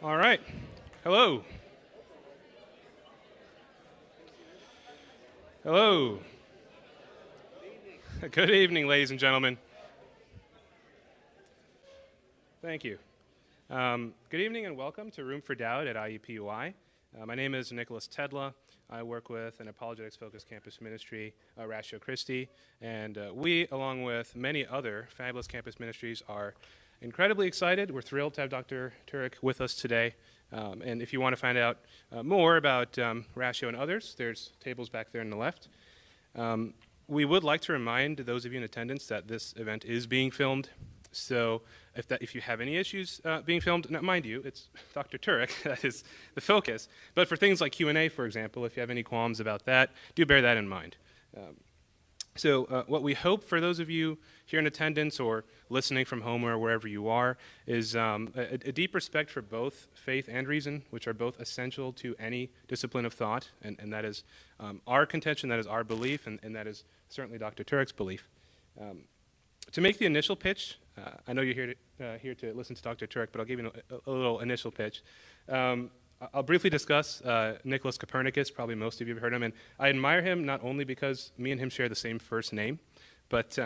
All right. Hello. Hello. Good evening, ladies and gentlemen. Thank you. Good evening and welcome to Room for Doubt at IUPUI. My name is Nicholas Tedla. I work with an apologetics-focused campus ministry, Ratio Christi, and we, along with many other fabulous campus ministries, are incredibly excited. We're thrilled to have Dr. Turek with us today. And if you want to find out more about Ratio and others, there's tables back there on the left. We would like to remind those of you in attendance that this event is being filmed. So if you have any issues being filmed, now, mind you, it's Dr. Turek that is the focus. But for things like Q&A, for example, if you have any qualms about that, do bear that in mind. So what we hope for those of you here in attendance or listening from home or wherever you are is a deep respect for both faith and reason, which are both essential to any discipline of thought, and that is our contention, that is our belief, and that is certainly Dr. Turek's belief. To make the initial pitch, I know you're here to listen to Dr. Turek, but I'll give you a little initial pitch. I'll briefly discuss Nicholas Copernicus. Probably most of you have heard him, and I admire him not only because me and him share the same first name, but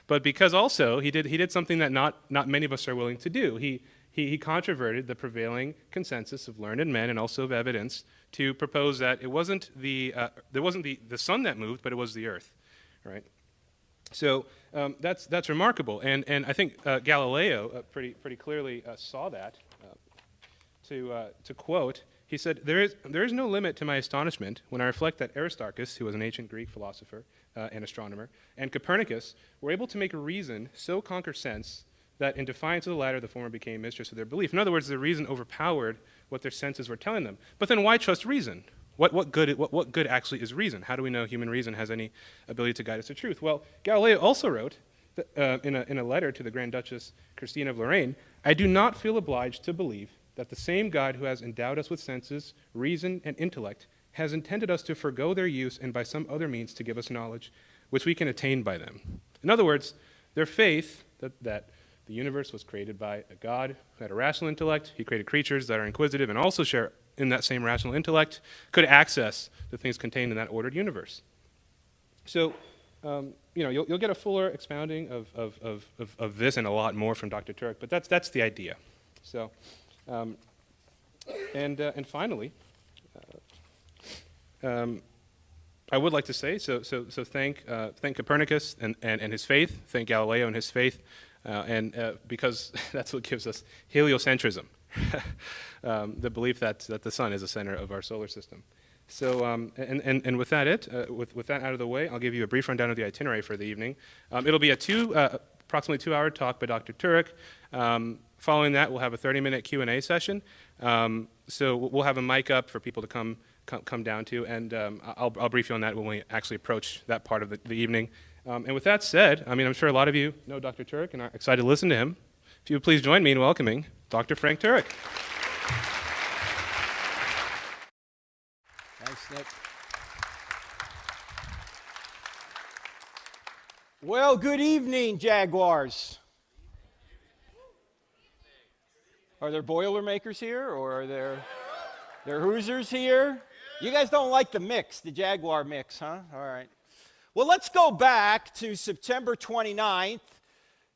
but because also he did something that not many of us are willing to do. He controverted the prevailing consensus of learned men and also of evidence to propose that it wasn't the sun that moved, but it was the earth, right? So that's remarkable, and I think Galileo pretty clearly saw that. To quote, he said, there is no limit to my astonishment when I reflect that Aristarchus, who was an ancient Greek philosopher and astronomer, and Copernicus were able to make reason so conquer sense that in defiance of the latter, the former became mistress of their belief. In other words, the reason overpowered what their senses were telling them. But then why trust reason? What good actually is reason? How do we know human reason has any ability to guide us to truth? Well, Galileo also wrote in a letter to the Grand Duchess Christina of Lorraine, I do not feel obliged to believe that the same God who has endowed us with senses, reason, and intellect has intended us to forego their use and by some other means to give us knowledge, which we can attain by them. In other words, their faith that the universe was created by a God who had a rational intellect, he created creatures that are inquisitive and also share in that same rational intellect, could access the things contained in that ordered universe. So, you'll get a fuller expounding of this and a lot more from Dr. Turek, but that's the idea. So. And finally, I would like to say so thank Copernicus and his faith, thank Galileo and his faith, and because that's what gives us heliocentrism, the belief that the sun is the center of our solar system. So and with that with that out of the way, I'll give you a brief rundown of the itinerary for the evening. It'll be approximately 2-hour talk by Dr. Turek. Following that, we'll have a 30-minute Q&A session. So we'll have a mic up for people to come down to, and I'll brief you on that when we actually approach that part of the evening. And with that said, I'm sure a lot of you know Dr. Turek and are excited to listen to him. If you would please join me in welcoming Dr. Frank Turek. Thanks, Nick. Well, good evening, Jaguars. Are there Boilermakers here, or are there Hoosiers here? You guys don't like the mix, the Jaguar mix, huh? All right. Well, let's go back to September 29th,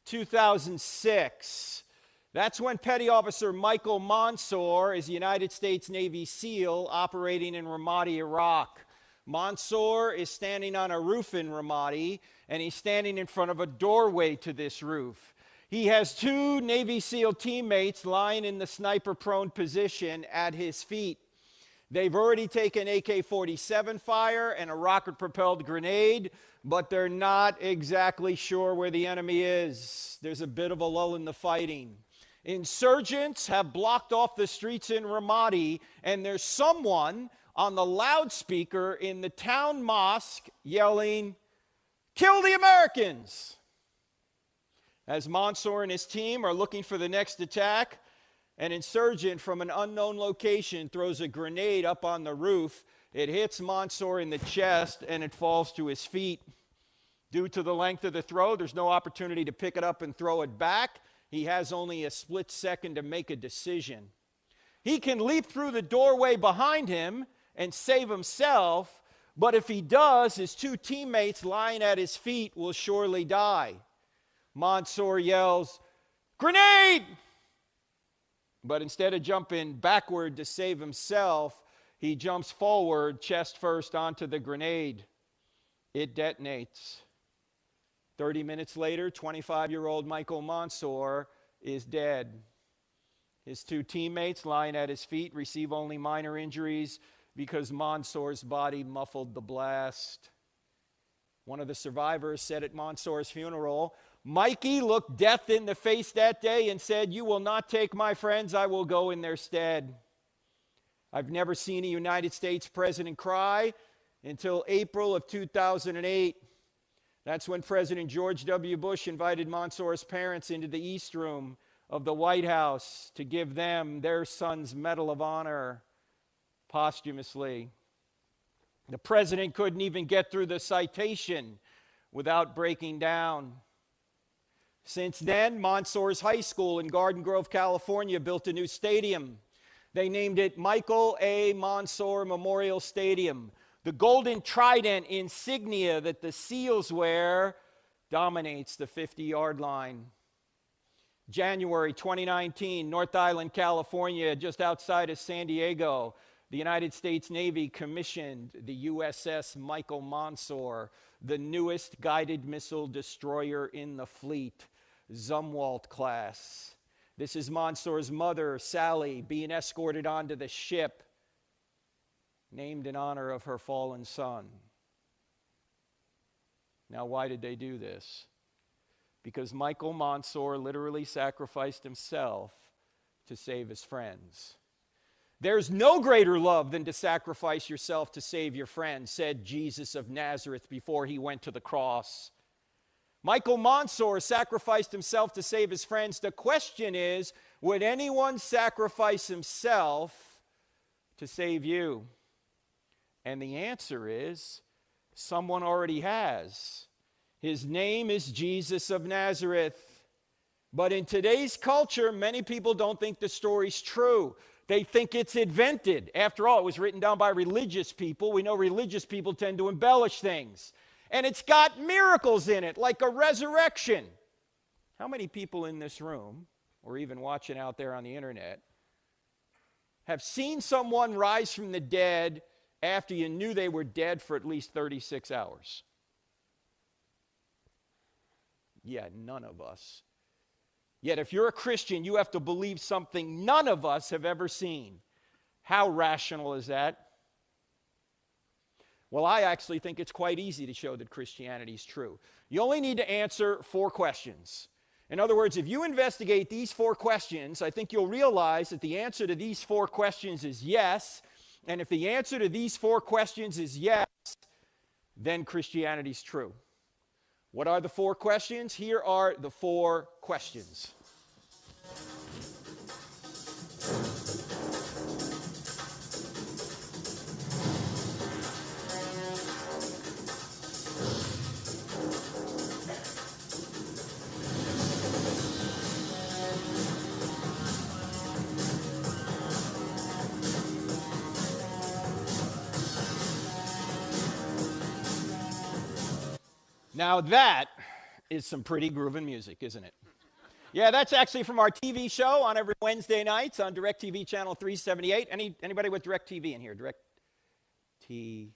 2006. That's when Petty Officer Michael Mansour is a United States Navy SEAL operating in Ramadi, Iraq. Mansour is standing on a roof in Ramadi, and he's standing in front of a doorway to this roof. He has 2 Navy SEAL teammates lying in the sniper-prone position at his feet. They've already taken AK-47 fire and a rocket-propelled grenade, but they're not exactly sure where the enemy is. There's a bit of a lull in the fighting. Insurgents have blocked off the streets in Ramadi, and there's someone on the loudspeaker in the town mosque yelling, "Kill the Americans!" As Mansour and his team are looking for the next attack, an insurgent from an unknown location throws a grenade up on the roof. It hits Mansour in the chest, and it falls to his feet. Due to the length of the throw, there's no opportunity to pick it up and throw it back. he has only a split second to make a decision. He can leap through the doorway behind him and save himself, but if he does, his two teammates lying at his feet will surely die. Mansour yells, "Grenade!" But instead of jumping backward to save himself, he jumps forward, chest first, onto the grenade. It detonates. 30 minutes later, 25-year-old Michael Mansour is dead. His two teammates lying at his feet receive only minor injuries because Mansour's body muffled the blast. One of the survivors said at Mansour's funeral, "Mikey looked death in the face that day and said, 'You will not take my friends, I will go in their stead.'" I've never seen a United States president cry until April of 2008. That's when President George W. Bush invited Mansour's parents into the East Room of the White House to give them their son's Medal of Honor posthumously. The president couldn't even get through the citation without breaking down. Since then, Mansour's High School in Garden Grove, California, built a new stadium. They named it Michael A. Mansour Memorial Stadium. The golden trident insignia that the SEALs wear dominates the 50-yard line. January 2019, North Island, California, just outside of San Diego, the United States Navy commissioned the USS Michael Mansour, the newest guided missile destroyer in the fleet, Zumwalt class. This is Mansour's mother, Sally, being escorted onto the ship, named in honor of her fallen son. Now, why did they do this? Because Michael Mansour literally sacrificed himself to save his friends. "There's no greater love than to sacrifice yourself to save your friends," said Jesus of Nazareth before he went to the cross. Michael Mansour sacrificed himself to save his friends. The question is, would anyone sacrifice himself to save you? And the answer is, someone already has. His name is Jesus of Nazareth. But in today's culture, many people don't think the story's true. They think it's invented. After all, it was written down by religious people. We know religious people tend to embellish things. And it's got miracles in it, like a resurrection. How many people in this room, or even watching out there on the internet, have seen someone rise from the dead after you knew they were dead for at least 36 hours? Yeah, none of us. Yet if you're a Christian, you have to believe something none of us have ever seen. How rational is that? Well, I actually think it's quite easy to show that Christianity is true. You only need to answer 4 questions. In other words, if you investigate these 4 questions, I think you'll realize that the answer to these 4 questions is yes. And if the answer to these 4 questions is yes, then Christianity is true. What are the 4 questions? Here are the 4 questions. Now that is some pretty grooving music, isn't it? Yeah, that's actually from our TV show on every Wednesday nights on DirecTV channel 378. Anybody with DirecTV in here? DirecTV.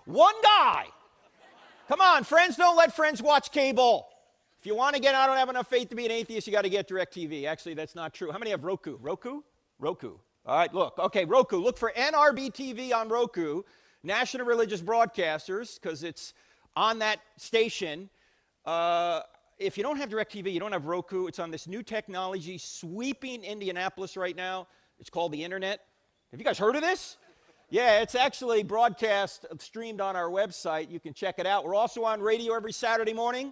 One guy! Come on, friends, don't let friends watch cable. If you want to get, I don't have enough faith to be an atheist, you got to get DirecTV. Actually, that's not true. How many have Roku? Roku? All right, look. Okay, Roku. Look for NRB-TV on Roku, National Religious Broadcasters, because it's on that station. If you don't have DirecTV, you don't have Roku, it's on this new technology sweeping Indianapolis right now. It's called the internet. Have you guys heard of this? Yeah, it's actually broadcast, streamed on our website. You can check it out. We're also on radio every Saturday morning.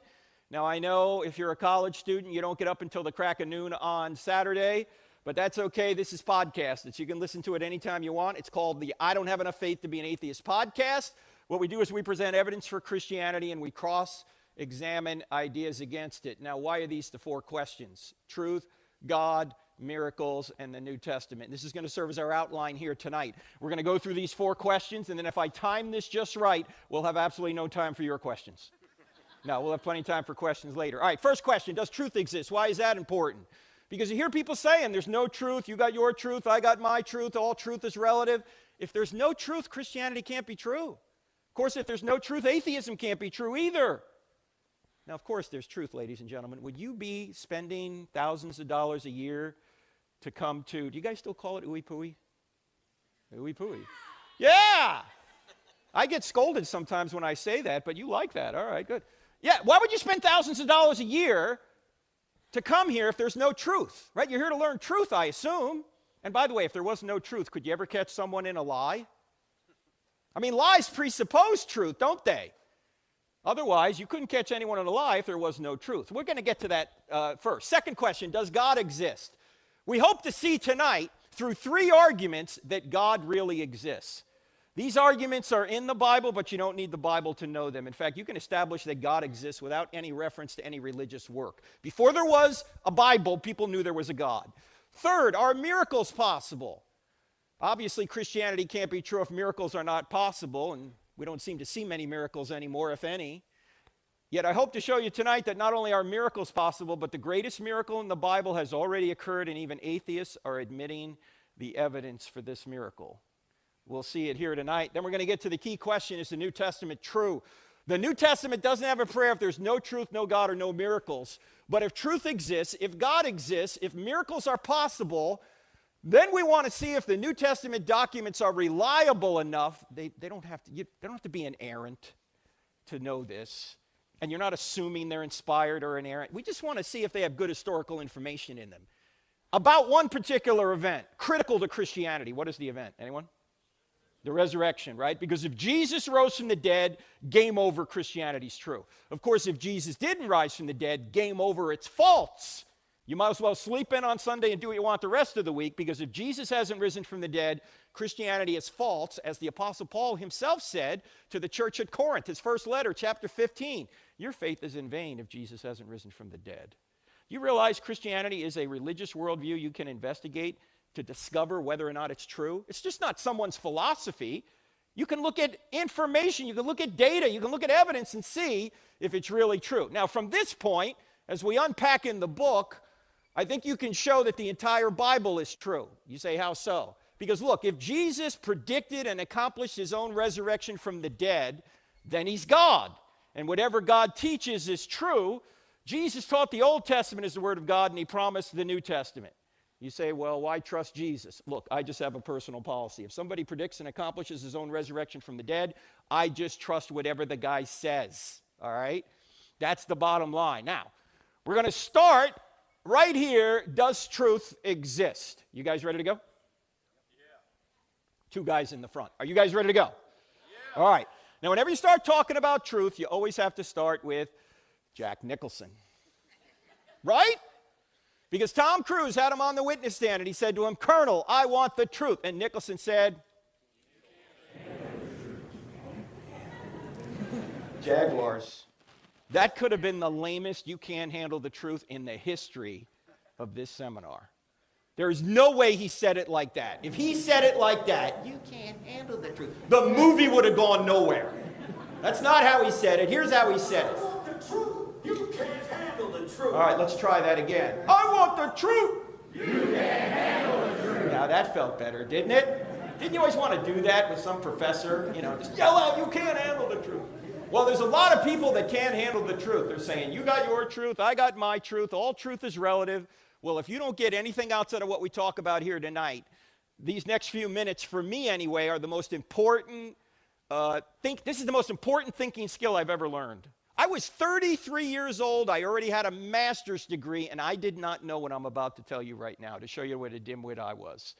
Now, I know if you're a college student, you don't get up until the crack of noon on Saturday, but that's okay. This is podcasted, so you can listen to it anytime you want. It's called the I Don't Have Enough Faith to Be an Atheist podcast. What we do is we present evidence for Christianity, and we cross examine ideas against it. Now, why are these the 4 questions? Truth, God, miracles, and the New Testament. This is going to serve as our outline here tonight. We're going to go through these 4 questions, and then if I time this just right, we'll have absolutely no time for your questions. No, we'll have plenty of time for questions later. All right, first question, does truth exist? Why is that important? Because you hear people saying there's no truth, you got your truth, I got my truth, all truth is relative. If there's no truth, Christianity can't be true. Of course, if there's no truth, atheism can't be true either. Now, of course, there's truth, ladies and gentlemen. Would you be spending thousands of dollars a year to come to, do you guys still call it IUPUI? IUPUI. Yeah! I get scolded sometimes when I say that, but you like that. All right, good. Yeah, why would you spend thousands of dollars a year to come here if there's no truth? Right? You're here to learn truth, I assume. And by the way, if there was no truth, could you ever catch someone in a lie? I mean, lies presuppose truth, don't they? Otherwise, you couldn't catch anyone in a lie if there was no truth. We're going to get to that first. Second question, does God exist? We hope to see tonight, through 3 arguments, that God really exists. These arguments are in the Bible, but you don't need the Bible to know them. In fact, you can establish that God exists without any reference to any religious work. Before there was a Bible, people knew there was a God. Third, are miracles possible? Obviously, Christianity can't be true if miracles are not possible, and we don't seem to see many miracles anymore, if any. Yet I hope to show you tonight that not only are miracles possible, but the greatest miracle in the Bible has already occurred, and even atheists are admitting the evidence for this miracle. We'll see it here tonight. Then we're going to get to the key question, is the New Testament true? The New Testament doesn't have a prayer if there's no truth, no God, or no miracles. But if truth exists, if God exists, if miracles are possible, then we want to see if the New Testament documents are reliable enough. They don't have to be inerrant to know this. And you're not assuming they're inspired or inerrant. We just want to see if they have good historical information in them. About one particular event, critical to Christianity. What is the event? Anyone? The resurrection, right? Because if Jesus rose from the dead, game over, Christianity's true. Of course, if Jesus didn't rise from the dead, game over, it's false. You might as well sleep in on Sunday and do what you want the rest of the week, because if Jesus hasn't risen from the dead, Christianity is false, as the Apostle Paul himself said to the church at Corinth, his first letter, chapter 15. Your faith is in vain if Jesus hasn't risen from the dead. You realize Christianity is a religious worldview you can investigate to discover whether or not it's true? It's just not someone's philosophy. You can look at information, you can look at data, you can look at evidence and see if it's really true. Now, from this point, as we unpack in the book, I think you can show that the entire Bible is true. You say, how so? Because look, if Jesus predicted and accomplished his own resurrection from the dead, then he's God. And whatever God teaches is true. Jesus taught the Old Testament as the Word of God, and he promised the New Testament. You say, well, why trust Jesus? Look, I just have a personal policy. If somebody predicts and accomplishes his own resurrection from the dead, I just trust whatever the guy says, all right? That's the bottom line. Now, we're going to start right here. Does truth exist? You guys ready to go? Yeah. 2 guys in the front. Are you guys ready to go? Yeah. All right. Now, whenever you start talking about truth, you always have to start with Jack Nicholson, right? Because Tom Cruise had him on the witness stand, and he said to him, Colonel, I want the truth. And Nicholson said, Jaguars. That could have been the lamest you can't handle the truth in the history of this seminar. There is no way he said it like that. If he said it like that, you can't handle the truth, the movie would have gone nowhere. That's not how he said it. Here's how he said it. I want the truth. You can't handle the truth. All right, let's try that again. I want the truth. You can't handle the truth. Now that felt better, didn't it? Didn't you always want to do that with some professor? You know, just yell out, you can't handle the truth. Well, there's a lot of people that can't handle the truth. They're saying, you got your truth, I got my truth, all truth is relative. Well, if you don't get anything outside of what we talk about here tonight, these next few minutes, for me anyway, are the most important, this is the most important thinking skill I've ever learned. I was 33 years old, I already had a master's degree, and I did not know what I'm about to tell you right now, to show you what a dimwit I was.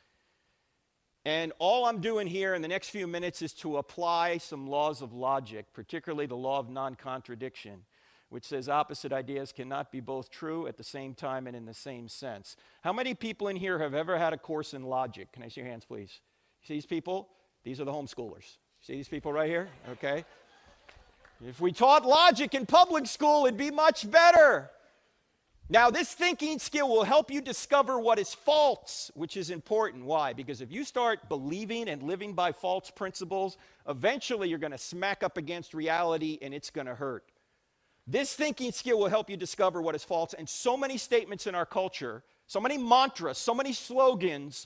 And all I'm doing here in the next few minutes is to apply some laws of logic, particularly the law of non-contradiction, which says opposite ideas cannot be both true at the same time and in the same sense. How many people in here have ever had a course in logic? Can I see your hands, please? See these people? These are the homeschoolers. See these people right here? Okay. If we taught logic in public school, it'd be much better. Now, this thinking skill will help you discover what is false, which is important. Why? Because if you start believing and living by false principles, eventually you're going to smack up against reality and it's going to hurt. This thinking skill will help you discover what is false. And so many statements in our culture, so many mantras, so many slogans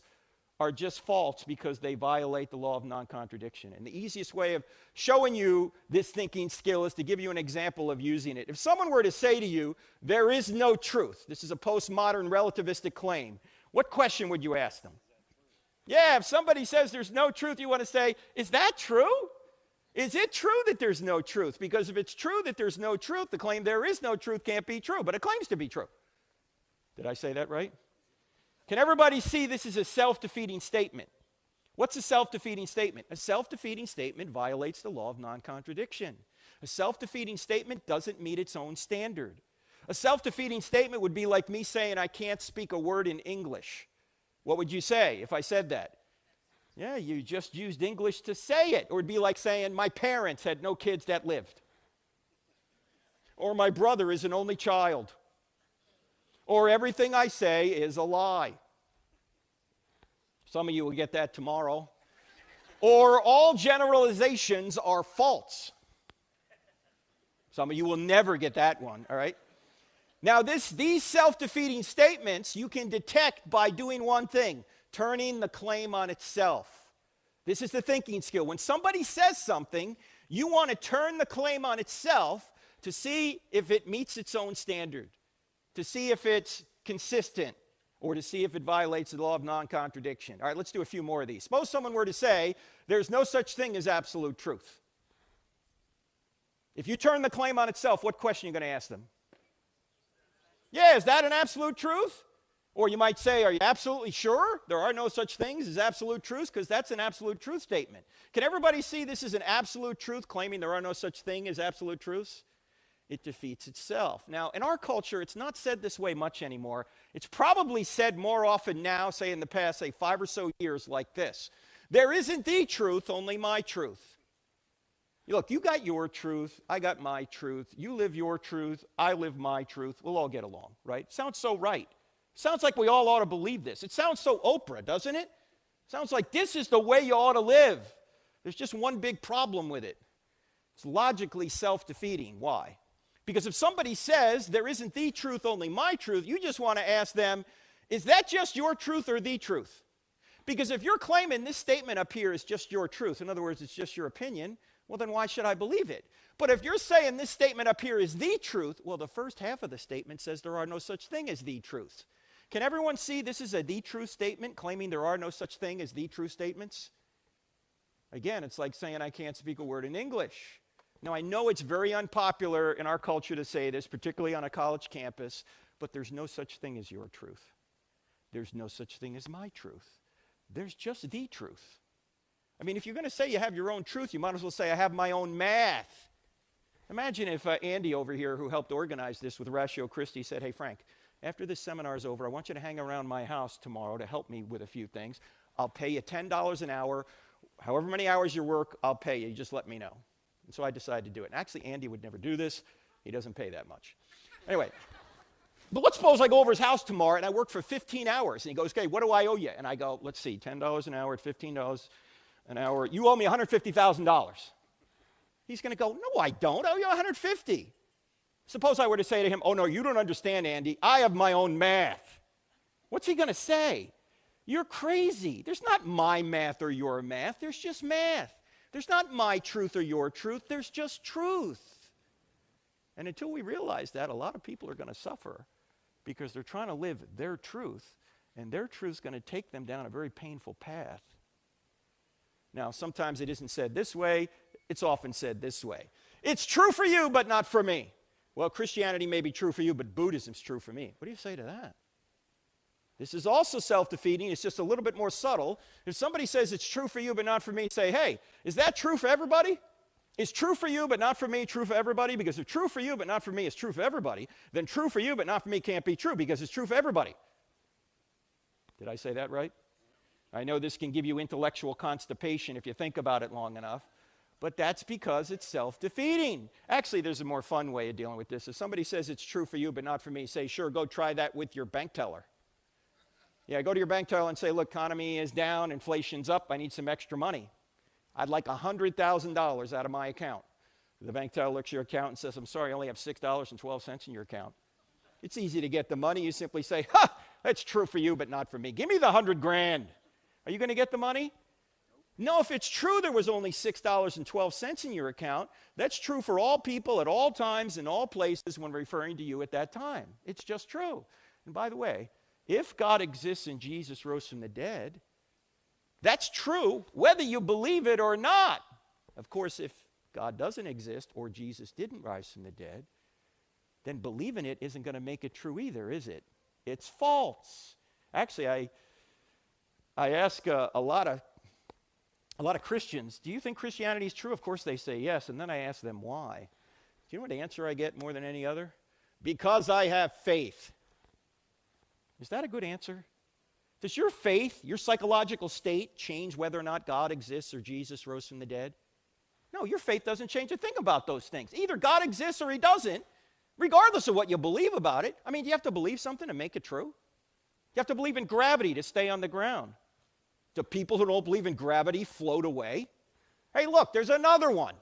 are just false because they violate the law of non-contradiction. And the easiest way of showing you this thinking skill is to give you an example of using it. If someone were to say to you, there is no truth, this is a postmodern relativistic claim, what question would you ask them? Yeah, if somebody says there's no truth, you want to say, is that true? Is it true that there's no truth? Because if it's true that there's no truth, the claim there is no truth can't be true, but it claims to be true. Did I say that right? Can everybody see this is a self-defeating statement? What's a self-defeating statement? A self-defeating statement violates the law of non-contradiction. A self-defeating statement doesn't meet its own standard. A self-defeating statement would be like me saying I can't speak a word in English. What would you say if I said that? Yeah, you just used English to say it. Or it'd be like saying my parents had no kids that lived. Or my brother is an only child. Or everything I say is a lie. Some of you will get that tomorrow. Or all generalizations are false. Some of you will never get that one, all right? Now, these self-defeating statements you can detect by doing one thing, turning the claim on itself. This is the thinking skill. When somebody says something, you want to turn the claim on itself to see if it meets its own standard, to see if it's consistent, or to see if it violates the law of non-contradiction. All right, let's do a few more of these. Suppose someone were to say, there's no such thing as absolute truth. If you turn the claim on itself, what question are you going to ask them? Yeah, is that an absolute truth? Or you might say, are you absolutely sure there are no such things as absolute truths? Because that's an absolute truth statement. Can everybody see this is an absolute truth, claiming there are no such thing as absolute truths? It defeats itself. Now, in our culture, it's not said this way much anymore. It's probably said more often now, say in the past, say 5 or so years, like this. There isn't the truth, only my truth. Look, you got your truth, I got my truth. You live your truth, I live my truth. We'll all get along, right? Sounds so right. Sounds like we all ought to believe this. It sounds so Oprah, doesn't it? Sounds like this is the way you ought to live. There's just one big problem with it. It's logically self-defeating. Why? Because if somebody says, there isn't the truth, only my truth, you just want to ask them, is that just your truth or the truth? Because if you're claiming this statement up here is just your truth, in other words, it's just your opinion, well, then why should I believe it? But if you're saying this statement up here is the truth, well, the first half of the statement says there are no such thing as the truth. Can everyone see this is a the truth statement, claiming there are no such thing as the truth statements? Again, it's like saying I can't speak a word in English. Now, I know it's very unpopular in our culture to say this, particularly on a college campus, but there's no such thing as your truth. There's no such thing as my truth. There's just the truth. I mean, if you're going to say you have your own truth, you might as well say I have my own math. Imagine if Andy over here, who helped organize this with Ratio Christi, said, hey, Frank, after this seminar is over, I want you to hang around my house tomorrow to help me with a few things. I'll pay you $10 an hour. However many hours you work, I'll pay you. You just let me know. And so I decided to do it. And actually, Andy would never do this. He doesn't pay that much. Anyway, but let's suppose I go over his house tomorrow and I work for 15 hours. And he goes, okay, what do I owe you? And I go, let's see, $10 an hour at $15 an hour. You owe me $150,000. He's going to go, no, I don't. I owe you $150,000. Suppose I were to say to him, oh, no, you don't understand, Andy. I have my own math. What's he going to say? You're crazy. There's not my math or your math. There's just math. There's not my truth or your truth. There's just truth. And until we realize that, a lot of people are going to suffer because they're trying to live their truth, and their truth's going to take them down a very painful path. Now, sometimes it isn't said this way. It's often said this way. It's true for you, but not for me. Well, Christianity may be true for you, but Buddhism's true for me. What do you say to that? This is also self-defeating. It's just a little bit more subtle. If somebody says it's true for you, but not for me, say, hey, is that true for everybody? Is true for you, but not for me, true for everybody? Because if true for you, but not for me is true for everybody, then true for you, but not for me can't be true because it's true for everybody. Did I say that right? I know this can give you intellectual constipation if you think about it long enough. but that's because it's self-defeating. Actually, there's a more fun way of dealing with this. If somebody says it's true for you but not for me, say, sure, go try that with your bank teller. Yeah, go to your bank teller and say, look, economy is down, inflation's up, I need some extra money. I'd like $100,000 out of my account. The bank teller looks at your account and says, I'm sorry, I only have $6.12 in your account. It's easy to get the money. You simply say, ha, that's true for you but not for me. Give me the $100,000. Are you going to get the money? No, if it's true there was only $6.12 in your account, that's true for all people at all times in all places when referring to you at that time. It's just true. And by the way, if God exists and Jesus rose from the dead, that's true whether you believe it or not. Of course, if God doesn't exist or Jesus didn't rise from the dead, then believing it isn't going to make it true either, is it? It's false. Actually, I ask a lot of Christians, do you think Christianity is true? Of course they say yes, and then I ask them why. Do you know what answer I get more than any other? Because I have faith. Is that a good answer? Does your faith, your psychological state, change whether or not God exists or Jesus rose from the dead? No, your faith doesn't change a thing about those things. Either God exists or he doesn't, regardless of what you believe about it. I mean, do you have to believe something to make it true? You have to believe in gravity to stay on the ground. Do people who don't believe in gravity float away? Hey, look, there's another one.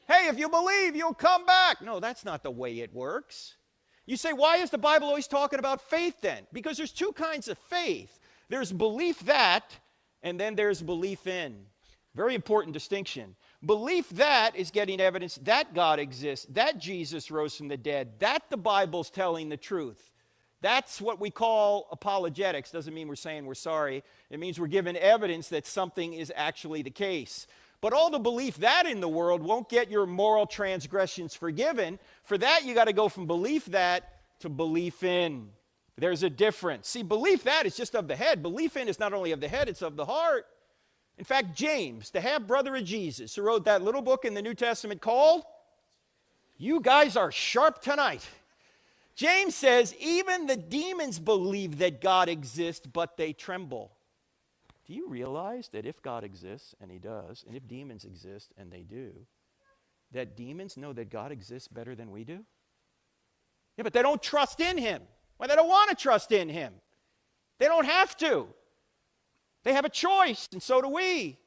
Hey, if you believe, you'll come back. No, that's not the way it works. You say, why is the Bible always talking about faith then? Because there's two kinds of faith. There's belief that, and then there's belief in. Very important distinction. Belief that is getting evidence that God exists, that Jesus rose from the dead, that the Bible's telling the truth. That's what we call apologetics. Doesn't mean we're saying we're sorry. It means we're given evidence that something is actually the case. But all the belief that in the world won't get your moral transgressions forgiven. For that, you got to go from belief that to belief in. There's a difference. See, belief that is just of the head. Belief in is not only of the head, it's of the heart. In fact, James, the half-brother of Jesus, who wrote that little book in the New Testament called, You Guys Are Sharp Tonight. James says, even the demons believe that God exists, but they tremble. Do you realize that if God exists, and he does, and if demons exist, and they do, that demons know that God exists better than we do? Yeah, but they don't trust in him. Well, they don't want to trust in him. They don't have to. They have a choice, and so do we.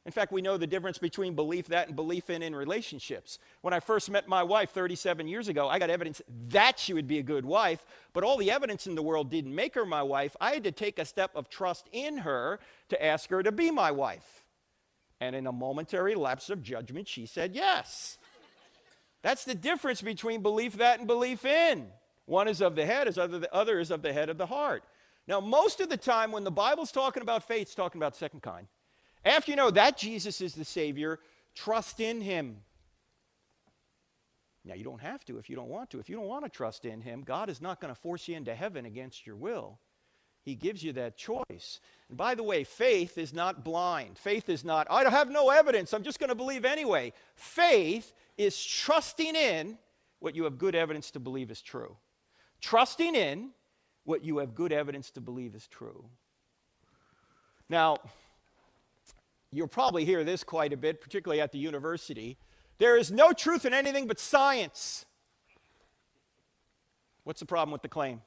In fact, we know the difference between belief that and belief in relationships. When I first met my wife 37 years ago, I got evidence that she would be a good wife, but all the evidence in the world didn't make her my wife. I had to take a step of trust in her to ask her to be my wife. And in a momentary lapse of judgment, she said yes. That's the difference between belief that and belief in. One is of the head, the other is of the head of the heart. Now, most of the time when the Bible's talking about faith, it's talking about the second kind. After you know that Jesus is the Savior, trust in him. Now, you don't have to if you don't want to. If you don't want to trust in him, God is not going to force you into heaven against your will. He gives you that choice. And by the way, faith is not blind. Faith is not, I have no evidence, I'm just going to believe anyway. Faith is trusting in what you have good evidence to believe is true. Trusting in what you have good evidence to believe is true. Now, you'll probably hear this quite a bit, particularly at the university. There is no truth in anything but science. What's the problem with the claim?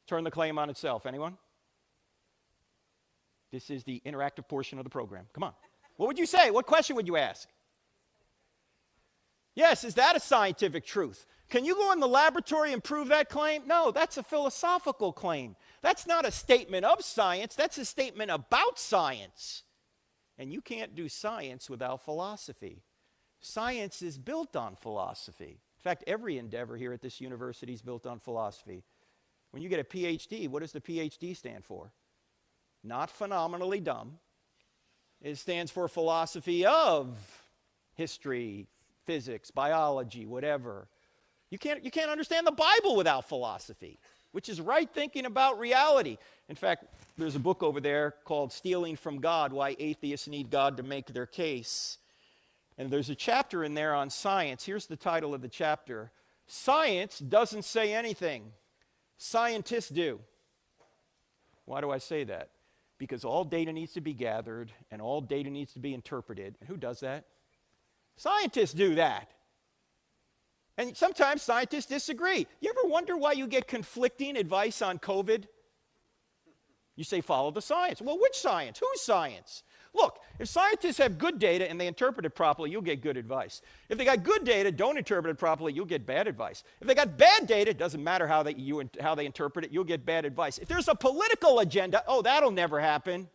Turn the claim on itself. Anyone? This is the interactive portion of the program. Come on. What would you say? What question would you ask? Yes, is that a scientific truth? Can you go in the laboratory and prove that claim? No, that's a philosophical claim. That's not a statement of science. That's a statement about science. And you can't do science without philosophy. Science is built on philosophy. In fact, every endeavor here at this university is built on philosophy. When you get a PhD, what does the PhD stand for? Not phenomenally dumb. It stands for philosophy of history, physics, biology, whatever. You can't understand the Bible without philosophy, which is right thinking about reality. In fact, there's a book over there called Stealing from God, Why Atheists Need God to Make Their Case. And there's a chapter in there on science. Here's the title of the chapter. Science doesn't say anything. Scientists do. Why do I say that? because all data needs to be gathered and all data needs to be interpreted. And who does that? Scientists do that. And sometimes scientists disagree. You ever wonder why you get conflicting advice on COVID? You say, follow the science. Well, which science? Whose science? Look, if scientists have good data and they interpret it properly, you'll get good advice. If they got good data, don't interpret it properly, you'll get bad advice. If they got bad data, it doesn't matter how they interpret it, you'll get bad advice. If there's a political agenda, oh, that'll never happen.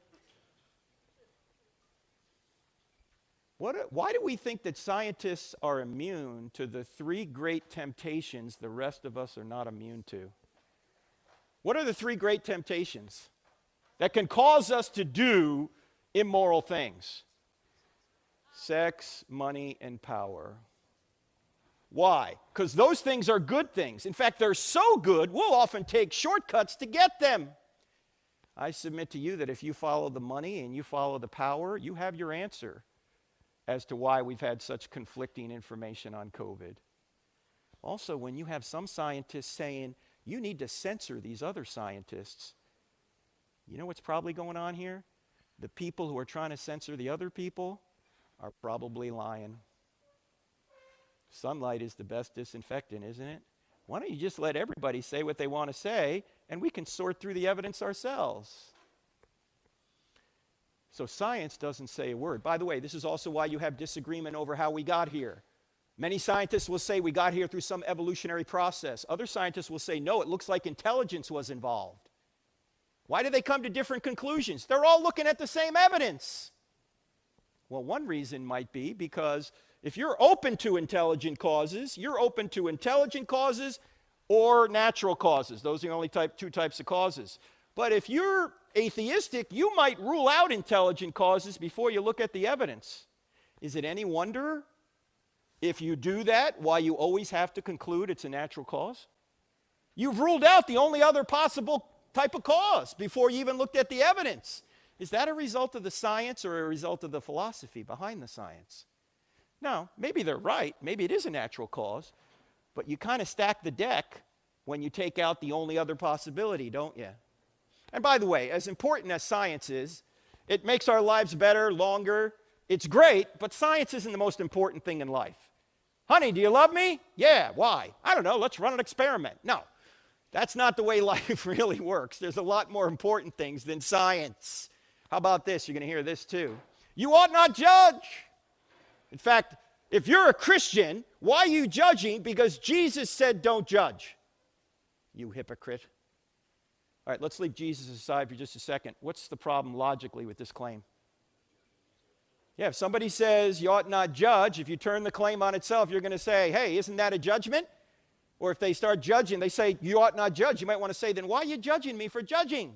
Why do we think that scientists are immune to the three great temptations the rest of us are not immune to? What are the three great temptations that can cause us to do immoral things? Sex, money, and power. Why? Because those things are good things. In fact, they're so good, we'll often take shortcuts to get them. I submit to you that if you follow the money and you follow the power, you have your answer as to why we've had such conflicting information on COVID. Also, when you have some scientists saying, you need to censor these other scientists, you know what's probably going on here? The people who are trying to censor the other people are probably lying. Sunlight is the best disinfectant, isn't it? Why don't you just let everybody say what they want to say, and we can sort through the evidence ourselves? So science doesn't say a word. By the way, this is also why you have disagreement over how we got here. Many scientists will say we got here through some evolutionary process. Other scientists will say, no, it looks like intelligence was involved. Why do they come to different conclusions? They're all looking at the same evidence. Well, one reason might be because if you're open to intelligent causes, you're open to intelligent causes or natural causes. Those are the only two types of causes. But if you're atheistic, you might rule out intelligent causes before you look at the evidence. Is it any wonder if you do that, why you always have to conclude it's a natural cause? You've ruled out the only other possible type of cause before you even looked at the evidence. Is that a result of the science or a result of the philosophy behind the science? No, maybe they're right. Maybe it is a natural cause. But you kind of stack the deck when you take out the only other possibility, don't you? And by the way, as important as science is, it makes our lives better, longer. It's great, but science isn't the most important thing in life. Honey, do you love me? Yeah, why? I don't know, let's run an experiment. No, that's not the way life really works. There's a lot more important things than science. How about this? You're going to hear this too. You ought not judge. In fact, if you're a Christian, why are you judging? Because Jesus said don't judge. You hypocrite. All right, let's leave Jesus aside for just a second. What's the problem logically with this claim? Yeah, if somebody says you ought not judge, if you turn the claim on itself, you're going to say, hey, isn't that a judgment? Or if they start judging, they say you ought not judge, you might want to say, then why are you judging me for judging?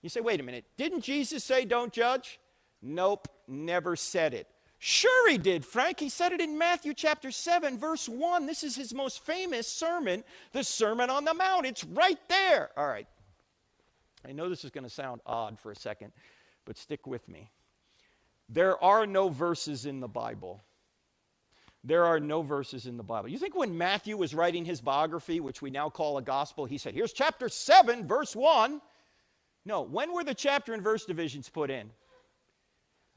You say, wait a minute, didn't Jesus say don't judge? Nope, never said it. Sure he did, Frank. He said it in Matthew chapter 7, verse 1. This is his most famous sermon, the Sermon on the Mount. It's right there. All right. I know this is going to sound odd for a second, but stick with me. There are no verses in the Bible. There are no verses in the Bible. You think when Matthew was writing his biography, which we now call a gospel, he said, here's chapter 7, verse 1. No, when were the chapter and verse divisions put in?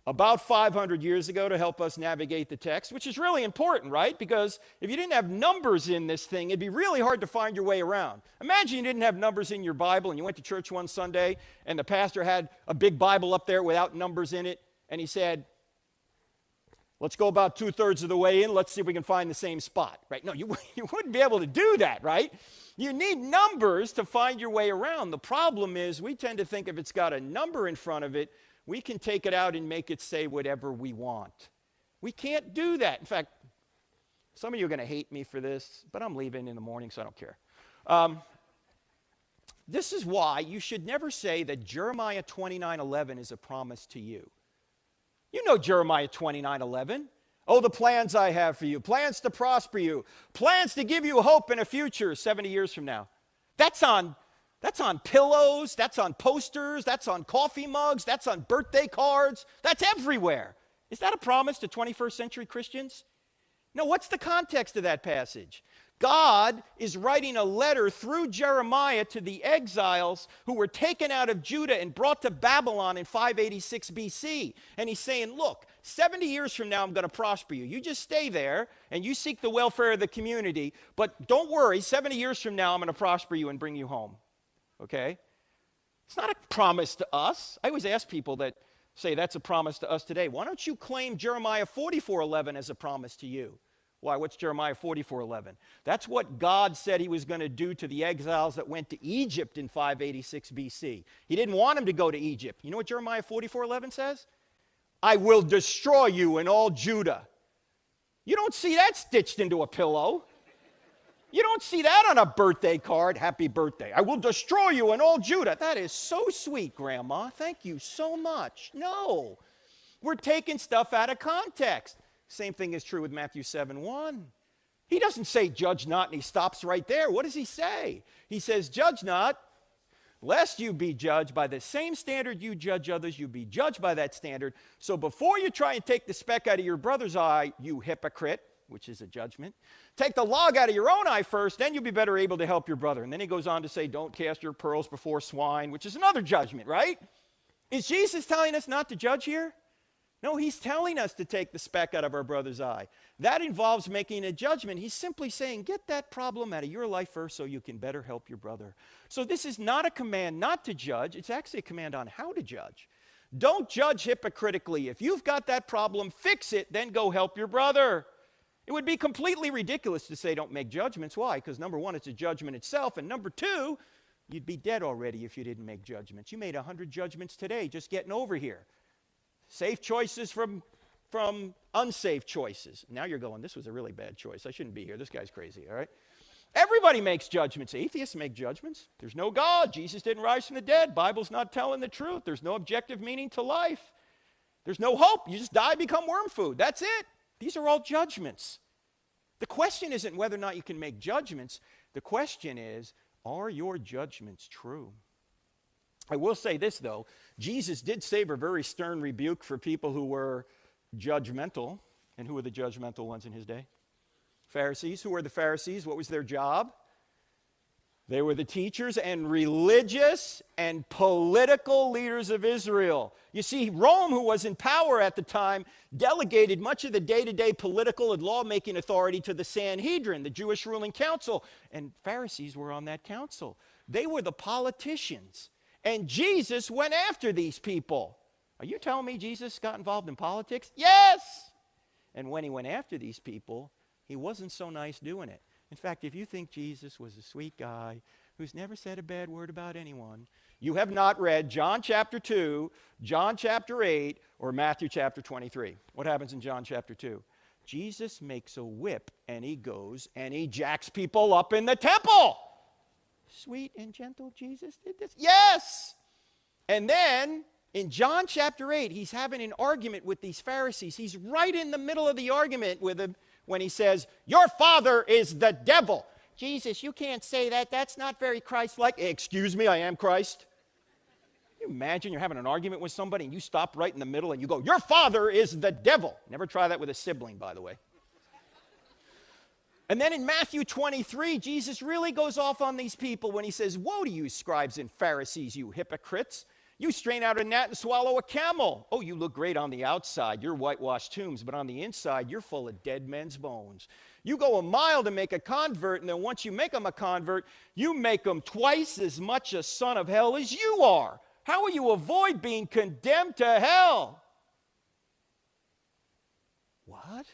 About 500 years ago to help us navigate the text, which is really important, right? Because if you didn't have numbers in this thing, it'd be really hard to find your way around. Imagine you didn't have numbers in your Bible and you went to church one Sunday and the pastor had a big Bible up there without numbers in it and he said, let's go about 2/3 of the way in, let's see if we can find the same spot, right? No, you wouldn't be able to do that, right? You need numbers to find your way around. The problem is we tend to think if it's got a number in front of it, we can take it out and make it say whatever we want. We can't do that. In fact, some of you are going to hate me for this, but I'm leaving in the morning, so I don't care. This is why you should never say that Jeremiah 29:11 is a promise to you. You know Jeremiah 29:11. Oh, the plans I have for you, plans to prosper you, plans to give you hope in a future 70 years from now. That's on pillows, that's on posters, that's on coffee mugs, that's on birthday cards, that's everywhere. Is that a promise to 21st century Christians? No, what's the context of that passage? God is writing a letter through Jeremiah to the exiles who were taken out of Judah and brought to Babylon in 586 BC. And he's saying, look, 70 years from now, I'm going to prosper you. You just stay there and you seek the welfare of the community. But don't worry, 70 years from now, I'm going to prosper you and bring you home. Okay? It's not a promise to us. I always ask people that say that's a promise to us today. Why don't you claim Jeremiah 44:11 as a promise to you? Why, what's Jeremiah 44:11? That's what God said he was going to do to the exiles that went to Egypt in 586 BC. He didn't want them to go to Egypt. You know what Jeremiah 44:11 says? I will destroy you in all Judah. You don't see that stitched into a pillow. You don't see that on a birthday card, happy birthday. I will destroy you in all Judah. That is so sweet, Grandma. Thank you so much. No, we're taking stuff out of context. Same thing is true with Matthew 7:1. He doesn't say, judge not, and he stops right there. What does he say? He says, judge not, lest you be judged by the same standard you judge others, you be judged by that standard. So before you try and take the speck out of your brother's eye, you hypocrite, which is a judgment, take the log out of your own eye first, then you'll be better able to help your brother. And then he goes on to say, don't cast your pearls before swine, which is another judgment, right? Is Jesus telling us not to judge here? No, he's telling us to take the speck out of our brother's eye. That involves making a judgment. He's simply saying, get that problem out of your life first so you can better help your brother. So this is not a command not to judge. It's actually a command on how to judge. Don't judge hypocritically. If you've got that problem, fix it, then go help your brother. It would be completely ridiculous to say don't make judgments. Why? Because number one, it's a judgment itself. And number two, you'd be dead already if you didn't make judgments. You made 100 judgments today just getting over here. Safe choices from unsafe choices. Now you're going, this was a really bad choice. I shouldn't be here. This guy's crazy, all right? Everybody makes judgments. Atheists make judgments. There's no God. Jesus didn't rise from the dead. Bible's not telling the truth. There's no objective meaning to life. There's no hope. You just die, become worm food. That's it. These are all judgments. The question isn't whether or not you can make judgments. The question is, are your judgments true? I will say this, though. Jesus did save a very stern rebuke for people who were judgmental. And who were the judgmental ones in his day? Pharisees. Who were the Pharisees? What was their job? They were the teachers and religious and political leaders of Israel. You see, Rome, who was in power at the time, delegated much of the day-to-day political and lawmaking authority to the Sanhedrin, the Jewish ruling council. And Pharisees were on that council. They were the politicians. And Jesus went after these people. Are you telling me Jesus got involved in politics? Yes! And when he went after these people, he wasn't so nice doing it. In fact, if you think Jesus was a sweet guy who's never said a bad word about anyone, you have not read John chapter 2, John chapter 8, or Matthew chapter 23. What happens in John chapter 2? Jesus makes a whip, and he goes and he jacks people up in the temple. Sweet and gentle Jesus did this? Yes! And then, in John chapter 8, he's having an argument with these Pharisees. He's right in the middle of the argument with them when he says, your father is the devil. Jesus, you can't say that. That's not very Christ-like. Excuse me, I am Christ. Can you imagine you're having an argument with somebody and you stop right in the middle and you go, your father is the devil. Never try that with a sibling, by the way. And then in Matthew 23, Jesus really goes off on these people when he says, woe to you, scribes and Pharisees, you hypocrites. You strain out a gnat and swallow a camel. Oh, you look great on the outside. You're whitewashed tombs, but on the inside, you're full of dead men's bones. You go a mile to make a convert, and then once you make them a convert, you make them twice as much a son of hell as you are. How will you avoid being condemned to hell? What?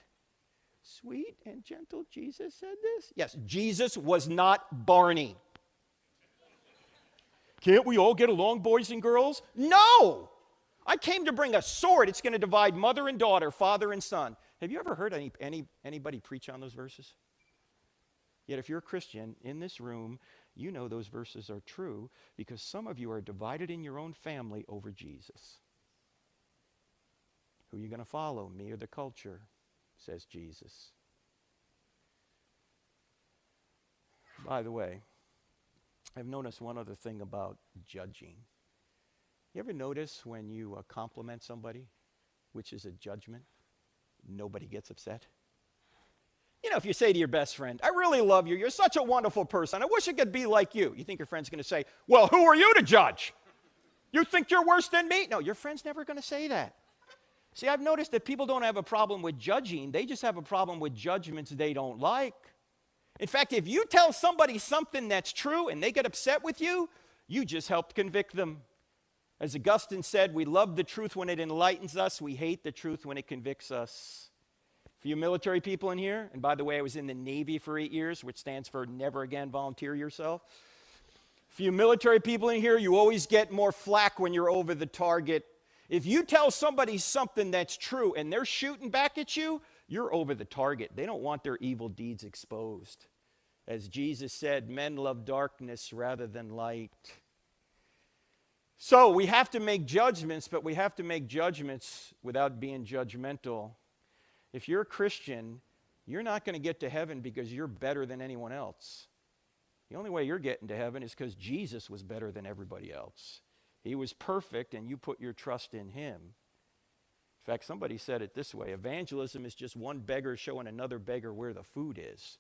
Sweet and gentle Jesus said this? Yes, Jesus was not Barney. Can't we all get along, boys and girls? No! I came to bring a sword. It's going to divide mother and daughter, father and son. Have you ever heard anybody preach on those verses? Yet if you're a Christian in this room, you know those verses are true because some of you are divided in your own family over Jesus. Who are you going to follow, me or the culture? Says Jesus. By the way, I've noticed one other thing about judging. You ever notice when you compliment somebody, which is a judgment, nobody gets upset? You know, if you say to your best friend, I really love you, you're such a wonderful person, I wish I could be like you. You think your friend's going to say, well, who are you to judge? You think you're worse than me? No, your friend's never going to say that. See, I've noticed that people don't have a problem with judging. They just have a problem with judgments they don't like. In fact, if you tell somebody something that's true and they get upset with you, you just helped convict them. As Augustine said, we love the truth when it enlightens us. We hate the truth when it convicts us. For you military people in here, and by the way, I was in the Navy for 8 years, which stands for never again volunteer yourself. For you military people in here, you always get more flack when you're over the target. If you tell somebody something that's true and they're shooting back at you, you're over the target. They don't want their evil deeds exposed. As Jesus said, men love darkness rather than light. So we have to make judgments, but we have to make judgments without being judgmental. If you're a Christian, you're not going to get to heaven because you're better than anyone else. The only way you're getting to heaven is because Jesus was better than everybody else. He was perfect, and you put your trust in him. In fact, somebody said it this way: evangelism is just one beggar showing another beggar where the food is.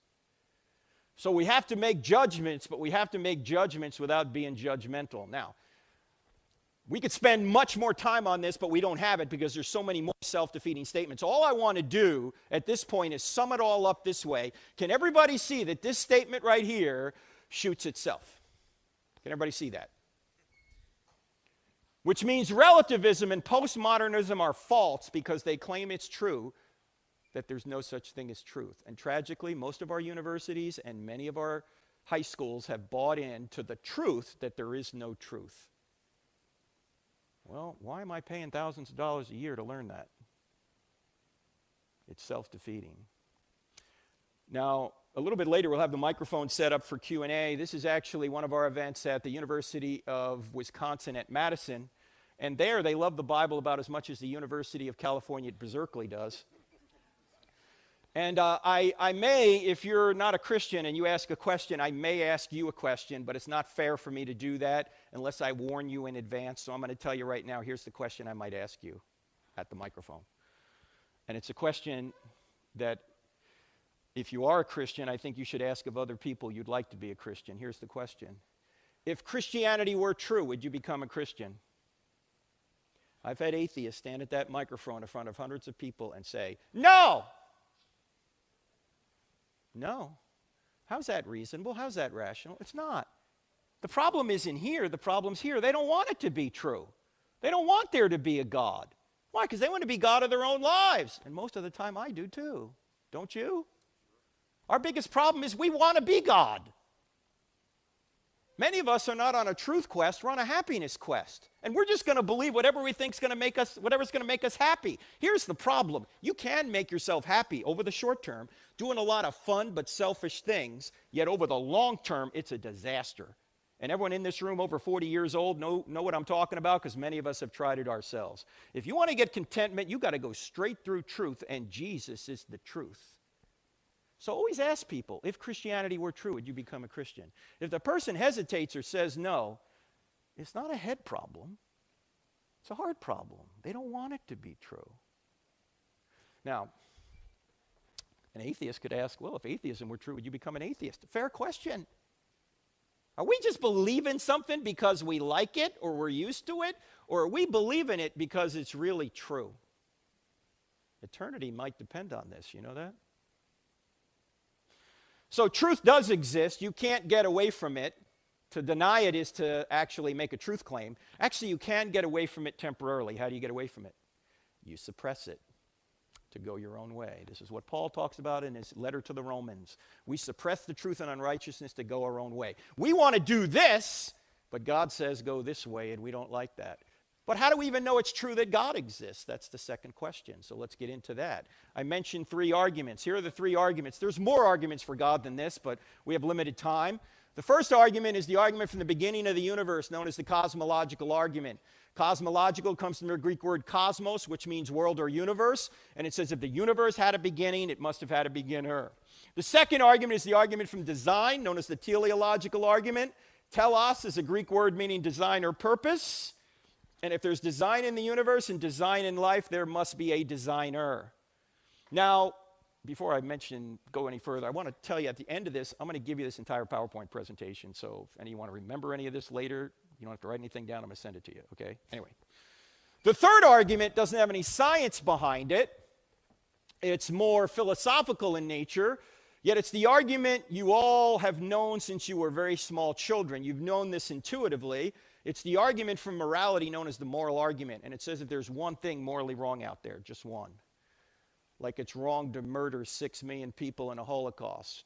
So we have to make judgments, but we have to make judgments without being judgmental. Now, we could spend much more time on this, but we don't have it because there's so many more self-defeating statements. All I want to do at this point is sum it all up this way. Can everybody see that this statement right here shoots itself? Can everybody see that? Which means relativism and postmodernism are false because they claim it's true that there's no such thing as truth. And tragically, most of our universities and many of our high schools have bought into the truth that there is no truth. Well, why am I paying thousands of dollars a year to learn that? It's self-defeating. Now, a little bit later, we'll have the microphone set up for Q&A. This is actually one of our events at the University of Wisconsin at Madison. And there, they love the Bible about as much as the University of California at Berkeley does. And I may, if you're not a Christian and you ask a question, I may ask you a question, but it's not fair for me to do that unless I warn you in advance. So I'm going to tell you right now, here's the question I might ask you at the microphone. And it's a question that if you are a Christian, I think you should ask of other people you'd like to be a Christian. Here's the question. If Christianity were true, would you become a Christian? I've had atheists stand at that microphone in front of hundreds of people and say, no! No. How's that reasonable? How's that rational? It's not. The problem isn't here. The problem's here. They don't want it to be true. They don't want there to be a God. Why? Because they want to be God of their own lives. And most of the time I do too. Don't you? Our biggest problem is we want to be God. Many of us are not on a truth quest, we're on a happiness quest. And we're just going to believe whatever we think is going to make us, whatever's going to make us happy. Here's the problem. You can make yourself happy over the short term, doing a lot of fun but selfish things, yet over the long term, it's a disaster. And everyone in this room over 40 years old know what I'm talking about because many of us have tried it ourselves. If you want to get contentment, you got to go straight through truth, and Jesus is the truth. So always ask people, if Christianity were true, would you become a Christian? If the person hesitates or says no, it's not a head problem. It's a heart problem. They don't want it to be true. Now, an atheist could ask, well, if atheism were true, would you become an atheist? Fair question. Are we just believing something because we like it or we're used to it? Or are we believing it because it's really true? Eternity might depend on this. You know that? So truth does exist. You can't get away from it. To deny it is to actually make a truth claim. Actually, you can get away from it temporarily. How do you get away from it? You suppress it to go your own way. This is what Paul talks about in his letter to the Romans. We suppress the truth and unrighteousness to go our own way. We want to do this, but God says go this way, and we don't like that. But how do we even know it's true that God exists? That's the second question. So let's get into that. I mentioned 3 arguments. Here are the 3 arguments. There's more arguments for God than this, but we have limited time. The first argument is the argument from the beginning of the universe, known as the cosmological argument. Cosmological comes from the Greek word cosmos, which means world or universe. And it says if the universe had a beginning, it must have had a beginner. The second argument is the argument from design, known as the teleological argument. Telos is a Greek word meaning design or purpose. And if there's design in the universe and design in life, there must be a designer. Now, before I go any further, I want to tell you at the end of this, I'm going to give you this entire PowerPoint presentation. So if any of you want to remember any of this later, you don't have to write anything down. I'm going to send it to you, okay? Anyway. The third argument doesn't have any science behind it. It's more philosophical in nature, yet it's the argument you all have known since you were very small children. You've known this intuitively. It's the argument from morality known as the moral argument. And it says that there's one thing morally wrong out there, just one. Like it's wrong to murder 6 million people in a Holocaust.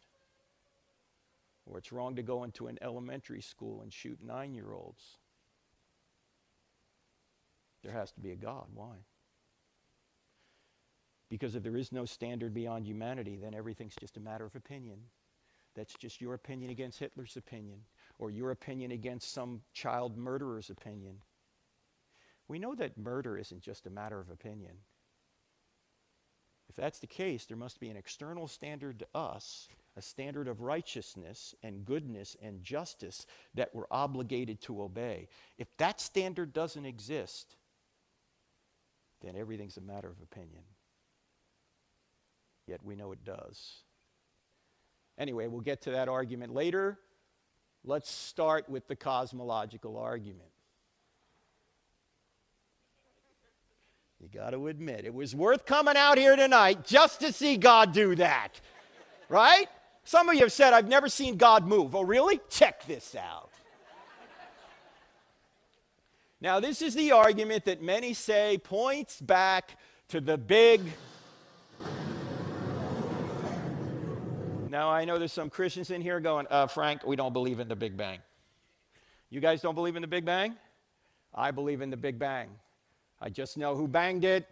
Or it's wrong to go into an elementary school and shoot 9-year-olds. There has to be a God. Why? Because if there is no standard beyond humanity, then everything's just a matter of opinion. That's just your opinion against Hitler's opinion, or your opinion against some child murderer's opinion. We know that murder isn't just a matter of opinion. If that's the case, there must be an external standard to us, a standard of righteousness and goodness and justice that we're obligated to obey. If that standard doesn't exist, then everything's a matter of opinion. Yet we know it does. Anyway, we'll get to that argument later. Let's start with the cosmological argument. You got to admit, it was worth coming out here tonight just to see God do that. Right? Some of you have said, I've never seen God move. Oh, really? Check this out. Now, this is the argument that many say points back to the Big. Now, I know there's some Christians in here going, Frank, we don't believe in the Big Bang. You guys don't believe in the Big Bang? I believe in the Big Bang. I just know who banged it.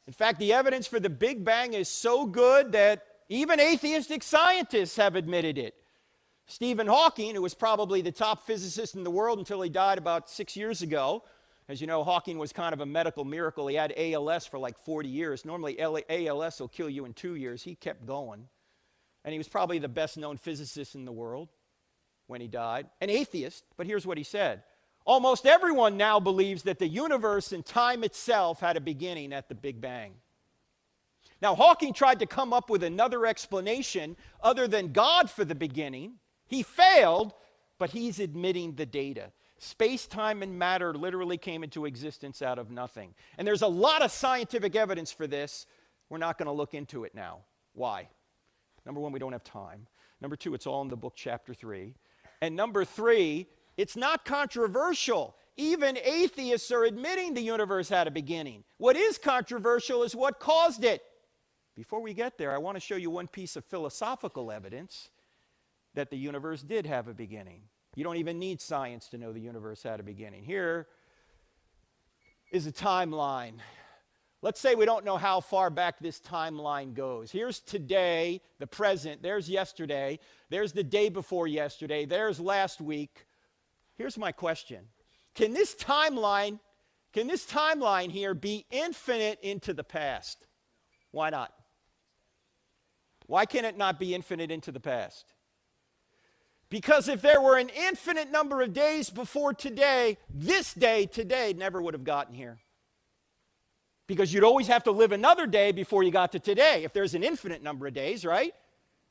In fact, the evidence for the Big Bang is so good that even atheistic scientists have admitted it. Stephen Hawking, who was probably the top physicist in the world until he died about 6 years ago. As you know, Hawking was kind of a medical miracle. He had ALS for like 40 years. Normally, ALS will kill you in 2 years. He kept going. And he was probably the best-known physicist in the world when he died. An atheist, but here's what he said. Almost everyone now believes that the universe and time itself had a beginning at the Big Bang. Now, Hawking tried to come up with another explanation other than God for the beginning. He failed, but he's admitting the data. Space, time, and matter literally came into existence out of nothing. And there's a lot of scientific evidence for this. We're not going to look into it now. Why? Number one, we don't have time. Number two, it's all in the book, chapter 3. And number three, it's not controversial. Even atheists are admitting the universe had a beginning. What is controversial is what caused it. Before we get there, I want to show you one piece of philosophical evidence that the universe did have a beginning. You don't even need science to know the universe had a beginning. Here is a timeline. Let's say we don't know how far back this timeline goes. Here's today, the present. There's yesterday. There's the day before yesterday. There's last week. Here's my question. Can this timeline here be infinite into the past? Why not? Why can it not be infinite into the past? Because if there were an infinite number of days before today, this day, today, never would have gotten here. Because you'd always have to live another day before you got to today, if there's an infinite number of days, right?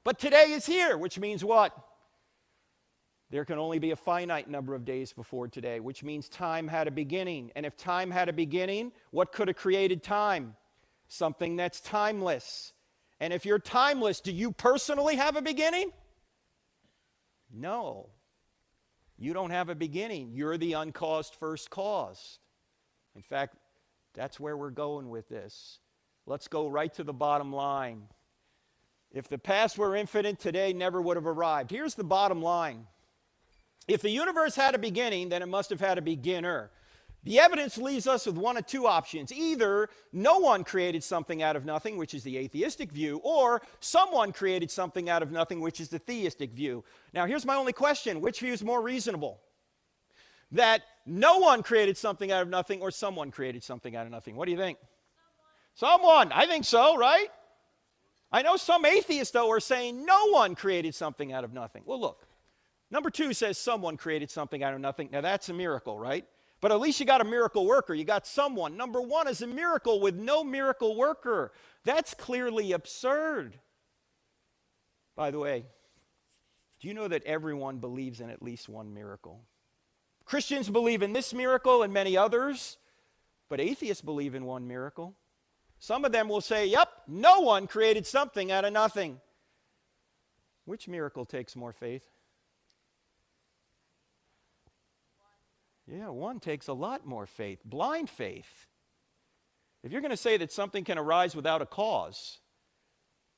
But today is here, which means what? There can only be a finite number of days before today, which means time had a beginning. And if time had a beginning, what could have created time? Something that's timeless. And if you're timeless, do you personally have a beginning? No. You don't have a beginning. You're the uncaused first cause. In fact, that's where we're going with this. Let's go right to the bottom line. If the past were infinite, today never would have arrived. Here's the bottom line. If the universe had a beginning, then it must have had a beginner. The evidence leaves us with one of two options. Either no one created something out of nothing, which is the atheistic view, or someone created something out of nothing, which is the theistic view. Now, here's my only question. Which view is more reasonable? That no one created something out of nothing, or someone created something out of nothing? What do you think? Someone. I think so, right? I know some atheists, though, are saying no one created something out of nothing. Well, look. Number two says someone created something out of nothing. Now, that's a miracle, right? But at least you got a miracle worker. You got someone. Number one is a miracle with no miracle worker. That's clearly absurd. By the way, do you know that everyone believes in at least one miracle? Christians believe in this miracle and many others, but atheists believe in one miracle. Some of them will say, yep, no one created something out of nothing. Which miracle takes more faith? Yeah, one takes a lot more faith. Blind faith. If you're going to say that something can arise without a cause,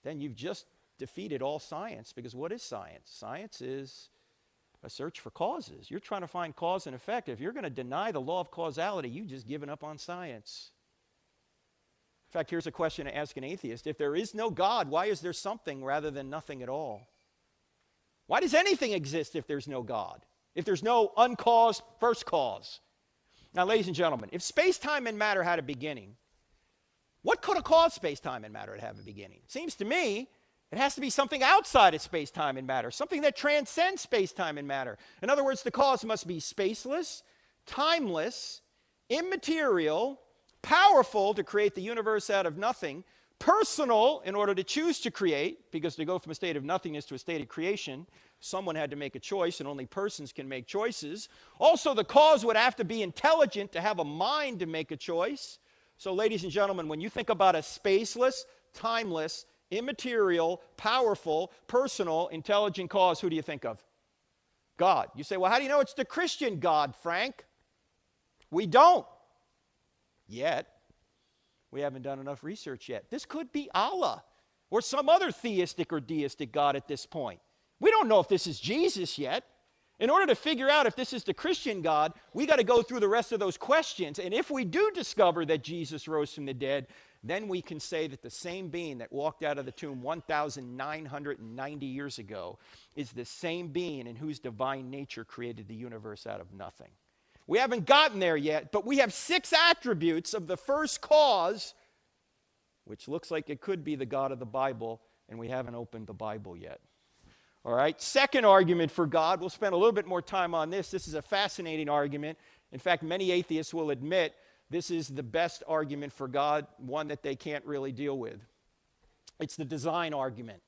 then you've just defeated all science, because what is science? Science is a search for causes. You're trying to find cause and effect. If you're going to deny the law of causality, you've just given up on science. In fact, here's a question to ask an atheist. If there is no God, why is there something rather than nothing at all? Why does anything exist if there's no God? If there's no uncaused first cause? Now, ladies and gentlemen, if space-time and matter had a beginning, what could have caused space-time and matter to have a beginning? It seems to me it has to be something outside of space-time and matter, something that transcends space-time and matter. In other words, the cause must be spaceless, timeless, immaterial, powerful to create the universe out of nothing, personal in order to choose to create, because to go from a state of nothingness to a state of creation, someone had to make a choice, and only persons can make choices. Also, the cause would have to be intelligent to have a mind to make a choice. So, ladies and gentlemen, when you think about a spaceless, timeless, immaterial, powerful, personal, intelligent cause, who do you think of? God. You say, well, how do you know it's the Christian God, Frank? We don't. Yet. We haven't done enough research yet. This could be Allah or some other theistic or deistic God at this point. We don't know if this is Jesus yet. In order to figure out if this is the Christian God, we got to go through the rest of those questions. And if we do discover that Jesus rose from the dead, then we can say that the same being that walked out of the tomb 1,990 years ago is the same being in whose divine nature created the universe out of nothing. We haven't gotten there yet, but we have 6 attributes of the first cause, which looks like it could be the God of the Bible, and we haven't opened the Bible yet. All right, second argument for God. We'll spend a little bit more time on this. This is a fascinating argument. In fact, many atheists will admit this is the best argument for God, one that they can't really deal with. It's the design argument.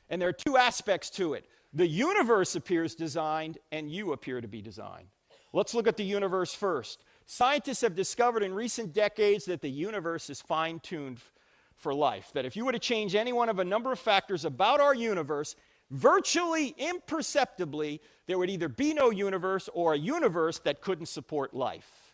And there are 2 aspects to it. The universe appears designed, and you appear to be designed. Let's look at the universe first. Scientists have discovered in recent decades that the universe is fine-tuned for life. That if you were to change any one of a number of factors about our universe, virtually imperceptibly, there would either be no universe or a universe that couldn't support life.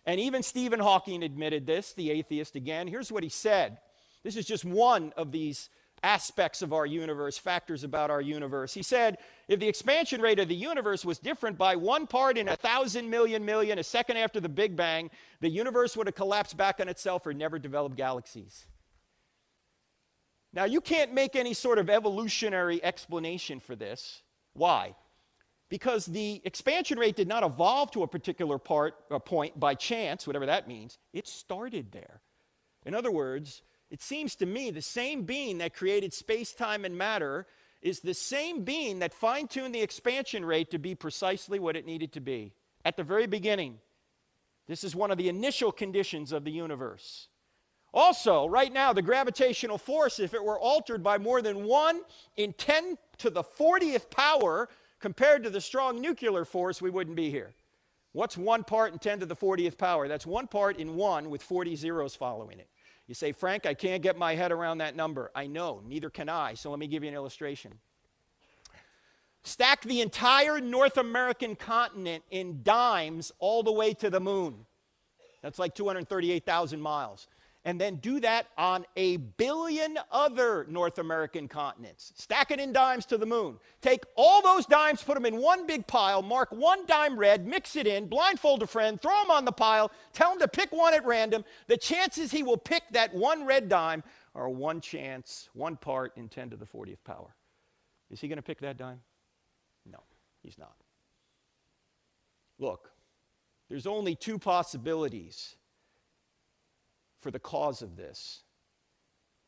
And even Stephen Hawking admitted this, the atheist again. Here's what he said. This is just one of these aspects of our universe, factors about our universe. He said, if the expansion rate of the universe was different by 1 part in 1,000 million, a second after the Big Bang, the universe would have collapsed back on itself or never developed galaxies. Now, you can't make any sort of evolutionary explanation for this. Why? Because the expansion rate did not evolve to a particular point by chance, whatever that means. It started there. In other words, it seems to me the same being that created space, time, and matter is the same being that fine-tuned the expansion rate to be precisely what it needed to be. At the very beginning, this is one of the initial conditions of the universe. Also, right now, the gravitational force, if it were altered by more than 1 in 10 to the 40th power compared to the strong nuclear force, we wouldn't be here. What's 1 part in 10 to the 40th power? That's 1 part in 1 with 40 zeros following it. You say, Frank, I can't get my head around that number. I know, neither can I, so let me give you an illustration. Stack the entire North American continent in dimes all the way to the moon. That's like 238,000 miles. And then do that on 1 billion other North American continents. Stack it in dimes to the moon. Take all those dimes, put them in one big pile, mark 1 dime red, mix it in, blindfold a friend, throw him on the pile, tell him to pick one at random. The chances he will pick that 1 red dime are 1 chance, 1 part in 10 to the 40th power. Is he going to pick that dime? No, he's not. Look, there's only 2 possibilities for the cause of this.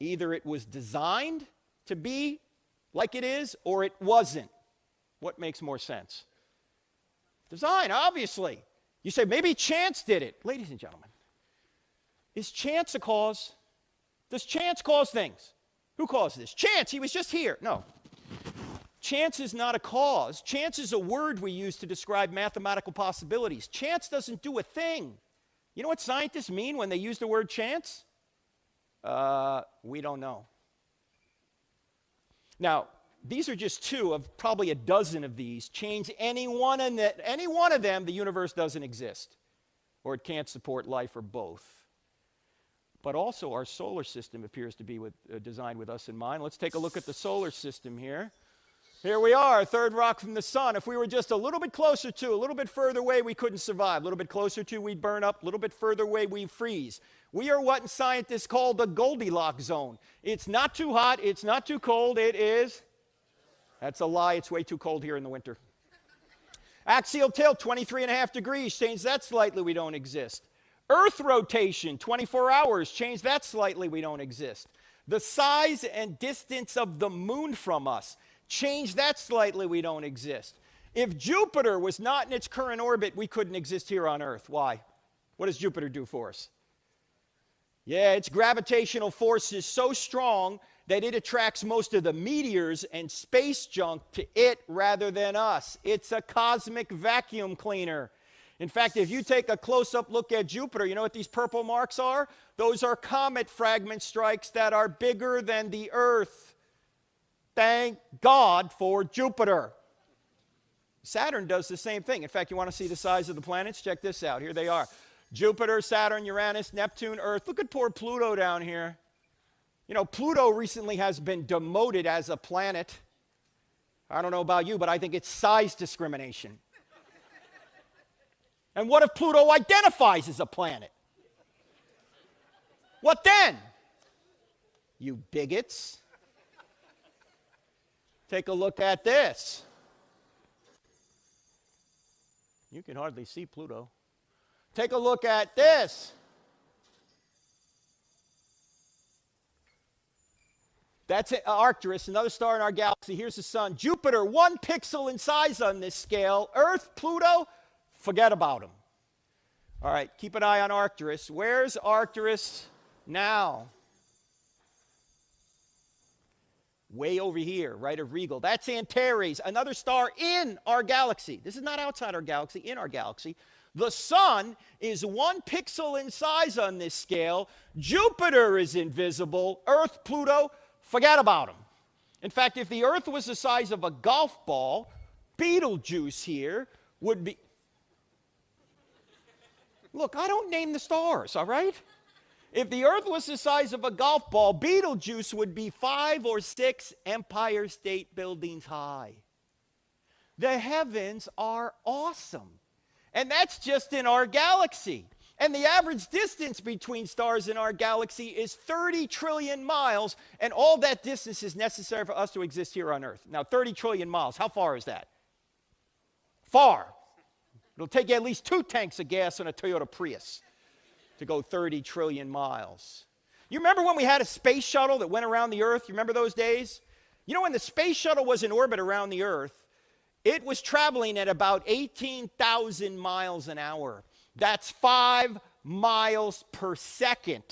Either it was designed to be like it is, or it wasn't. What makes more sense? Design, obviously. You say, maybe chance did it. Ladies and gentlemen, is chance a cause? Does chance cause things? Who caused this? Chance, he was just here. No. Chance is not a cause. Chance is a word we use to describe mathematical possibilities. Chance doesn't do a thing. You know what scientists mean when they use the word chance? We don't know. Now, these are just two of probably a dozen of these. Change any one of them, the universe doesn't exist, or it can't support life, or both. But also our solar system appears to be designed with us in mind. Let's take a look at the solar system here. Here we are, third rock from the sun. If we were just a little bit closer to, a little bit further away, we couldn't survive. A little bit closer to, we'd burn up. A little bit further away, we'd freeze. We are what scientists call the Goldilocks zone. It's not too hot, it's not too cold, it is... That's a lie, it's way too cold here in the winter. Axial tilt, 23.5 degrees, change that slightly, we don't exist. Earth rotation, 24 hours, change that slightly, we don't exist. The size and distance of the moon from us, change that slightly, we don't exist. If Jupiter was not in its current orbit, we couldn't exist here on Earth. Why? What does Jupiter do for us? Yeah, its gravitational force is so strong that it attracts most of the meteors and space junk to it rather than us. It's a cosmic vacuum cleaner. In fact, if you take a close-up look at Jupiter, you know what these purple marks are? Those are comet fragment strikes that are bigger than the Earth. Thank God for Jupiter. Saturn does the same thing. In fact, you want to see the size of the planets? Check this out. Here they are. Jupiter, Saturn, Uranus, Neptune, Earth. Look at poor Pluto down here. You know, Pluto recently has been demoted as a planet. I don't know about you, but I think it's size discrimination. And what if Pluto identifies as a planet? What then? You bigots. Take a look at this. You can hardly see Pluto. Take a look at this. That's Arcturus, another star in our galaxy. Here's the sun. Jupiter, 1 pixel in size on this scale. Earth, Pluto, forget about them. All right, keep an eye on Arcturus. Where's Arcturus now? Way over here, right of Regal. That's Antares, another star in our galaxy. This is not outside our galaxy, in our galaxy. The sun is 1 pixel in size on this scale. Jupiter is invisible. Earth, Pluto, forget about them. In fact, if the Earth was the size of a golf ball, Betelgeuse here would be... Look, I don't name the stars, all right? If the Earth was the size of a golf ball, Betelgeuse would be 5 or 6 Empire State Buildings high. The heavens are awesome. And that's just in our galaxy. And the average distance between stars in our galaxy is 30 trillion miles, and all that distance is necessary for us to exist here on Earth. Now, 30 trillion miles, how far is that? Far. It'll take you at least 2 tanks of gas on a Toyota Prius to go 30 trillion miles. You remember when we had a space shuttle that went around the Earth? You remember those days? You know, when the space shuttle was in orbit around the Earth, it was traveling at about 18,000 miles an hour. That's 5 miles per second.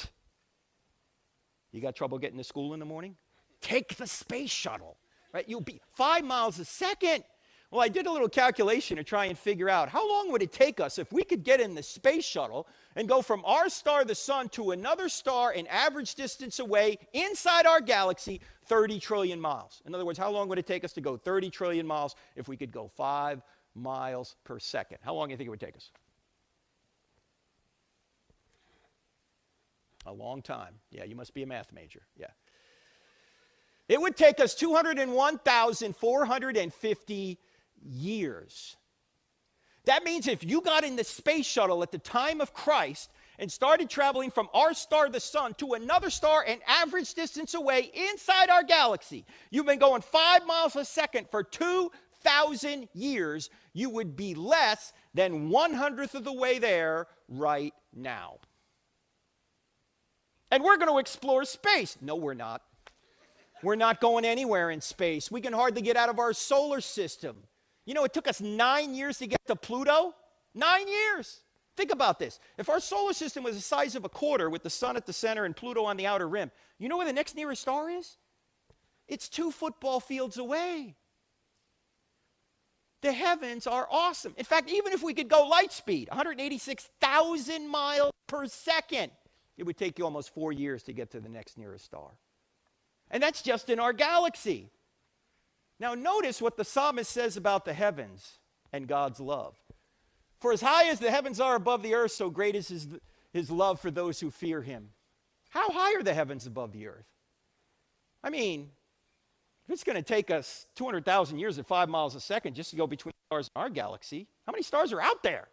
You got trouble getting to school in the morning? Take the space shuttle, right? You'll be 5 miles a second. Well, I did a little calculation to try and figure out how long would it take us if we could get in the space shuttle and go from our star, the sun, to another star an average distance away inside our galaxy, 30 trillion miles. In other words, how long would it take us to go 30 trillion miles if we could go 5 miles per second? How long do you think it would take us? A long time. Yeah, you must be a math major. Yeah. It would take us 201,450 years. That means if you got in the space shuttle at the time of Christ and started traveling from our star, the sun, to another star an average distance away inside our galaxy, you've been going 5 miles a second for 2,000 years, you would be less than 1/100th of the way there right now. And we're going to explore space. No, we're not. We're not going anywhere in space. We can hardly get out of our solar system. You know, it took us 9 years to get to Pluto. 9 years. Think about this. If our solar system was the size of a quarter with the sun at the center and Pluto on the outer rim, you know where the next nearest star is? It's 2 football fields away. The heavens are awesome. In fact, even if we could go light speed, 186,000 miles per second, it would take you almost 4 years to get to the next nearest star. And that's just in our galaxy. Now notice what the psalmist says about the heavens and God's love. For as high as the heavens are above the earth, so great is his love for those who fear him. How high are the heavens above the earth? I mean, if it's going to take us 200,000 years at 5 miles a second just to go between stars in our galaxy, how many stars are out there?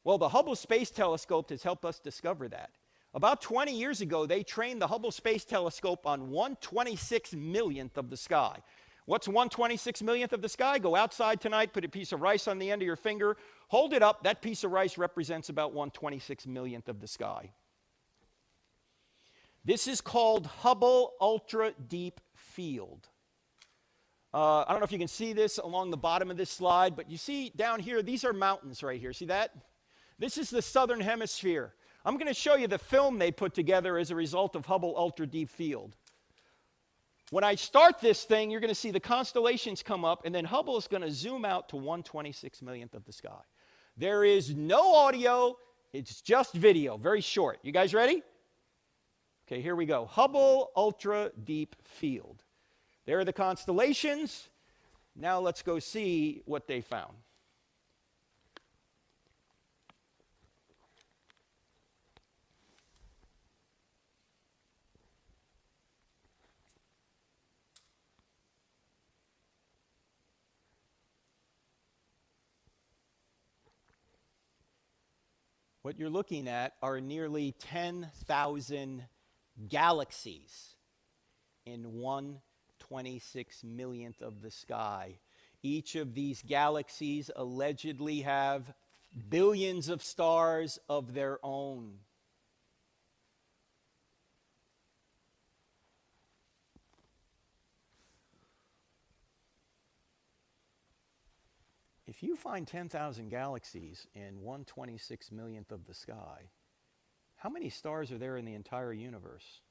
Well, the Hubble Space Telescope has helped us discover that. About 20 years ago, they trained the Hubble Space Telescope on 1/26 millionth of the sky. What's 1/26 millionth of the sky? Go outside tonight, put a piece of rice on the end of your finger, hold it up. That piece of rice represents about 1/26 millionth of the sky. This is called Hubble Ultra Deep Field. I don't know if you can see this along the bottom of this slide, but you see down here, these are mountains right here. See that? This is the southern hemisphere. I'm going to show you the film they put together as a result of Hubble Ultra Deep Field. When I start this thing, you're going to see the constellations come up, and then Hubble is going to zoom out to 1/26 millionth of the sky. There is no audio. It's just video, very short. You guys ready? Okay, here we go. Hubble Ultra Deep Field. There are the constellations. Now let's go see what they found. What you're looking at are nearly 10,000 galaxies in 1/26 millionth of the sky. Each of these galaxies allegedly have billions of stars of their own. If you find 10,000 galaxies in 1/26 millionth of the sky, how many stars are there in the entire universe?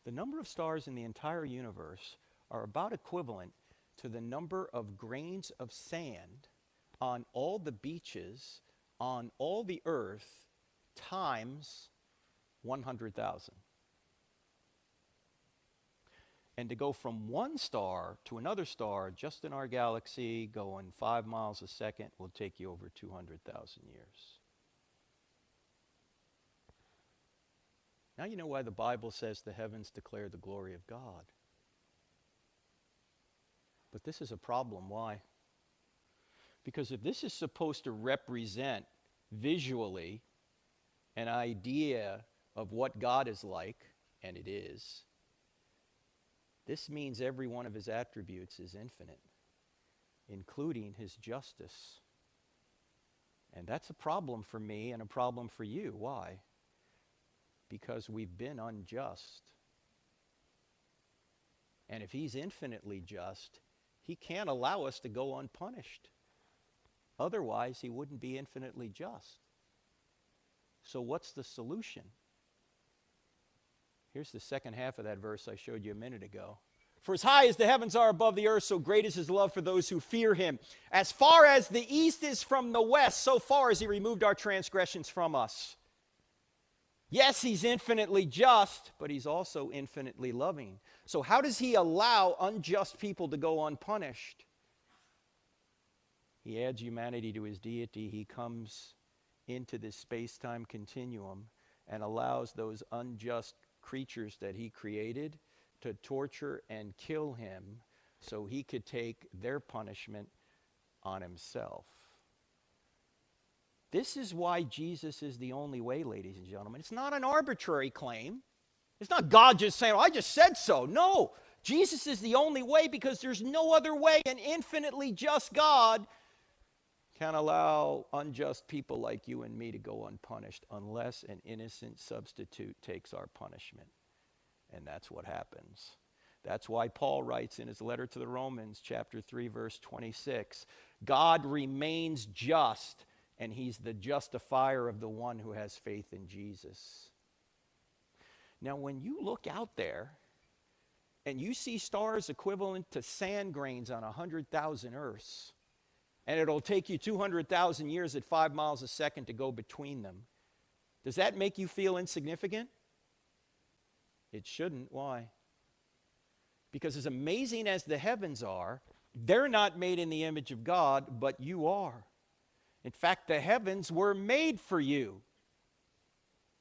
The number of stars in the entire universe are about equivalent to the number of grains of sand on all the beaches on all the earth times 100,000. And to go from one star to another star just in our galaxy going 5 miles a second will take you over 200,000 years. Now you know why the Bible says the heavens declare the glory of God. But this is a problem. Why? Because if this is supposed to represent visually an idea of what God is like, and it is, this means every one of his attributes is infinite, including his justice. And that's a problem for me and a problem for you. Why? Because we've been unjust. And if he's infinitely just, he can't allow us to go unpunished. Otherwise, he wouldn't be infinitely just. So what's the solution? Here's the second half of that verse I showed you a minute ago. For as high as the heavens are above the earth, so great is his love for those who fear him. As far as the east is from the west, so far as he removed our transgressions from us. Yes, he's infinitely just, but he's also infinitely loving. So how does he allow unjust people to go unpunished? He adds humanity to his deity. He comes into this space-time continuum and allows those unjust creatures that he created to torture and kill him so he could take their punishment on himself. This is why Jesus is the only way, ladies and gentlemen. It's not an arbitrary claim. It's not God just saying, I just said so. No, Jesus is the only way because there's no other way. An infinitely just God can allow unjust people like you and me to go unpunished unless an innocent substitute takes our punishment. And that's what happens. That's why Paul writes in his letter to the Romans, chapter 3, verse 26, God remains just, and he's the justifier of the one who has faith in Jesus. Now, when you look out there and you see stars equivalent to sand grains on 100,000 Earths, and it'll take you 200,000 years at 5 miles a second to go between them, does that make you feel insignificant? It shouldn't. Why? Because as amazing as the heavens are, they're not made in the image of God, but you are. In fact, the heavens were made for you.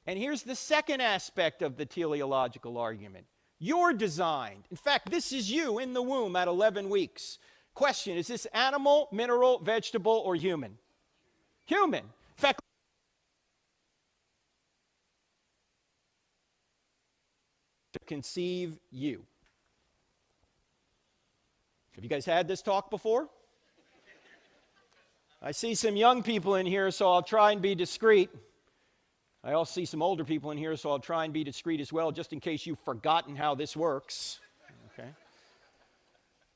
And here's the second aspect of the teleological argument. You're designed. In fact, this is you in the womb at 11 weeks. Question, is this animal, mineral, vegetable, or human? Human. In fact, to conceive you. Have you guys had this talk before? I see some young people in here, so I'll try and be discreet. I also see some older people in here, so I'll try and be discreet as well, just in case you've forgotten how this works. Okay?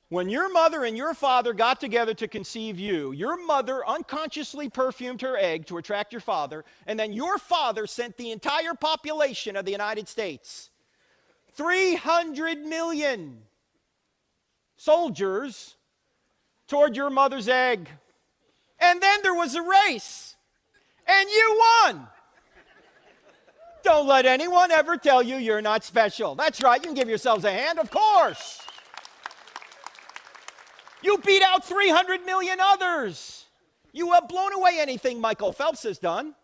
When your mother and your father got together to conceive you, your mother unconsciously perfumed her egg to attract your father, and then your father sent the entire population of the United States, 300 million soldiers, toward your mother's egg. And then there was a race, and you won. Don't let anyone ever tell you you're not special. That's right, you can give yourselves a hand, of course. You beat out 300 million others. You have blown away anything Michael Phelps has done.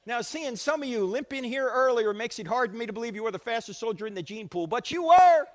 Now, seeing some of you limp in here earlier makes it hard for me to believe you were the fastest soldier in the gene pool, but you were.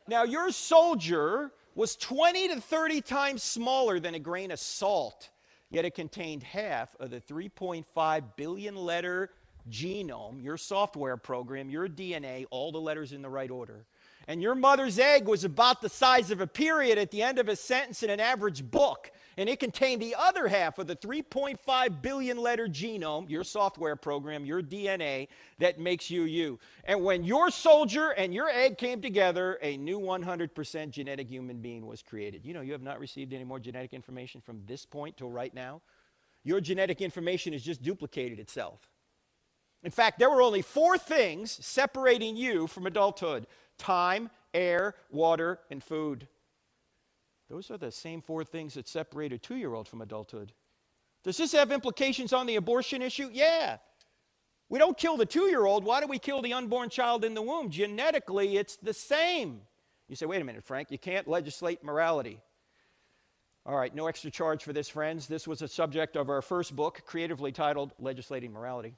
Now, your soldier was 20 to 30 times smaller than a grain of salt, yet it contained half of the 3.5 billion letter genome, your software program, your DNA, all the letters in the right order. And your mother's egg was about the size of a period at the end of a sentence in an average book. And it contained the other half of the 3.5 billion letter genome, your software program, your DNA, that makes you you. And when your soldier and your egg came together, a new 100% genetic human being was created. You know, you have not received any more genetic information from this point till right now. Your genetic information has just duplicated itself. In fact, there were only 4 things separating you from adulthood: time, air, water, and food. Those are the same 4 things that separate a 2-year-old from adulthood. Does this have implications on the abortion issue? Yeah. We don't kill the 2-year-old. Why do we kill the unborn child in the womb? Genetically, it's the same. You say, wait a minute, Frank, you can't legislate morality. All right, no extra charge for this, friends. This was a subject of our first book, creatively titled Legislating Morality.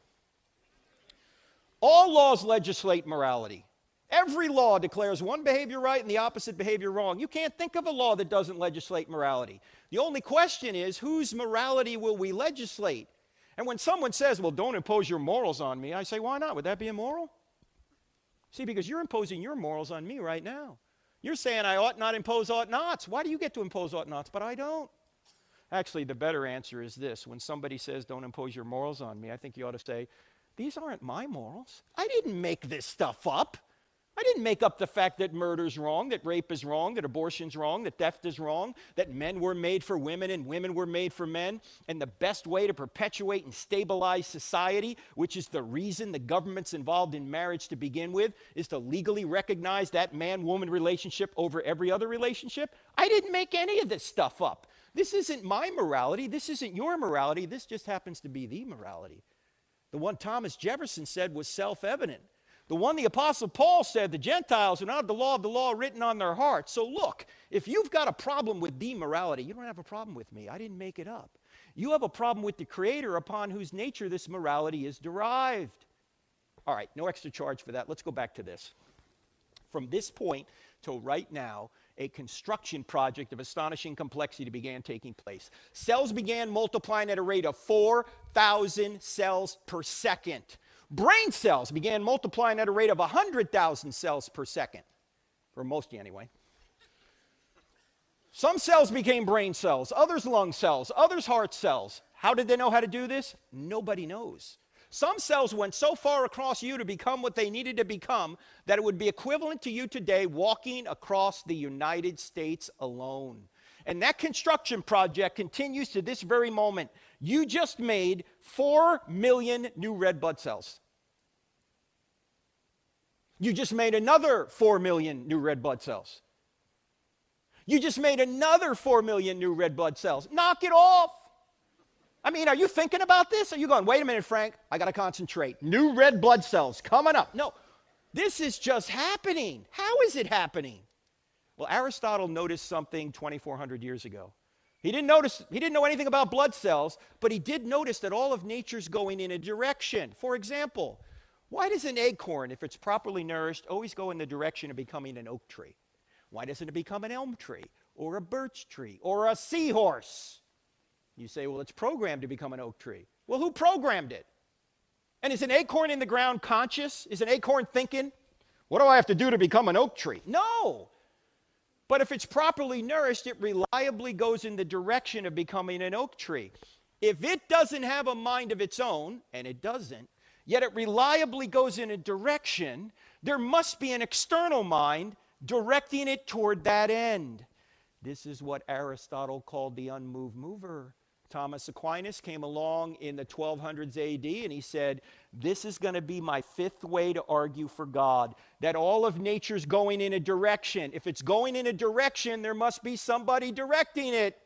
All laws legislate morality. Every law declares one behavior right and the opposite behavior wrong. You can't think of a law that doesn't legislate morality. The only question is, whose morality will we legislate? And when someone says, well, don't impose your morals on me, I say, why not? Would that be immoral? See, because you're imposing your morals on me right now. You're saying I ought not impose ought-nots. Why do you get to impose ought-nots, but I don't? Actually, the better answer is this. When somebody says, don't impose your morals on me, I think you ought to say, these aren't my morals. I didn't make this stuff up. I didn't make up the fact that murder's wrong, that rape is wrong, that abortion's wrong, that theft is wrong, that men were made for women and women were made for men. And the best way to perpetuate and stabilize society, which is the reason the government's involved in marriage to begin with, is to legally recognize that man-woman relationship over every other relationship. I didn't make any of this stuff up. This isn't my morality. This isn't your morality. This just happens to be the morality. The one Thomas Jefferson said was self-evident. The one the Apostle Paul said, the Gentiles are not of the law written on their hearts. So look, if you've got a problem with demorality, you don't have a problem with me. I didn't make it up. You have a problem with the Creator upon whose nature this morality is derived. All right, no extra charge for that. Let's go back to this. From this point till right now, a construction project of astonishing complexity began taking place. Cells began multiplying at a rate of 4,000 cells per second. Brain cells began multiplying at a rate of 100,000 cells per second, for most of you anyway. Some cells became brain cells, others lung cells, others heart cells. How did they know how to do this? Nobody knows. Some cells went so far across you to become what they needed to become that it would be equivalent to you today walking across the United States alone. And that construction project continues to this very moment. You just made 4 million new red blood cells. You just made another 4 million new red blood cells. You just made another 4 million new red blood cells. Knock it off. I mean, are you thinking about this? Are you going, wait a minute, Frank, I got to concentrate. New red blood cells coming up. No, this is just happening. How is it happening? Well, Aristotle noticed something 2,400 years ago. He didn't know anything about blood cells, but he did notice that all of nature's going in a direction. For example, why does an acorn, if it's properly nourished, always go in the direction of becoming an oak tree? Why doesn't it become an elm tree or a birch tree or a seahorse? You say, well, it's programmed to become an oak tree. Well, who programmed it? And is an acorn in the ground conscious? Is an acorn thinking, what do I have to do to become an oak tree? No. But if it's properly nourished, it reliably goes in the direction of becoming an oak tree. If it doesn't have a mind of its own, and it doesn't, yet it reliably goes in a direction, there must be an external mind directing it toward that end. This is what Aristotle called the unmoved mover. Thomas Aquinas came along in the 1200s AD and he said, this is going to be my 5th way to argue for God, that all of nature's going in a direction. If it's going in a direction, there must be somebody directing it.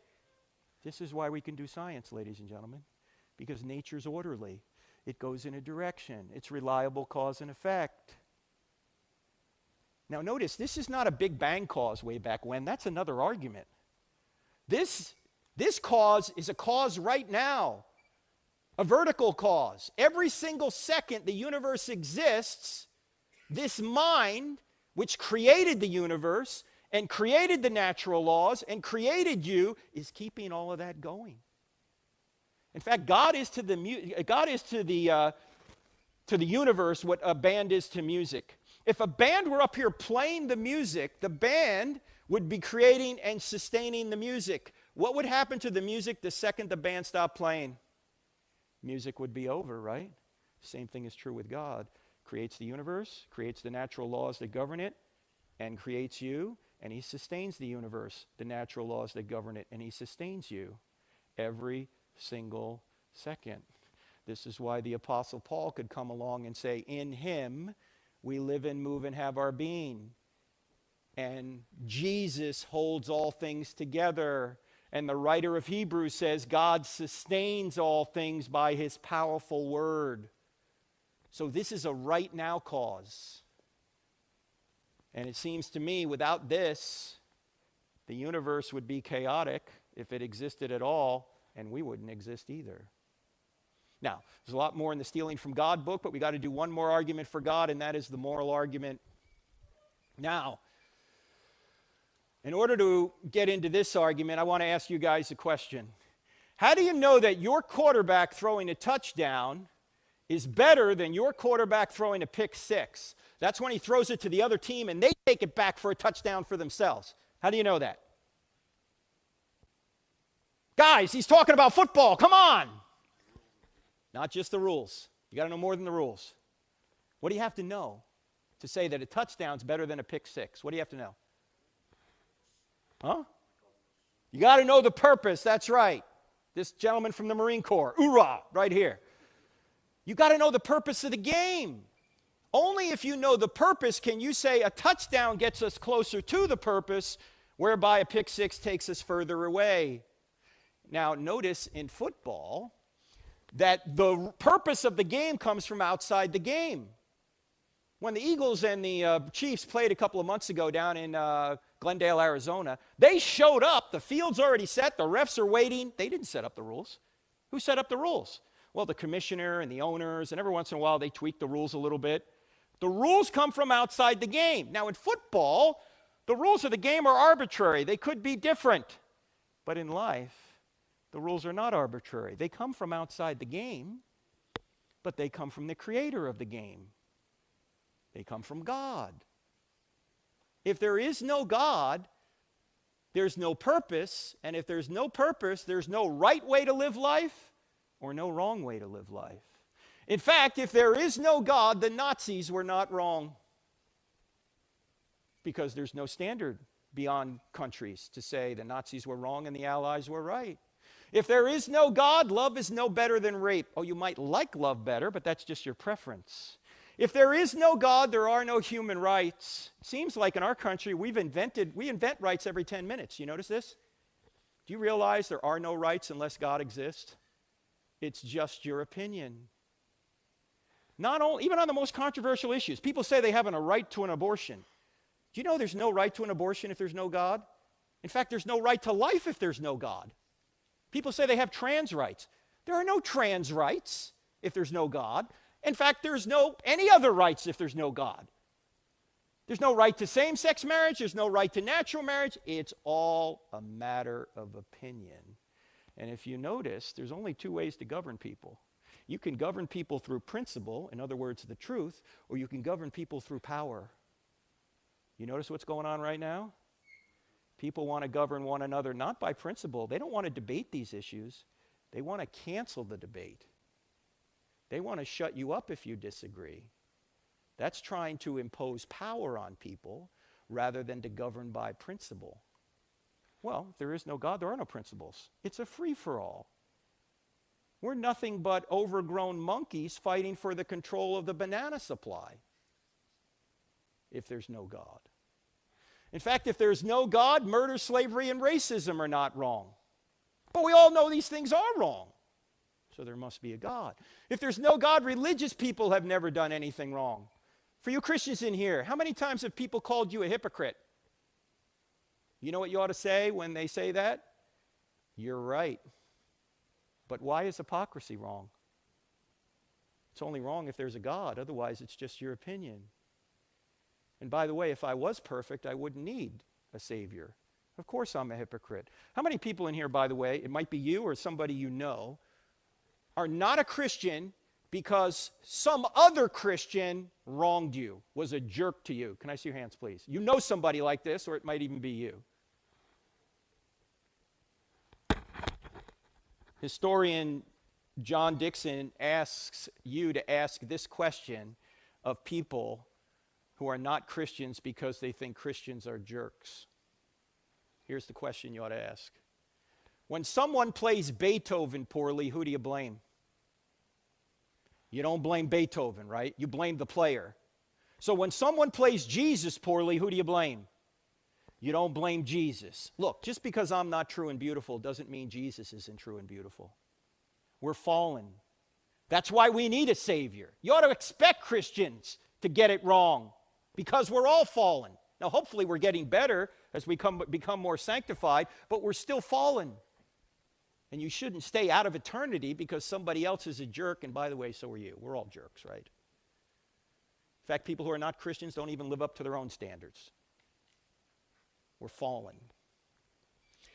This is why we can do science, ladies and gentlemen, because nature's orderly. It goes in a direction. It's reliable cause and effect. Now notice, this is not a Big Bang cause way back when. That's another argument. This cause is a cause right now, a vertical cause. Every single second the universe exists, this mind, which created the universe and created the natural laws and created you, is keeping all of that going. In fact, God is to the universe what a band is to music. If a band were up here playing the music, the band would be creating and sustaining the music. What would happen to the music the second the band stopped playing? Music would be over, right? Same thing is true with God. Creates the universe, creates the natural laws that govern it, and creates you, and he sustains the universe, the natural laws that govern it, and he sustains you every single second. This is why the Apostle Paul could come along and say, in him we live and move and have our being. And Jesus holds all things together. And the writer of Hebrews says, God sustains all things by his powerful word. So this is a right now cause. And it seems to me without this, the universe would be chaotic if it existed at all, and we wouldn't exist either. Now, there's a lot more in the Stealing from God book, but we got to do one more argument for God, and that is the moral argument. Now, in order to get into this argument, I want to ask you guys a question. How do you know that your quarterback throwing a touchdown is better than your quarterback throwing a pick six? That's when he throws it to the other team and they take it back for a touchdown for themselves. How do you know that? Guys, he's talking about football. Come on. Not just the rules. You got to know more than the rules. What do you have to know to say that a touchdown's better than a pick six? What do you have to know? Huh? You got to know the purpose. That's right. This gentleman from the Marine Corps, hoorah, right here. You got to know the purpose of the game. Only if you know the purpose can you say a touchdown gets us closer to the purpose, whereby a pick six takes us further away. Now, notice in football that the purpose of the game comes from outside the game. When the Eagles and the Chiefs played a couple of months ago down in Glendale, Arizona, they showed up. The field's already set. The refs are waiting. They didn't set up the rules. Who set up the rules? Well, the commissioner and the owners, and every once in a while they tweak the rules a little bit. The rules come from outside the game. Now, in football, the rules of the game are arbitrary. They could be different. But in life, the rules are not arbitrary. They come from outside the game, but they come from the creator of the game. They come from God. If there is no God, there's no purpose. And if there's no purpose, there's no right way to live life or no wrong way to live life. In fact, if there is no God, the Nazis were not wrong. Because there's no standard beyond countries to say the Nazis were wrong and the Allies were right. If there is no God, love is no better than rape. Oh, you might like love better, but that's just your preference. If there is no God, there are no human rights. Seems like in our country we invent rights every 10 minutes. You notice this? Do you realize there are no rights unless God exists? It's just your opinion. Even on the most controversial issues, people say they have a right to an abortion. Do you know there's no right to an abortion if there's no God? In fact, there's no right to life if there's no God. People say they have trans rights. There are no trans rights if there's no God. In fact, there's no any other rights if there's no God. There's no right to same-sex marriage. There's no right to natural marriage. It's all a matter of opinion. And if you notice, there's only two ways to govern people. You can govern people through principle, in other words, the truth, or you can govern people through power. You notice what's going on right now? People want to govern one another not by principle. They don't want to debate these issues. They want to cancel the debate. They want to shut you up if you disagree. That's trying to impose power on people rather than to govern by principle. Well, if there is no God, there are no principles. It's a free-for-all. We're nothing but overgrown monkeys fighting for the control of the banana supply if there's no God. In fact, if there's no God, murder, slavery, and racism are not wrong. But we all know these things are wrong. So there must be a God. If there's no God, religious people have never done anything wrong. For you Christians in here, how many times have people called you a hypocrite? You know what you ought to say when they say that? You're right. But why is hypocrisy wrong? It's only wrong if there's a God. Otherwise, it's just your opinion. And by the way, if I was perfect, I wouldn't need a Savior. Of course I'm a hypocrite. How many people in here, by the way, it might be you or somebody you know, are not a Christian because some other Christian wronged you, was a jerk to you? Can I see your hands, please? You know somebody like this, or it might even be you. Historian John Dixon asks you to ask this question of people who are not Christians because they think Christians are jerks. Here's the question you ought to ask. When someone plays Beethoven poorly, who do you blame? You don't blame Beethoven, right? You blame the player. So when someone plays Jesus poorly, who do you blame? You don't blame Jesus. Look, just because I'm not true and beautiful doesn't mean Jesus isn't true and beautiful. We're fallen. That's why we need a Savior. You ought to expect Christians to get it wrong because we're all fallen. Now, hopefully we're getting better as we become more sanctified, but we're still fallen. And you shouldn't stay out of eternity because somebody else is a jerk, and by the way, so are you. We're all jerks, right? In fact, people who are not Christians don't even live up to their own standards. We're fallen.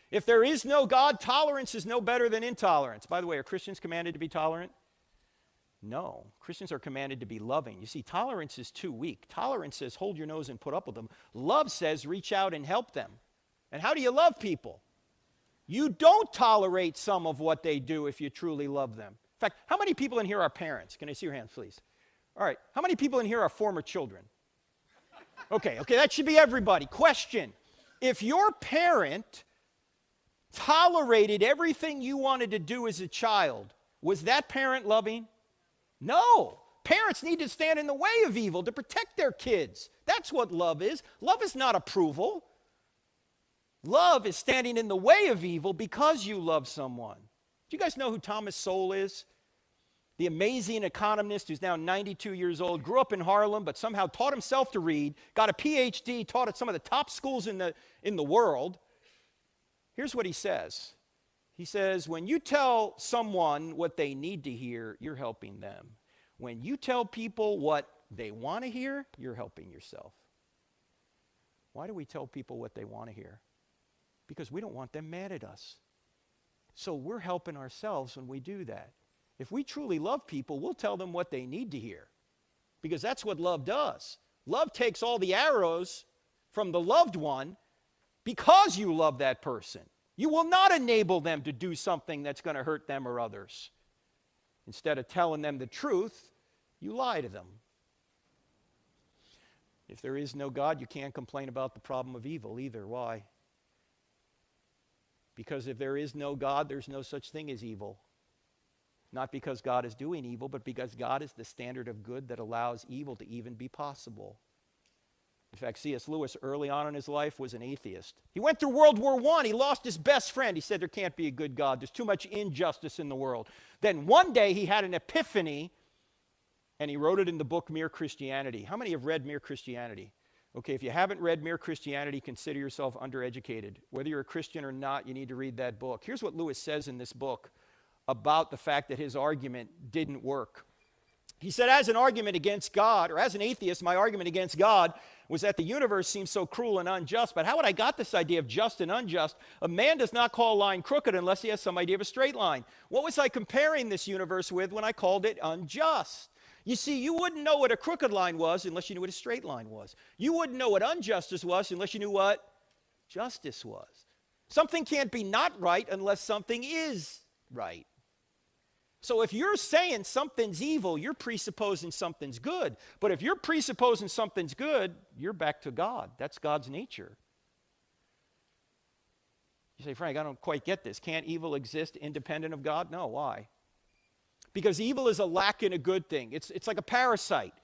If there is no God, tolerance is no better than intolerance. By the way, are Christians commanded to be tolerant? No. Christians are commanded to be loving. You see, tolerance is too weak. Tolerance says hold your nose and put up with them. Love says reach out and help them. And how do you love people? You don't tolerate some of what they do if you truly love them. In fact, how many people in here are parents? Can I see your hands, please? All right. How many people in here are former children? Okay, that should be everybody. Question. If your parent tolerated everything you wanted to do as a child, was that parent loving? No. Parents need to stand in the way of evil to protect their kids. That's what love is. Love is not approval. Love is standing in the way of evil because you love someone. Do you guys know who Thomas Sowell is? The amazing economist who's now 92 years old, grew up in Harlem, but somehow taught himself to read, got a PhD, taught at some of the top schools in the world. Here's what he says. He says, when you tell someone what they need to hear, you're helping them. When you tell people what they want to hear, you're helping yourself. Why do we tell people what they want to hear? Because we don't want them mad at us. So we're helping ourselves when we do that. If we truly love people, we'll tell them what they need to hear. Because that's what love does. Love takes all the arrows from the loved one because you love that person. You will not enable them to do something that's going to hurt them or others. Instead of telling them the truth, you lie to them. If there is no God, you can't complain about the problem of evil either. Why? Because if there is no God, there's no such thing as evil. Not because God is doing evil, but because God is the standard of good that allows evil to even be possible. In fact, C.S. Lewis, early on in his life, was an atheist. He went through World War I. He lost his best friend. He said, there can't be a good God. There's too much injustice in the world. Then one day he had an epiphany, and he wrote it in the book Mere Christianity. How many have read Mere Christianity? Okay, if you haven't read Mere Christianity, consider yourself undereducated. Whether you're a Christian or not, you need to read that book. Here's what Lewis says in this book about the fact that his argument didn't work. He said, as an argument against God, or as an atheist, my argument against God was that the universe seems so cruel and unjust. But how would I got this idea of just and unjust? A man does not call a line crooked unless he has some idea of a straight line. What was I comparing this universe with when I called it unjust? You see, you wouldn't know what a crooked line was unless you knew what a straight line was. You wouldn't know what injustice was unless you knew what justice was. Something can't be not right unless something is right. So if you're saying something's evil, you're presupposing something's good. But if you're presupposing something's good, you're back to God. That's God's nature. You say, Frank, I don't quite get this. Can't evil exist independent of God? No, why? Because evil is a lack in a good thing. It's like a parasite.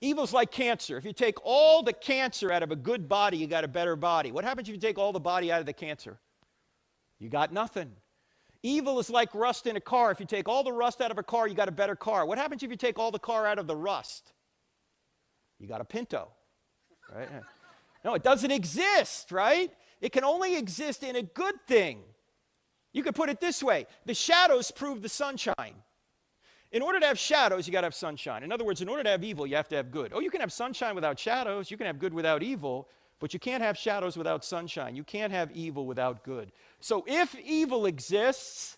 Evil's like cancer. If you take all the cancer out of a good body, you got a better body. What happens if you take all the body out of the cancer? You got nothing. Evil is like rust in a car. If you take all the rust out of a car, you got a better car. What happens if you take all the car out of the rust? You got a Pinto, right? No, it doesn't exist, right? It can only exist in a good thing. You could put it this way. The shadows prove the sunshine. In order to have shadows, you got to have sunshine. In other words, in order to have evil, you have to have good. Oh, you can have sunshine without shadows. You can have good without evil. But you can't have shadows without sunshine. You can't have evil without good. So if evil exists,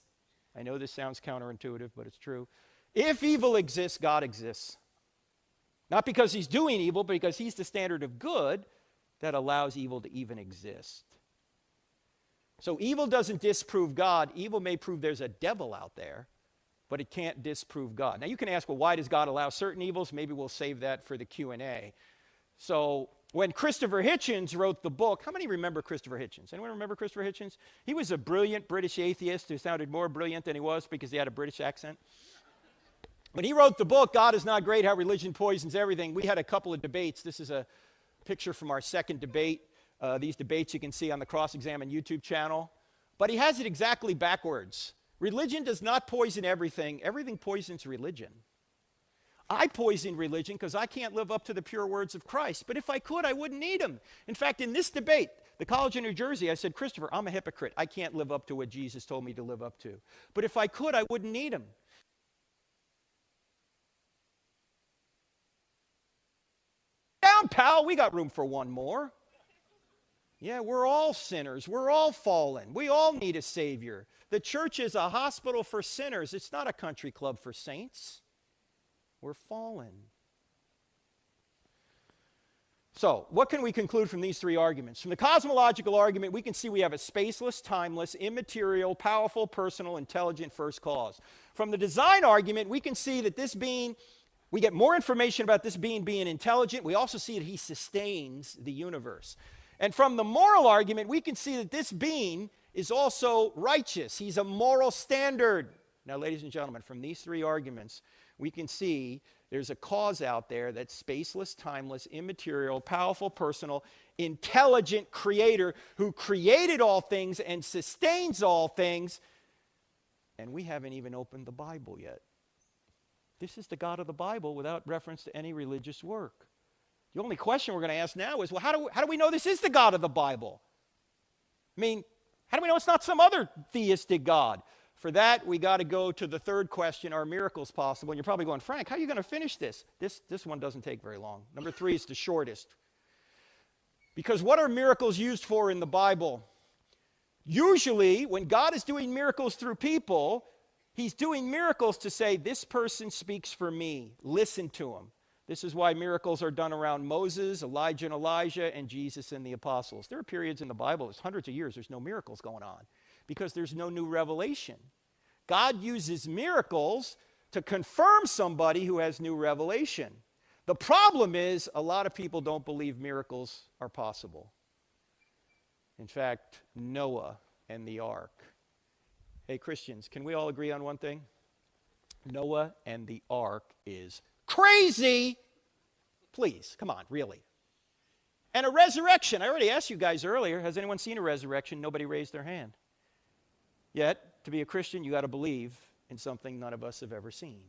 I know this sounds counterintuitive, but it's true. If evil exists, God exists. Not because he's doing evil, but because he's the standard of good that allows evil to even exist. So evil doesn't disprove God. Evil may prove there's a devil out there, but it can't disprove God. Now you can ask, well, why does God allow certain evils? Maybe we'll save that for the Q&A. So when Christopher Hitchens wrote the book, how many remember Christopher Hitchens? Anyone remember Christopher Hitchens? He was a brilliant British atheist who sounded more brilliant than he was because he had a British accent. When he wrote the book, God is Not Great, How Religion Poisons Everything, we had a couple of debates. This is a picture from our second debate. These debates you can see on the Cross-Examine YouTube channel. But he has it exactly backwards. Religion does not poison everything. Everything poisons religion. I poison religion because I can't live up to the pure words of Christ. But if I could, I wouldn't need him. In fact, in this debate, the College of New Jersey, I said, Christopher, I'm a hypocrite. I can't live up to what Jesus told me to live up to. But if I could, I wouldn't need him. Down, pal. We got room for one more. Yeah, we're all sinners. We're all fallen. We all need a Savior. The church is a hospital for sinners. It's not a country club for saints. We're fallen. So, what can we conclude from these three arguments? From the cosmological argument, we can see we have a spaceless, timeless, immaterial, powerful, personal, intelligent first cause. From the design argument, we can see that this being, we get more information about this being intelligent. We also see that he sustains the universe. And from the moral argument, we can see that this being is also righteous. He's a moral standard. Now, ladies and gentlemen, from these three arguments, we can see there's a cause out there that's spaceless, timeless, immaterial, powerful, personal, intelligent creator who created all things and sustains all things. And we haven't even opened the Bible yet. This is the God of the Bible without reference to any religious work. The only question we're going to ask now is, well, how do we know this is the God of the Bible? I mean, how do we know it's not some other theistic God? For that, we got to go to the third question, are miracles possible? And you're probably going, Frank, how are you going to finish this? This one doesn't take very long. Number 3 is the shortest. Because what are miracles used for in the Bible? Usually, when God is doing miracles through people, he's doing miracles to say, this person speaks for me. Listen to him. This is why miracles are done around Moses, Elijah and Elijah, and Jesus and the apostles. There are periods in the Bible, it's hundreds of years, there's no miracles going on because there's no new revelation. God uses miracles to confirm somebody who has new revelation. The problem is a lot of people don't believe miracles are possible. In fact, Noah and the ark. Hey, Christians, can we all agree on one thing? Noah and the ark is crazy. Please, come on, really. And a resurrection. I already asked you guys earlier, has anyone seen a resurrection? Nobody raised their hand. Yet, to be a Christian, you got to believe in something none of us have ever seen.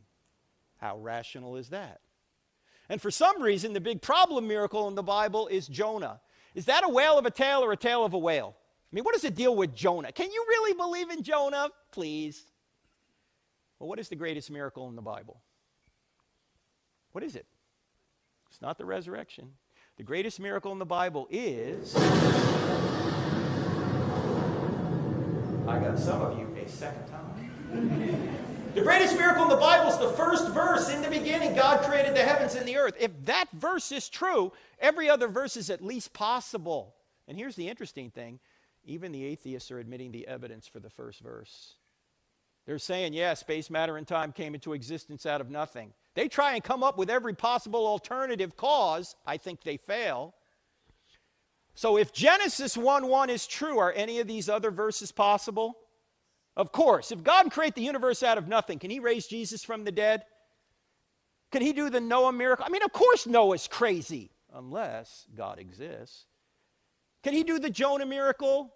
How rational is that? And for some reason, the big problem miracle in the Bible is Jonah. Is that a whale of a tale or a tale of a whale? I mean, what does it deal with Jonah? Can you really believe in Jonah? Please. Well, what is the greatest miracle in the Bible? What is it? It's not the resurrection. The greatest miracle in the Bible is... I got some of you a second time. The greatest miracle in the Bible is the first verse. In the beginning, God created the heavens and the earth. If that verse is true, every other verse is at least possible. And here's the interesting thing. Even the atheists are admitting the evidence for the first verse. They're saying, yeah, space, matter, and time came into existence out of nothing. They try and come up with every possible alternative cause. I think they fail. So if Genesis 1:1 is true, are any of these other verses possible? Of course. If God can create the universe out of nothing, can he raise Jesus from the dead? Can he do the Noah miracle? I mean, of course Noah's crazy, unless God exists. Can he do the Jonah miracle?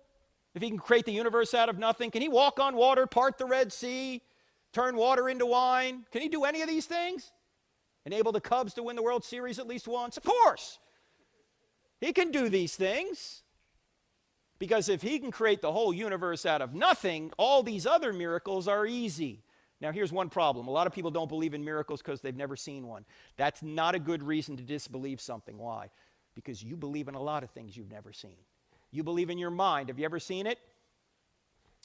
If he can create the universe out of nothing? Can he walk on water, part the Red Sea, turn water into wine? Can he do any of these things? Enable the Cubs to win the World Series at least once? Of course. He can do these things. Because if he can create the whole universe out of nothing, all these other miracles are easy. Now, here's one problem. A lot of people don't believe in miracles because they've never seen one. That's not a good reason to disbelieve something. Why? Because you believe in a lot of things you've never seen. You believe in your mind. Have you ever seen it?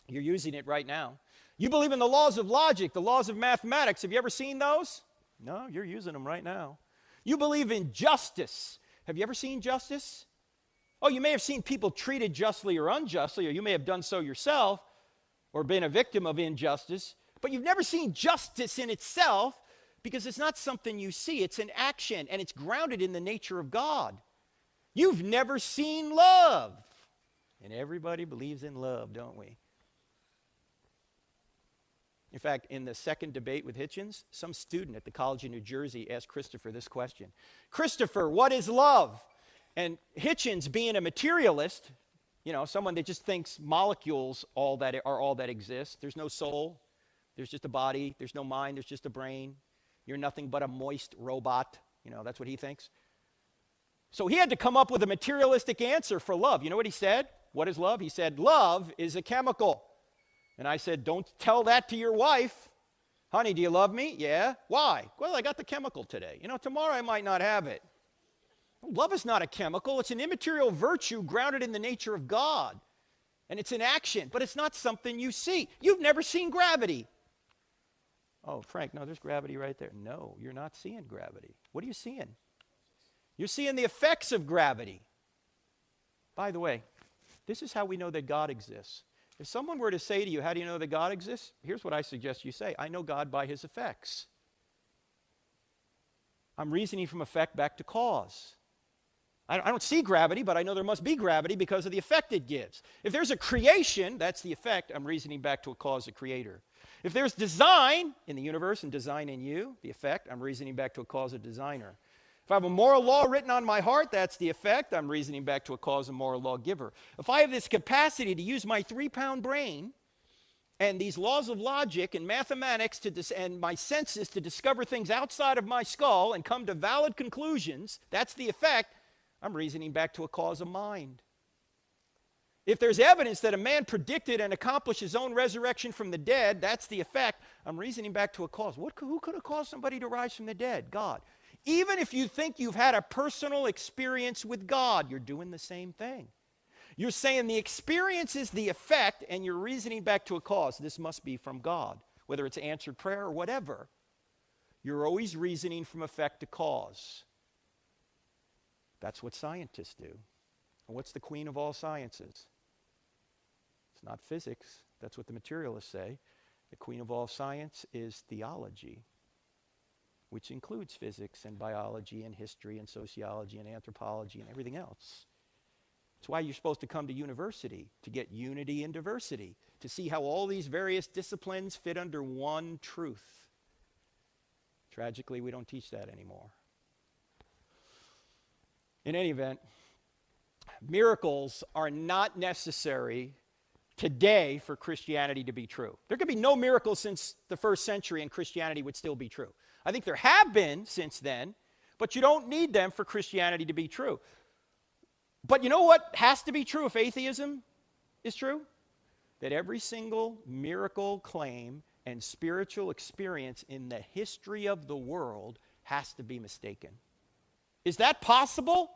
You're using it right now. You believe in the laws of logic, the laws of mathematics. Have you ever seen those? No, you're using them right now. You believe in justice. Have you ever seen justice? Oh, you may have seen people treated justly or unjustly, or you may have done so yourself or been a victim of injustice, but you've never seen justice in itself because it's not something you see. It's an action, and it's grounded in the nature of God. You've never seen love. And everybody believes in love, don't we? In fact, in the second debate with Hitchens, some student at the College of New Jersey asked Christopher this question. Christopher, what is love? And Hitchens, being a materialist, you know, someone that just thinks molecules are all that exists. There's no soul. There's just a body. There's no mind. There's just a brain. You're nothing but a moist robot. You know, that's what he thinks. So he had to come up with a materialistic answer for love. You know what he said? What is love? He said, love is a chemical. And I said, don't tell that to your wife. Honey, do you love me? Yeah. Why? Well, I got the chemical today. You know, tomorrow I might not have it. Love is not a chemical. It's an immaterial virtue grounded in the nature of God. And it's an action, but it's not something you see. You've never seen gravity. Oh, Frank, no, there's gravity right there. No, you're not seeing gravity. What are you seeing? You're seeing the effects of gravity. By the way, this is how we know that God exists. If someone were to say to you, how do you know that God exists? Here's what I suggest you say. I know God by his effects. I'm reasoning from effect back to cause. I don't see gravity, but I know there must be gravity because of the effect it gives. If there's a creation, that's the effect. I'm reasoning back to a cause, a creator. If there's design in the universe and design in you, the effect, I'm reasoning back to a cause, a designer. If I have a moral law written on my heart, that's the effect. I'm reasoning back to a cause, a moral lawgiver. If I have this capacity to use my 3-pound brain and these laws of logic and mathematics and my senses to discover things outside of my skull and come to valid conclusions, that's the effect. I'm reasoning back to a cause of mind. If there's evidence that a man predicted and accomplished his own resurrection from the dead, that's the effect. I'm reasoning back to a cause. Who could have caused somebody to rise from the dead? God. Even if you think you've had a personal experience with God, you're doing the same thing. You're saying the experience is the effect, and you're reasoning back to a cause. This must be from God, whether it's answered prayer or whatever. You're always reasoning from effect to cause. That's what scientists do. And what's the queen of all sciences? It's not physics. That's what the materialists say. The queen of all science is theology. which includes physics and biology and history and sociology and anthropology and everything else. It's why you're supposed to come to university, to get unity and diversity, to see how all these various disciplines fit under one truth. Tragically, we don't teach that anymore. In any event, miracles are not necessary today for Christianity to be true. There could be no miracles since the first century and Christianity would still be true. I think there have been since then, but you don't need them for Christianity to be true. But you know what has to be true if atheism is true? That every single miracle claim and spiritual experience in the history of the world has to be mistaken. Is that possible?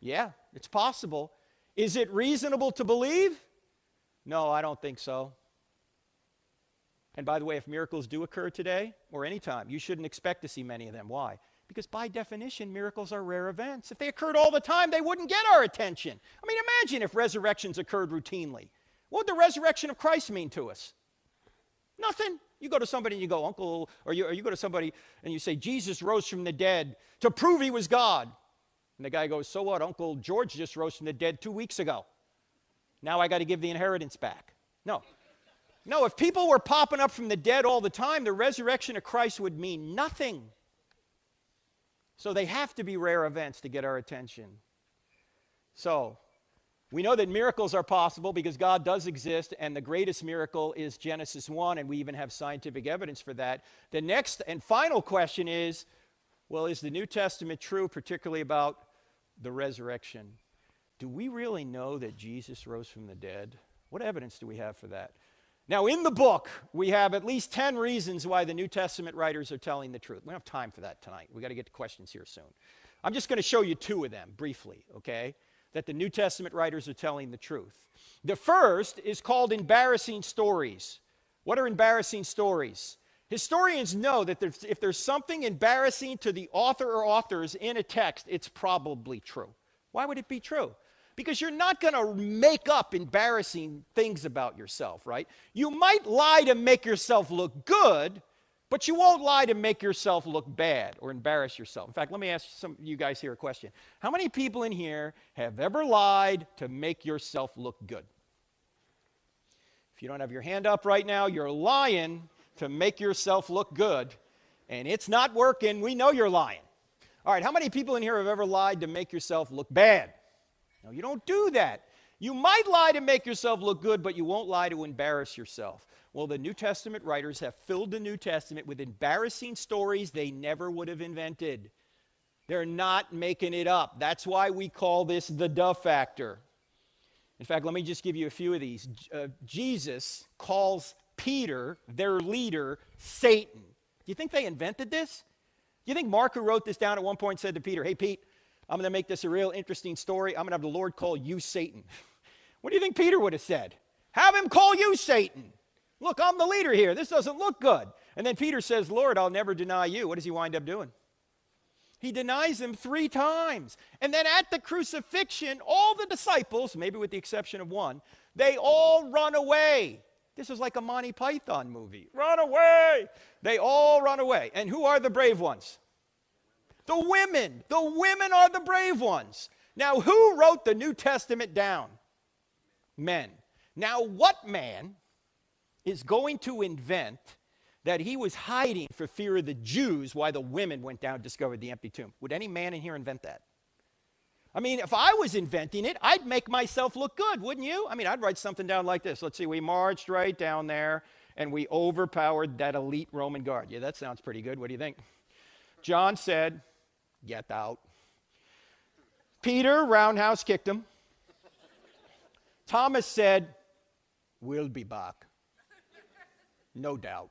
Yeah, it's possible. Is it reasonable to believe? No, I don't think so. And by the way, if miracles do occur today or anytime, you shouldn't expect to see many of them. Why? Because by definition, miracles are rare events. If they occurred all the time, they wouldn't get our attention. I mean, imagine if resurrections occurred routinely. What would the resurrection of Christ mean to us? Nothing. You go to somebody and you go, Uncle, or you go to somebody and you say, Jesus rose from the dead to prove he was God. And the guy goes, so what? Uncle George just rose from the dead 2 weeks ago. Now I got to give the inheritance back. No. No, if people were popping up from the dead all the time, the resurrection of Christ would mean nothing. So they have to be rare events to get our attention. So we know that miracles are possible because God does exist, and the greatest miracle is Genesis 1, and we even have scientific evidence for that. The next and final question is, well, is the New Testament true, particularly about the resurrection? Do we really know that Jesus rose from the dead? What evidence do we have for that? Now, in the book, we have at least 10 reasons why the New Testament writers are telling the truth. We don't have time for that tonight. We've got to get to questions here soon. I'm just going to show you 2 of them briefly, okay, that the New Testament writers are telling the truth. The first is called embarrassing stories. What are embarrassing stories? Historians know that if there's something embarrassing to the author or authors in a text, it's probably true. Why would it be true? Because you're not going to make up embarrassing things about yourself, right? You might lie to make yourself look good, but you won't lie to make yourself look bad or embarrass yourself. In fact, let me ask some of you guys here a question. How many people in here have ever lied to make yourself look good? If you don't have your hand up right now, you're lying to make yourself look good, and it's not working. We know you're lying. All right, how many people in here have ever lied to make yourself look bad? No, you don't do that. You might lie to make yourself look good, but you won't lie to embarrass yourself. Well, the New Testament writers have filled the New Testament with embarrassing stories they never would have invented. They're not making it up. That's why we call this the duh factor. In fact, let me just give you a few of these. Jesus calls Peter, their leader, Satan. Do you think they invented this? Do you think Mark, who wrote this down at one point, said to Peter, hey, Pete, I'm going to make this a real interesting story. I'm going to have the Lord call you Satan. What do you think Peter would have said? Have him call you Satan. Look, I'm the leader here. This doesn't look good. And then Peter says, Lord, I'll never deny you. What does he wind up doing? He denies him 3 times. And then at the crucifixion, all the disciples, maybe with the exception of one, they all run away. This is like a Monty Python movie. Run away. They all run away. And who are the brave ones? The women. The women are the brave ones. Now, who wrote the New Testament down? Men. Now, what man is going to invent that he was hiding for fear of the Jews while the women went down and discovered the empty tomb? Would any man in here invent that? I mean, if I was inventing it, I'd make myself look good, wouldn't you? I mean, I'd write something down like this. Let's see, we marched right down there, and we overpowered that elite Roman guard. Yeah, that sounds pretty good. What do you think? John said, get out. Peter, roundhouse kicked him. Thomas said, we'll be back. No doubt.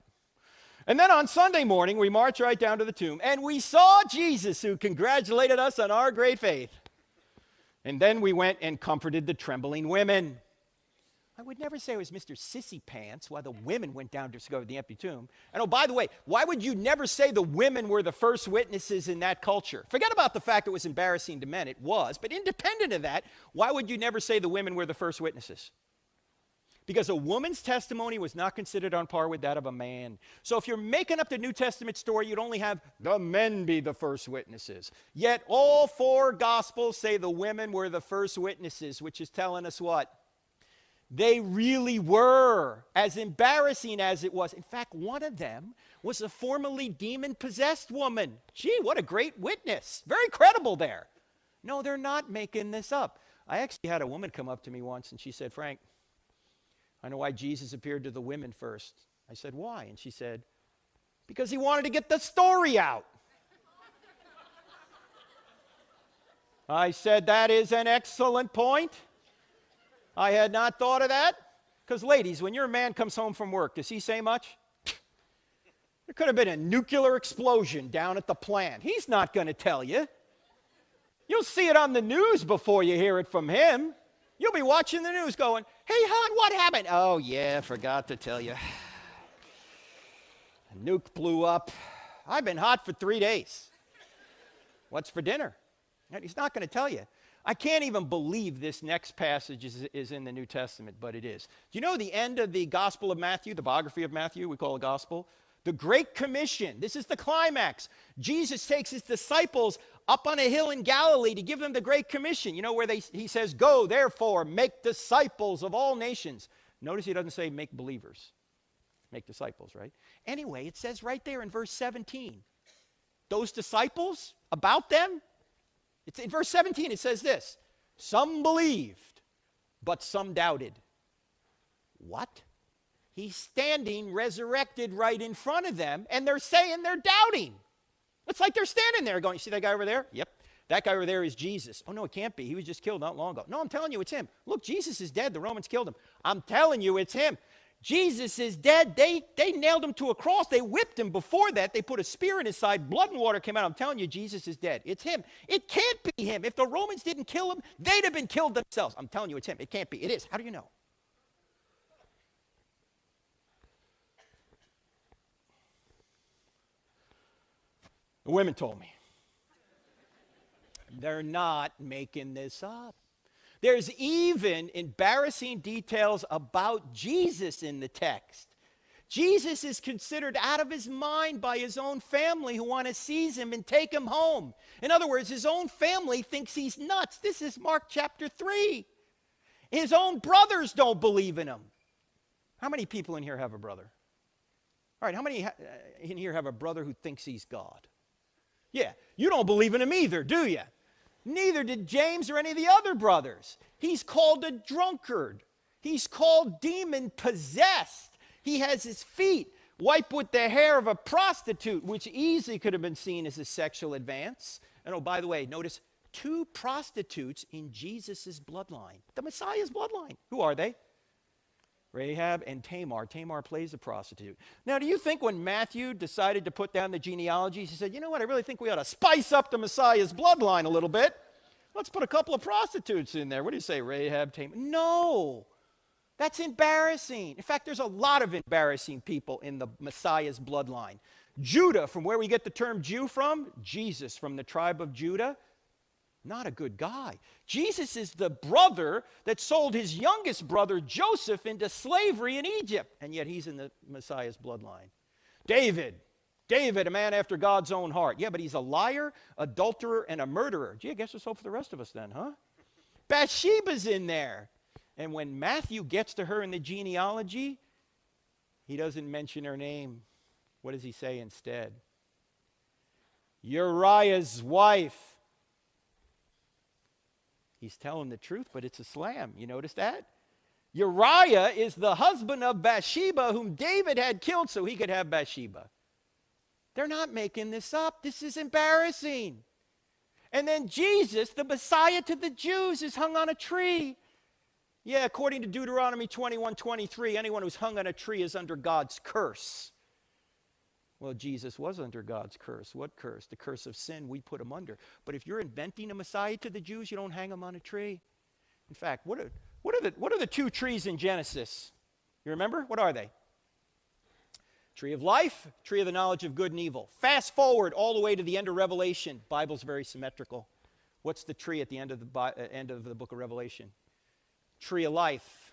And then on Sunday morning, we marched right down to the tomb, and we saw Jesus, who congratulated us on our great faith. And then we went and comforted the trembling women. I would never say it was Mr. Sissy Pants while the women went down to discover the empty tomb. And oh, by the way, why would you never say the women were the first witnesses in that culture? Forget about the fact it was embarrassing to men. It was. But independent of that, why would you never say the women were the first witnesses? because a woman's testimony was not considered on par with that of a man. So if you're making up the New Testament story, you'd only have the men be the first witnesses. Yet all 4 Gospels say the women were the first witnesses, which is telling us what? They really were, as embarrassing as it was. In fact, one of them was a formerly demon-possessed woman. Gee, what a great witness. Very credible there. No, they're not making this up. I actually had a woman come up to me once, and she said, Frank, I know why Jesus appeared to the women first. I said, why? And she said, because he wanted to get the story out. I said, that is an excellent point. I had not thought of that. Because ladies, when your man comes home from work, does he say much? There could have been a nuclear explosion down at the plant. He's not going to tell you. You'll see it on the news before you hear it from him. You'll be watching the news going, hey, hon, what happened? Oh, yeah, forgot to tell you. A nuke blew up. I've been hot for 3 days. What's for dinner? And he's not going to tell you. I can't even believe this next passage is in the New Testament, but it is. Do you know the end of the Gospel of Matthew, the biography of Matthew, we call a gospel? The Great Commission. This is the climax. Jesus takes his disciples up on a hill in Galilee to give them the Great Commission. You know where he says, go, therefore, make disciples of all nations. Notice he doesn't say make believers. Make disciples, right? Anyway, it says right there in verse 17, those disciples, about them, it's in verse 17, it says this, some believed, but some doubted. What? He's standing resurrected right in front of them, and they're saying they're doubting. It's like they're standing there going, you see that guy over there? Yep. That guy over there is Jesus. Oh, no, it can't be. He was just killed not long ago. No, I'm telling you, it's him. Look, Jesus is dead. The Romans killed him. I'm telling you, it's him. Jesus is dead. They nailed him to a cross. They whipped him before that. They put a spear in his side. Blood and water came out. I'm telling you, Jesus is dead. It's him. It can't be him. If the Romans didn't kill him, they'd have been killed themselves. I'm telling you, it's him. It can't be. It is. How do you know? The women told me. They're not making this up. There's even embarrassing details about Jesus in the text. Jesus is considered out of his mind by his own family who want to seize him and take him home. In other words, his own family thinks he's nuts. This is Mark chapter 3. His own brothers don't believe in him. How many people in here have a brother? All right, how many in here have a brother who thinks he's God? Yeah, you don't believe in him either, do you? Neither did James or any of the other brothers. He's called a drunkard. He's called demon-possessed. He has his feet wiped with the hair of a prostitute, which easily could have been seen as a sexual advance. And oh, by the way, notice 2 prostitutes in Jesus' bloodline, the Messiah's bloodline. Who are they? Rahab and Tamar. Tamar plays a prostitute. Now, do you think when Matthew decided to put down the genealogies, he said, you know what, I really think we ought to spice up the Messiah's bloodline a little bit. Let's put a couple of prostitutes in there. What do you say, Rahab, Tamar? No, that's embarrassing. In fact, there's a lot of embarrassing people in the Messiah's bloodline. Judah, from where we get the term Jew from, Jesus from the tribe of Judah, not a good guy. Jesus is the brother that sold his youngest brother, Joseph, into slavery in Egypt, and yet he's in the Messiah's bloodline. David, a man after God's own heart. Yeah, but he's a liar, adulterer, and a murderer. Gee, I guess there's hope for the rest of us then, huh? Bathsheba's in there. And when Matthew gets to her in the genealogy, he doesn't mention her name. What does he say instead? Uriah's wife. He's telling the truth, but it's a slam. You notice that? Uriah is the husband of Bathsheba, whom David had killed so he could have Bathsheba. They're not making this up. This is embarrassing. And then Jesus, the Messiah to the Jews, is hung on a tree. Yeah, according to Deuteronomy 21:23, anyone who's hung on a tree is under God's curse. Well, Jesus was under God's curse. What curse? The curse of sin. We put him under. But if you're inventing a Messiah to the Jews, you don't hang him on a tree. In fact, what are the 2 trees in Genesis? You remember? What are they? Tree of life, tree of the knowledge of good and evil. Fast forward all the way to the end of Revelation. Bible's very symmetrical. What's the tree at the end of the book of Revelation? Tree of life.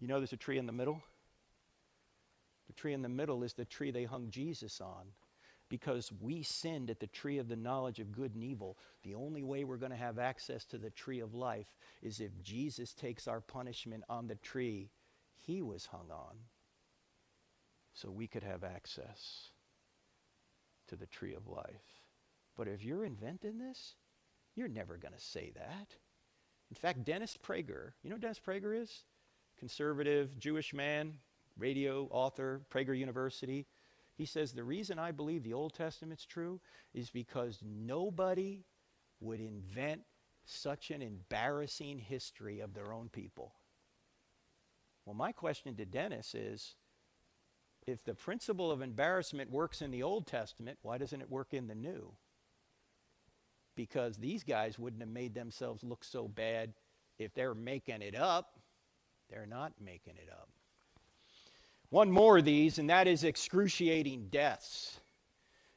You know there's a tree in the middle? The tree in the middle is the tree they hung Jesus on. Because we sinned at the tree of the knowledge of good and evil. The only way we're going to have access to the tree of life is if Jesus takes our punishment on the tree he was hung on, so we could have access to the tree of life. But if you're inventing this, you're never going to say that. In fact, Dennis Prager, you know who Dennis Prager is? Conservative Jewish man, radio author, Prager University. He says, the reason I believe the Old Testament's true is because nobody would invent such an embarrassing history of their own people. Well, my question to Dennis is, if the principle of embarrassment works in the Old Testament, why doesn't it work in the New? Because these guys wouldn't have made themselves look so bad if they're making it up. They're not making it up. One more of these, and that is excruciating deaths.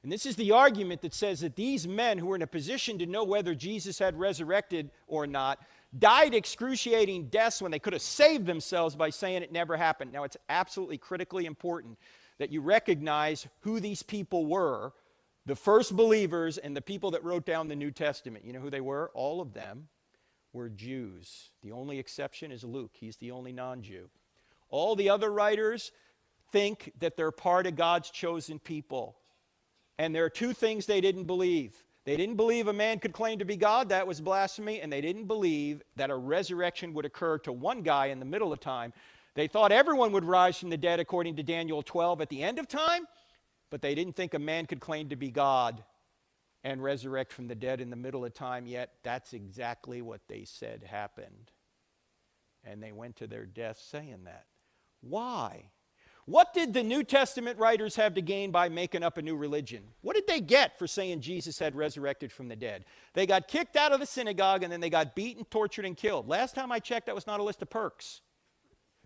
And this is the argument that says that these men who were in a position to know whether Jesus had resurrected or not died excruciating deaths when they could have saved themselves by saying it never happened. Now, it's absolutely critically important that you recognize who these people were, the first believers and the people that wrote down the New Testament. You know who they were? All of them were Jews. The only exception is Luke. He's the only non-Jew. All the other writers think that they're part of God's chosen people. And there are two things they didn't believe. They didn't believe a man could claim to be God. That was blasphemy. And they didn't believe that a resurrection would occur to one guy in the middle of time. They thought everyone would rise from the dead according to Daniel 12 at the end of time. But they didn't think a man could claim to be God and resurrect from the dead in the middle of time. Yet that's exactly what they said happened. And they went to their death saying that. Why? What did the New Testament writers have to gain by making up a new religion? What did they get for saying Jesus had resurrected from the dead? They got kicked out of the synagogue, and then they got beaten, tortured, and killed. Last time I checked, that was not a list of perks.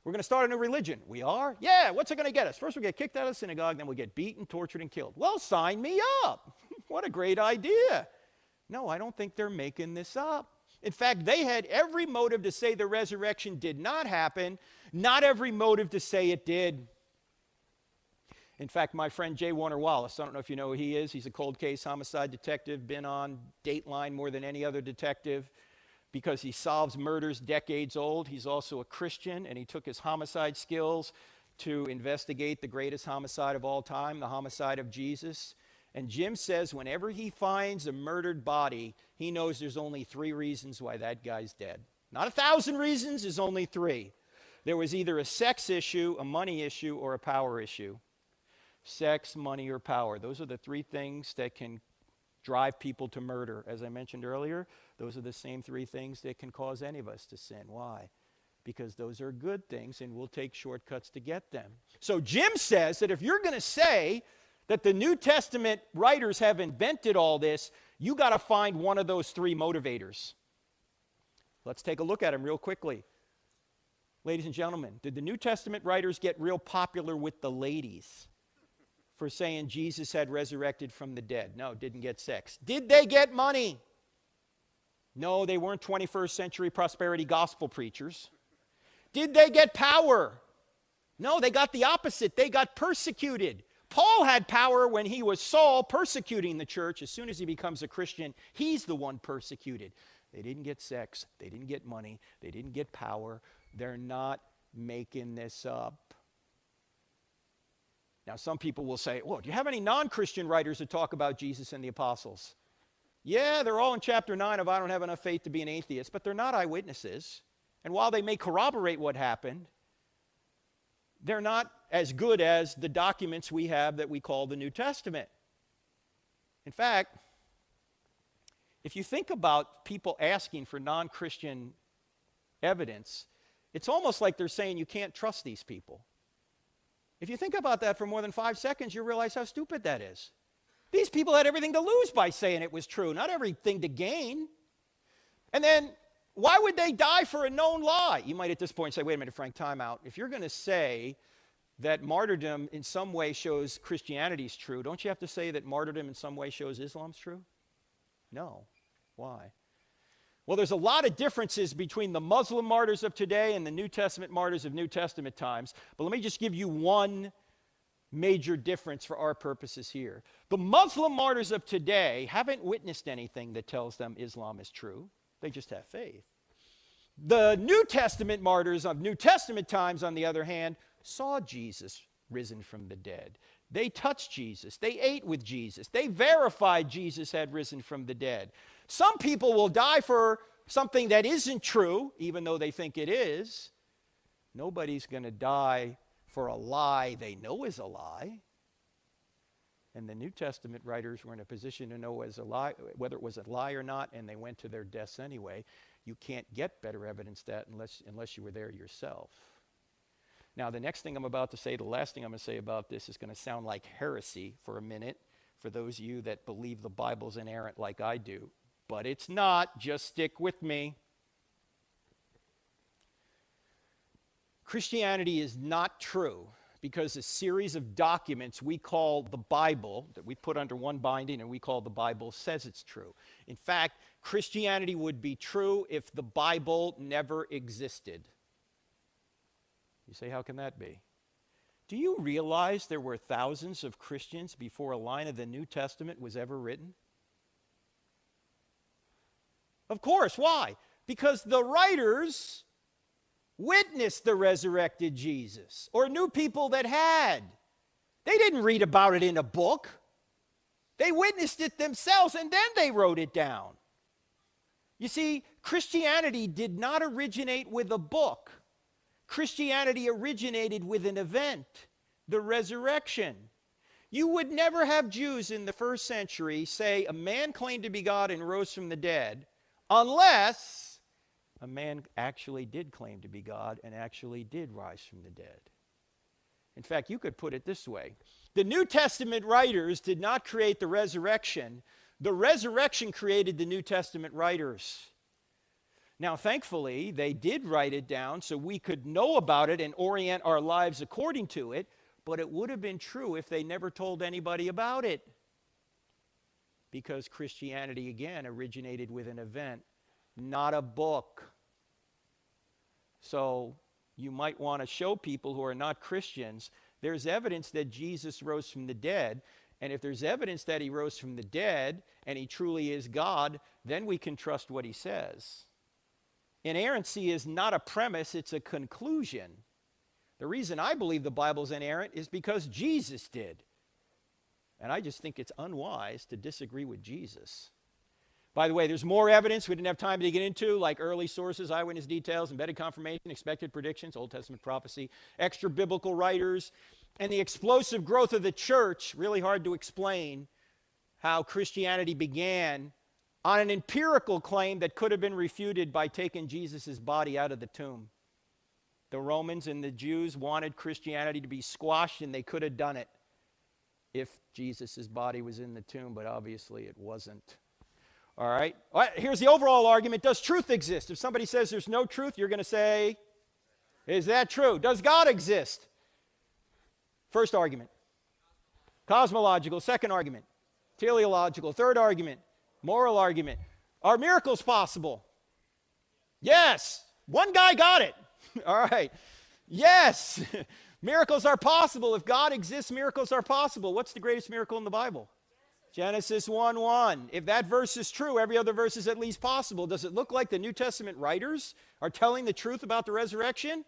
We're going to start a new religion. We are? Yeah, what's it going to get us? First we get kicked out of the synagogue, then we get beaten, tortured, and killed. Well, sign me up. What a great idea. No, I don't think they're making this up. In fact, they had every motive to say the resurrection did not happen, not every motive to say it did. In fact, my friend J. Warner Wallace, I don't know if you know who he is. He's a cold case homicide detective, been on Dateline more than any other detective because he solves murders decades old. He's also a Christian, and he took his homicide skills to investigate the greatest homicide of all time, the homicide of Jesus. And Jim says whenever he finds a murdered body, he knows there's only 3 reasons why that guy's dead. Not 1,000 reasons, there's only 3. There was either a sex issue, a money issue, or a power issue. Sex, money, or power. Those are the 3 things that can drive people to murder. As I mentioned earlier, those are the same 3 things that can cause any of us to sin. Why? Because those are good things, and we'll take shortcuts to get them. So Jim says that if you're going to say that the New Testament writers have invented all this, you got to find one of those 3 motivators. Let's take a look at them real quickly. Ladies and gentlemen, did the New Testament writers get real popular with the ladies for saying Jesus had resurrected from the dead? No, didn't get sex. Did they get money? No, they weren't 21st century prosperity gospel preachers. Did they get power? No, they got the opposite. They got persecuted. Paul had power when he was Saul persecuting the church. As soon as he becomes a Christian, he's the one persecuted. They didn't get sex. They didn't get money. They didn't get power. They're not making this up. Now, some people will say, well, do you have any non-Christian writers that talk about Jesus and the apostles? Yeah, they're all in chapter 9 of I Don't Have Enough Faith to Be an Atheist, but they're not eyewitnesses. And while they may corroborate what happened, they're not as good as the documents we have that we call the New Testament. In fact, if you think about people asking for non-Christian evidence, it's almost like they're saying you can't trust these people. If you think about that for more than 5 seconds, you realize how stupid that is. These people had everything to lose by saying it was true, not everything to gain. And then, why would they die for a known lie? You might at this point say, wait a minute, Frank, time out. If you're going to say that martyrdom in some way shows Christianity's true, don't you have to say that martyrdom in some way shows Islam's true? No. Why? Well, there's a lot of differences between the Muslim martyrs of today and the New Testament martyrs of New Testament times. But let me just give you one major difference for our purposes here. The Muslim martyrs of today haven't witnessed anything that tells them Islam is true. They just have faith. The New Testament martyrs of New Testament times, on the other hand, saw Jesus risen from the dead. They touched Jesus. They ate with Jesus. They verified Jesus had risen from the dead. Some people will die for something that isn't true, even though they think it is. Nobody's going to die for a lie they know is a lie. And the New Testament writers were in a position to know whether it was a lie or not, and they went to their deaths anyway. You can't get better evidence that unless you were there yourself. Now, the next thing I'm about to say, the last thing I'm going to say about this is going to sound like heresy for a minute for those of you that believe the Bible's inerrant like I do. But it's not. Just stick with me. Christianity is not true because a series of documents we call the Bible, that we put under one binding and we call the Bible, says it's true. In fact, Christianity would be true if the Bible never existed. You say, how can that be? Do you realize there were thousands of Christians before a line of the New Testament was ever written? Of course. Why? Because the writers witnessed the resurrected Jesus, or knew people that had. They didn't read about it in a book. They witnessed it themselves, and then they wrote it down. You see, Christianity did not originate with a book. Christianity originated with an event, the resurrection. You would never have Jews in the first century say a man claimed to be God and rose from the dead unless a man actually did claim to be God and actually did rise from the dead. In fact, you could put it this way. The New Testament writers did not create the resurrection. The resurrection created the New Testament writers. Now, thankfully, they did write it down so we could know about it and orient our lives according to it, but it would have been true if they never told anybody about it. Because Christianity, again, originated with an event, not a book. So you might want to show people who are not Christians, there's evidence that Jesus rose from the dead, and if there's evidence that he rose from the dead and he truly is God, then we can trust what he says. Inerrancy is not a premise, it's a conclusion. The reason I believe the Bible's inerrant is because Jesus did. And I just think it's unwise to disagree with Jesus. By the way, there's more evidence we didn't have time to get into, like early sources, eyewitness details, embedded confirmation, expected predictions, Old Testament prophecy, extra biblical writers, and the explosive growth of the church. Really hard to explain how Christianity began on an empirical claim that could have been refuted by taking Jesus' body out of the tomb. The Romans and the Jews wanted Christianity to be squashed, and they could have done it if Jesus' body was in the tomb, but obviously it wasn't. All right, here's the overall argument. Does truth exist? If somebody says there's no truth, you're going to say, is that true? Does God exist? First argument. Cosmological. Second argument. Teleological. Third argument. Moral argument. Are miracles possible? Yes. One guy got it. All right. Yes. Miracles are possible. If God exists, miracles are possible. What's the greatest miracle in the Bible? Genesis 1:1. If that verse is true, every other verse is at least possible. Does it look like the New Testament writers are telling the truth about the resurrection?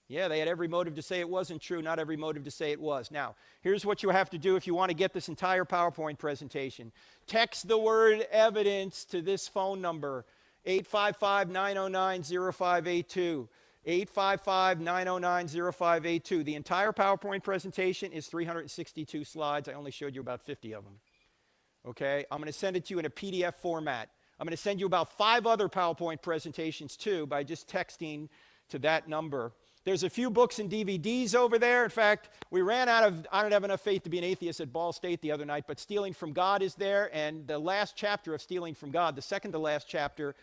Yeah, they had every motive to say it wasn't true, not every motive to say it was. Now, here's what you have to do if you want to get this entire PowerPoint presentation. Text the word evidence to this phone number, 855-909-0582. 855-909-0582. The entire PowerPoint presentation is 362 slides. I only showed you about 50 of them. Okay, I'm going to send it to you in a PDF format. I'm going to send you about 5 other PowerPoint presentations too by just texting to that number. There's a few books and DVDs over there. In fact, we ran out of, I don't have enough faith to be an atheist at Ball State the other night, but Stealing from God is there, and the last chapter of Stealing from God, the second to last chapter,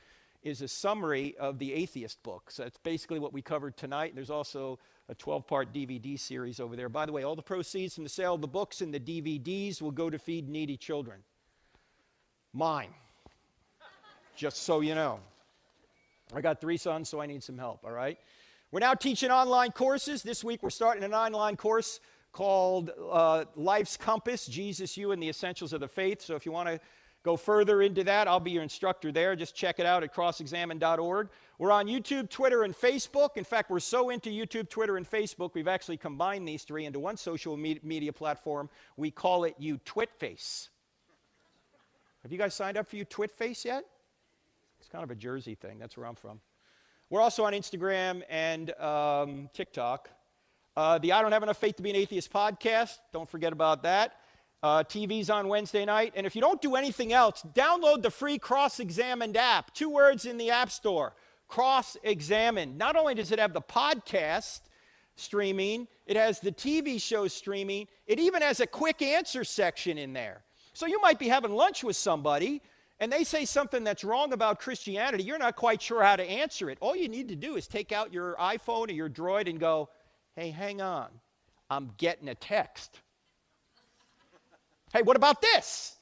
is a summary of the atheist book. So that's basically what we covered tonight. There's also a 12-part DVD series over there. By the way, all the proceeds from the sale of the books and the DVDs will go to feed needy children. Mine. Just so you know. I got 3 sons, so I need some help, all right? We're now teaching online courses. This week we're starting an online course called Life's Compass, Jesus, You, and the Essentials of the Faith. So if you want to go further into that, I'll be your instructor there. Just check it out at crossexamine.org. We're on YouTube, Twitter, and Facebook. In fact, we're so into YouTube, Twitter, and Facebook, we've actually combined these 3 into one social media platform. We call it UTwitface. Have you guys signed up for UTwitface yet? It's kind of a Jersey thing. That's where I'm from. We're also on Instagram and TikTok. The I Don't Have Enough Faith to Be an Atheist podcast, don't forget about that. TV's on Wednesday night. And if you don't do anything else, download the free Cross-Examined app. 2 words in the App Store, Cross-Examined. Not only does it have the podcast streaming, it has the TV show streaming. It even has a quick answer section in there. So you might be having lunch with somebody, and they say something that's wrong about Christianity. You're not quite sure how to answer it. All you need to do is take out your iPhone or your Droid and go, hey, hang on, I'm getting a text. Hey, what about this?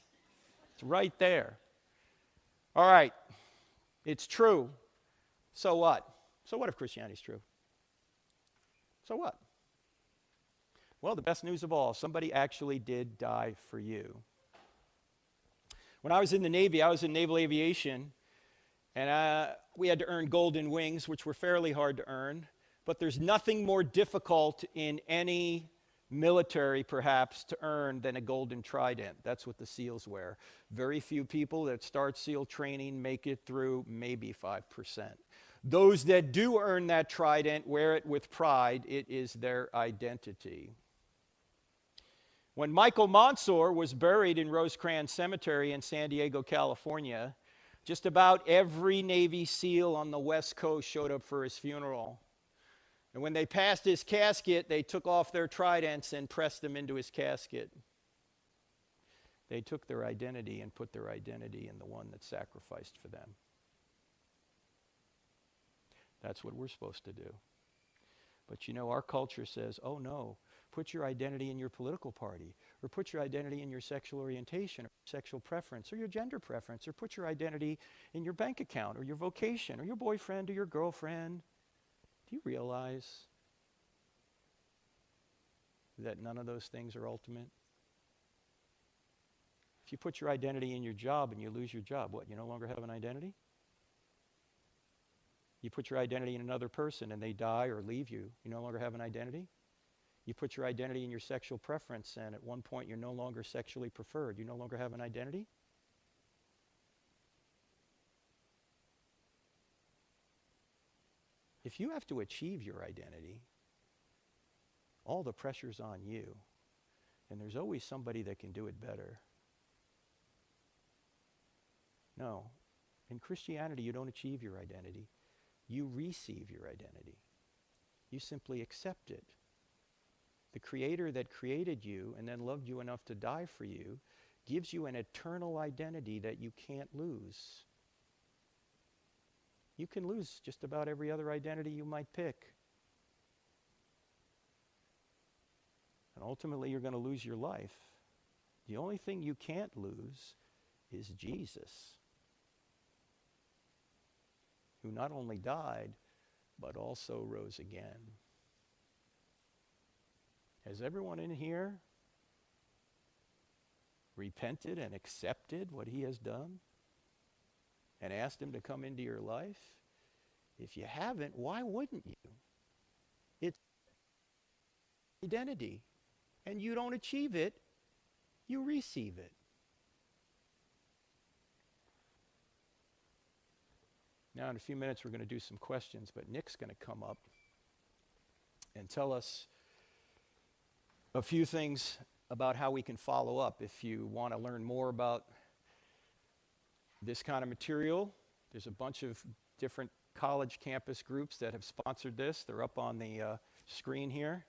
It's right there. All right, it's true. So what? So what if Christianity's true? So what? Well, the best news of all, somebody actually did die for you. When I was in the Navy, I was in naval aviation, and we had to earn golden wings, which were fairly hard to earn. But there's nothing more difficult in any military, perhaps, to earn than a golden trident. That's what the SEALs wear. Very few people that start SEAL training make it through, maybe 5%. Those that do earn that trident wear it with pride. It is their identity. When Michael Monsoor was buried in Rosecrans Cemetery in San Diego, California, just about every Navy SEAL on the West Coast showed up for his funeral. And when they passed his casket, they took off their tridents and pressed them into his casket. They took their identity and put their identity in the one that sacrificed for them. That's what we're supposed to do. But you know, our culture says, oh no, put your identity in your political party, or put your identity in your sexual orientation, or sexual preference, or your gender preference, or put your identity in your bank account, or your vocation, or your boyfriend, or your girlfriend. Do you realize that none of those things are ultimate? If you put your identity in your job and you lose your job, what, you no longer have an identity? You put your identity in another person and they die or leave you, you no longer have an identity? You put your identity in your sexual preference and at one point you're no longer sexually preferred, you no longer have an identity? If you have to achieve your identity, all the pressure's on you, and there's always somebody that can do it better. No, in Christianity, you don't achieve your identity. You receive your identity. You simply accept it. The Creator that created you and then loved you enough to die for you gives you an eternal identity that you can't lose. You can lose just about every other identity you might pick. And ultimately, you're going to lose your life. The only thing you can't lose is Jesus, who not only died, but also rose again. Has everyone in here repented and accepted what he has done and asked him to come into your life? If you haven't, why wouldn't you? It's identity. And you don't achieve it, you receive it. Now, in a few minutes, we're going to do some questions, but Nick's going to come up and tell us a few things about how we can follow up. If you want to learn more about this kind of material, there's a bunch of different college campus groups that have sponsored this. They're up on the screen here.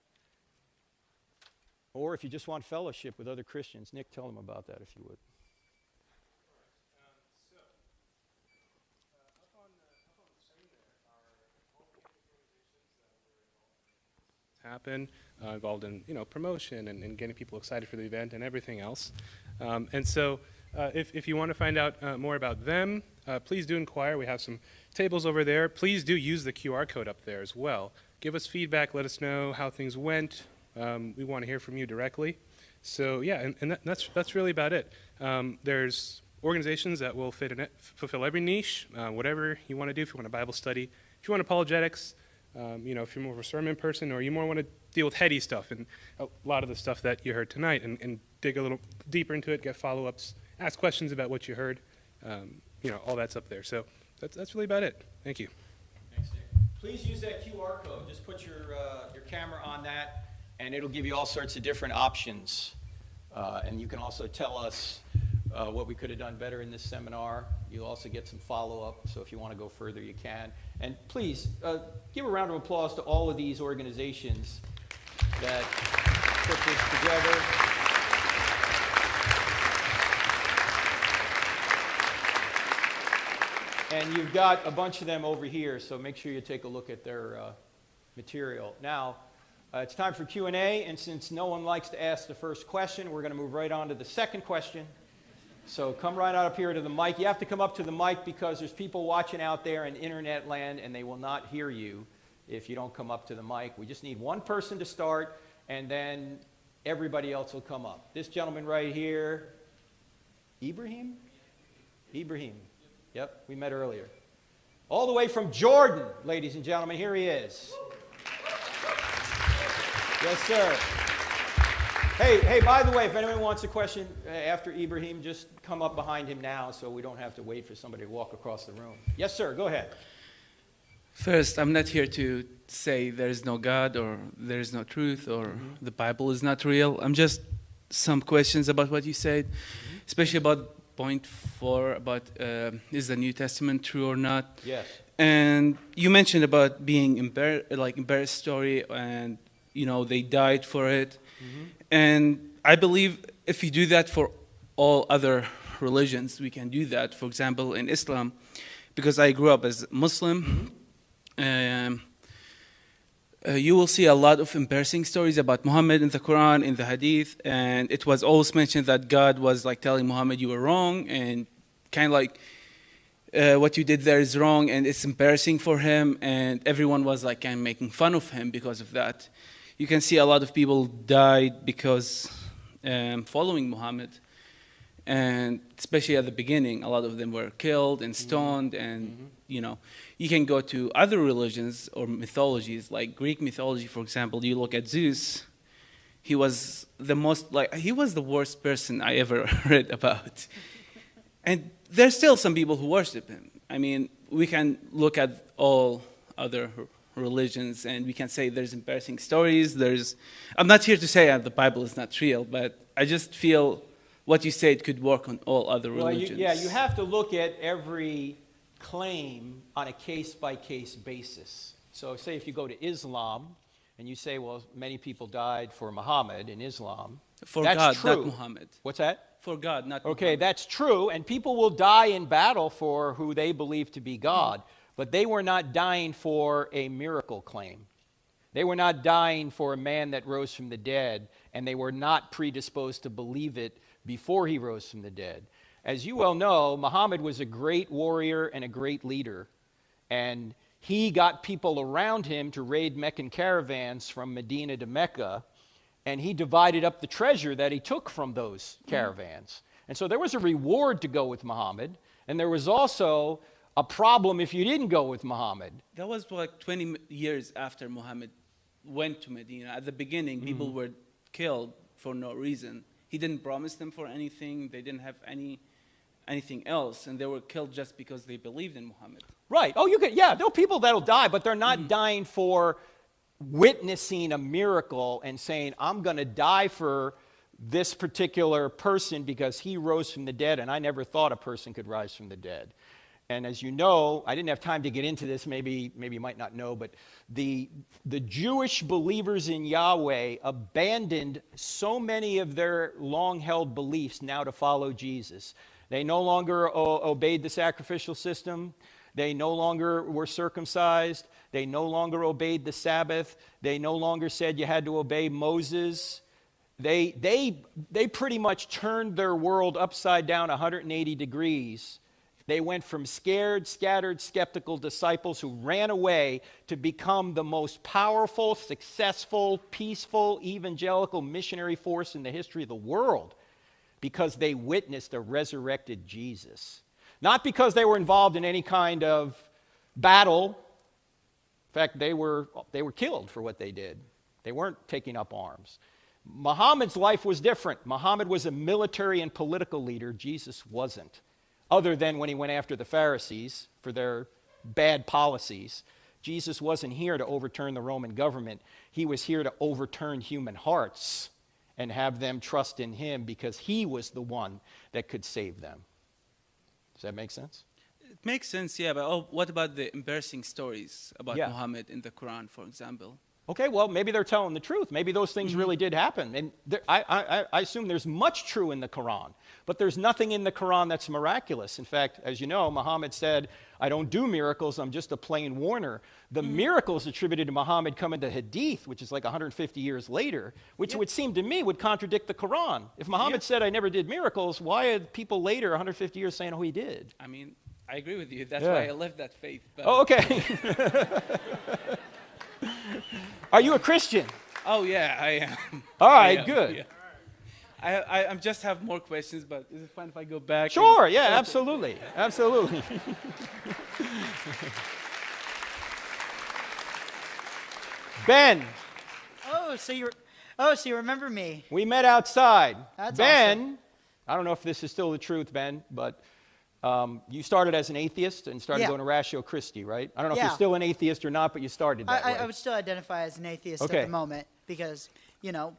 Or if you just want fellowship with other Christians, Nick, tell them about that if you would. Up on the screen there are all the organizations that were involved in promotion and getting people excited for the event and everything else. And so If you want to find out more about them, please do inquire. We have some tables over there. Please do use the QR code up there as well. Give us feedback. Let us know how things went. We want to hear from you directly. So yeah, and that's really about it. There's organizations that will fulfill every niche, whatever you want to do. If you want a Bible study, if you want apologetics, if you're more of a sermon person, or you more want to deal with heady stuff and a lot of the stuff that you heard tonight, and dig a little deeper into it, get follow-ups, ask questions about what you heard, all that's up there. So that's really about it. Thank you. Thanks, Nick. Please use that QR code. Just put your camera on that, and it'll give you all sorts of different options. And you can also tell us what we could have done better in this seminar. You'll also get some follow-up, so if you want to go further, you can. And please, give a round of applause to all of these organizations that put this together. And you've got a bunch of them over here, so make sure you take a look at their material. Now, it's time for Q&A, and since no one likes to ask the first question, we're going to move right on to the second question. So come right out up here to the mic. You have to come up to the mic because there's people watching out there in internet land, and they will not hear you if you don't come up to the mic. We just need one person to start, and then everybody else will come up. This gentleman right here, Ibrahim? Ibrahim. Yep, we met earlier. All the way from Jordan, ladies and gentlemen, here he is. Yes, sir. Hey, by the way, if anyone wants a question after Ibrahim, just come up behind him now so we don't have to wait for somebody to walk across the room. Yes, sir, go ahead. First, I'm not here to say there is no God or there is no truth or the Bible is not real. I'm just some questions about what you said, especially about point 4, about is the New Testament true or not? Yes. And you mentioned about being embarrassed story, and they died for it. And I believe if you do that for all other religions, we can do that. For example, in Islam, because I grew up as Muslim, you will see a lot of embarrassing stories about Muhammad in the Quran, in the Hadith, and it was always mentioned that God was like telling Muhammad you were wrong, and kind of like what you did there is wrong, and it's embarrassing for him, and everyone was like kind of making fun of him because of that. You can see a lot of people died because following Muhammad, and especially at the beginning, a lot of them were killed and stoned, and you can go to other religions or mythologies, like Greek mythology, for example. You look at Zeus. He was the worst person I ever read about. And there's still some people who worship him. I mean, we can look at all other religions and we can say there's embarrassing stories. I'm not here to say the Bible is not real, but I just feel what you said could work on all other religions. You have to look at every claim on a case-by-case basis. So say if you go to Islam and you say, well, many people died for Muhammad in Islam. For that's God, true. not Muhammad. What's that? For God, not Okay, Muhammad. that's true, and people will die in battle for who they believe to be God, but they were not dying for a miracle claim. They were not dying for a man that rose from the dead, and they were not predisposed to believe it before he rose from the dead. As you well know, Muhammad was a great warrior and a great leader, and he got people around him to raid Meccan caravans from Medina to Mecca, and he divided up the treasure that he took from those caravans. And so there was a reward to go with Muhammad, and there was also a problem if you didn't go with Muhammad. That was like 20 years after Muhammad went to Medina. At the beginning, people were killed for no reason. He didn't promise them for anything. They didn't have anything else, and they were killed just because they believed in Muhammad. Right. Oh, there are people that'll die, but they're not dying for witnessing a miracle and saying, I'm going to die for this particular person because he rose from the dead, and I never thought a person could rise from the dead. And as you know, I didn't have time to get into this, maybe you might not know, but the Jewish believers in Yahweh abandoned so many of their long-held beliefs now to follow Jesus. They no longer obeyed the sacrificial system. They no longer were circumcised. They no longer obeyed the Sabbath. They no longer said you had to obey Moses. They pretty much turned their world upside down 180 degrees. They went from scared, scattered, skeptical disciples who ran away to become the most powerful, successful, peaceful, evangelical missionary force in the history of the world because they witnessed a resurrected Jesus. Not because they were involved in any kind of battle. In fact, they were killed for what they did. They weren't taking up arms. Muhammad's life was different. Muhammad was a military and political leader. Jesus wasn't. Other than when he went after the Pharisees for their bad policies. Jesus wasn't here to overturn the Roman government. He was here to overturn human hearts and have them trust in him because he was the one that could save them. Does that make sense? It makes sense, yeah, but what about the embarrassing stories about Yeah. Muhammad in the Quran, for example? Okay, well, maybe they're telling the truth. Maybe those things really did happen. And I assume there's much true in the Quran. But there's nothing in the Quran that's miraculous. In fact, as you know, Muhammad said, I don't do miracles, I'm just a plain warner. The miracles attributed to Muhammad come in the Hadith, which is like 150 years later, which would seem to me would contradict the Quran. If Muhammad said, I never did miracles, why are people later, 150 years, saying, oh, he did? I mean, I agree with you. That's why I left that faith. But Oh, okay. Are you a Christian? Oh, yeah, I am. All right, I am, good. yeah. I just have more questions, but is it fine if I go back? Sure, yeah, absolutely. Absolutely. Ben, So you remember me? we met outside. That's Ben, awesome. I don't know if this is still the truth, Ben, but you started as an atheist and started Yeah. going to Ratio Christi, right? I don't know if Yeah. you're still an atheist or not, but you started that way. I would still identify as an atheist Okay. at the moment because,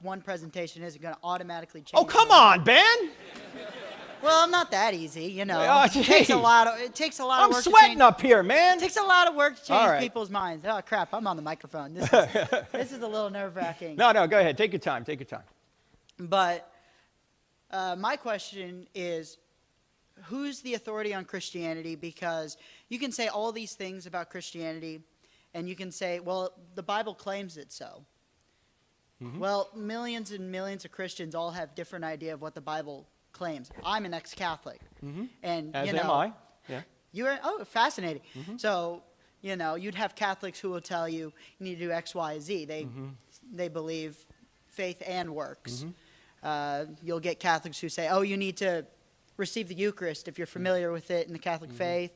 one presentation isn't going to automatically change. Oh, come on, Ben! Well, I'm not that easy, Oh, It takes a geez. lot of work I'm to sweating change. up here, man. It takes a lot of work to All change right. people's minds. Oh crap! I'm on the microphone. This is a little nerve-wracking. No, go ahead. Take your time. Take your time. But my question is, who's the authority on Christianity? Because you can say all these things about Christianity, and you can say, well, the Bible claims it so. Mm-hmm. Well, millions and millions of Christians all have different idea of what the Bible claims. I'm an ex-Catholic, and As am I. Yeah. you're fascinating. So you'd have Catholics who will tell you need to do X, Y, Z. They believe faith and works. You'll get Catholics who say, oh, you need to receive the Eucharist if you're familiar with it in the Catholic faith.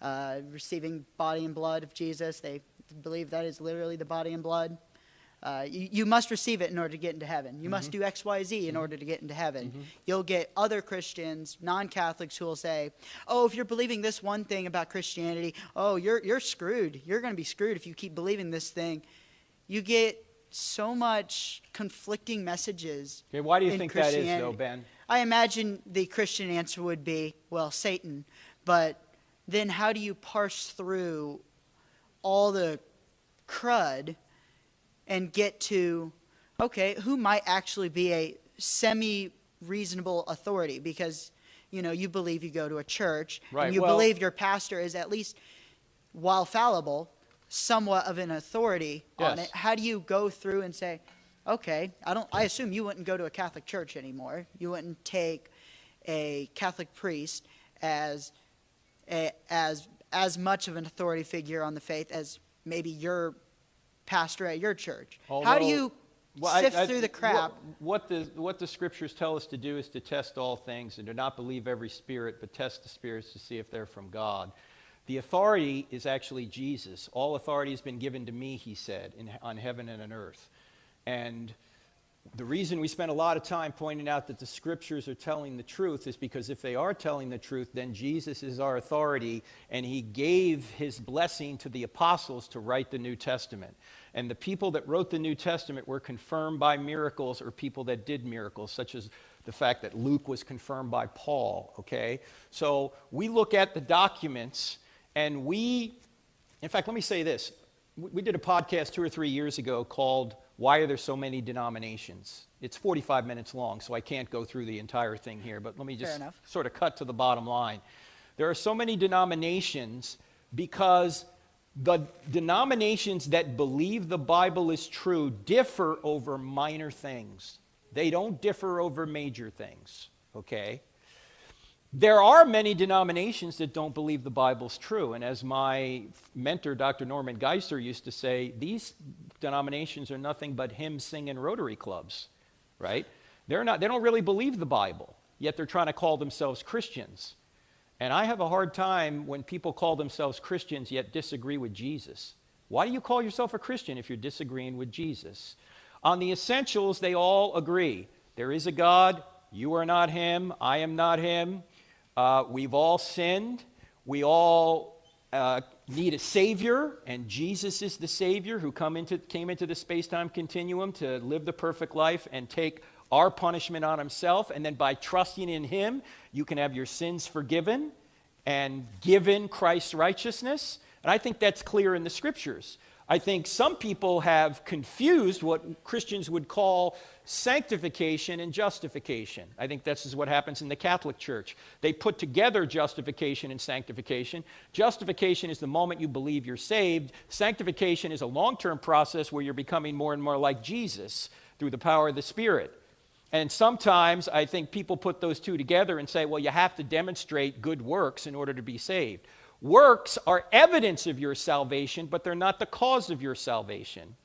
Receiving body and blood of Jesus. They believe that is literally the body and blood. You must receive it in order to get into heaven. You must do X, Y, Z in order to get into heaven. You'll get other Christians, non-Catholics, who will say, oh, if you're believing this one thing about Christianity, oh, you're screwed. You're going to be screwed if you keep believing this thing. You get so much conflicting messages. Okay, why do you in think that is, though, Christianity. Ben? I imagine the Christian answer would be, well, Satan. But then how do you parse through all the crud and get to, okay, who might actually be a semi-reasonable authority? Because, you believe you go to a church, Right, and you well- believe your pastor is at least, while fallible, somewhat of an authority on Yes. it. How do you go through and say, okay, I assume you wouldn't go to a Catholic church anymore. You wouldn't take a Catholic priest as much of an authority figure on the faith as maybe your pastor at your church. How do Although- you Well, sift through the crap? What the scriptures tell us to do is to test all things and to not believe every spirit, but test the spirits to see if they're from God. The authority is actually Jesus. All authority has been given to me, he said, on heaven and on earth. And the reason we spend a lot of time pointing out that the scriptures are telling the truth is because if they are telling the truth, then Jesus is our authority, and he gave his blessing to the apostles to write the New Testament. And the people that wrote the New Testament were confirmed by miracles or people that did miracles, such as the fact that Luke was confirmed by Paul, okay? So we look at the documents, and in fact, let me say this. We did a podcast 2 or 3 years ago called Why Are There So Many Denominations? It's 45 minutes long, so I can't go through the entire thing here, but let me just sort of cut to the bottom line. There are so many denominations because the denominations that believe the Bible is true differ over minor things. They don't differ over major things, okay? There are many denominations that don't believe the Bible's true. And as my mentor, Dr. Norman Geisler, used to say, these denominations are nothing but hymn-singing Rotary clubs, right? They don't really believe the Bible, yet they're trying to call themselves Christians. And I have a hard time when people call themselves Christians yet disagree with Jesus. Why do you call yourself a Christian if you're disagreeing with Jesus? On the essentials, they all agree. There is a God. You are not him. I am not him. We've all sinned. We all need a Savior, and Jesus is the Savior who came into the space-time continuum to live the perfect life and take our punishment on himself. And then by trusting in him, you can have your sins forgiven and given Christ's righteousness. And I think that's clear in the Scriptures. I think some people have confused what Christians would call sanctification and justification. I think this is what happens in the Catholic Church. They put together justification and sanctification. Justification is the moment you believe you're saved. Sanctification is a long-term process where you're becoming more and more like Jesus through the power of the Spirit. And sometimes I think people put those two together and say, well, you have to demonstrate good works in order to be saved. Works are evidence of your salvation, but they're not the cause of your salvation.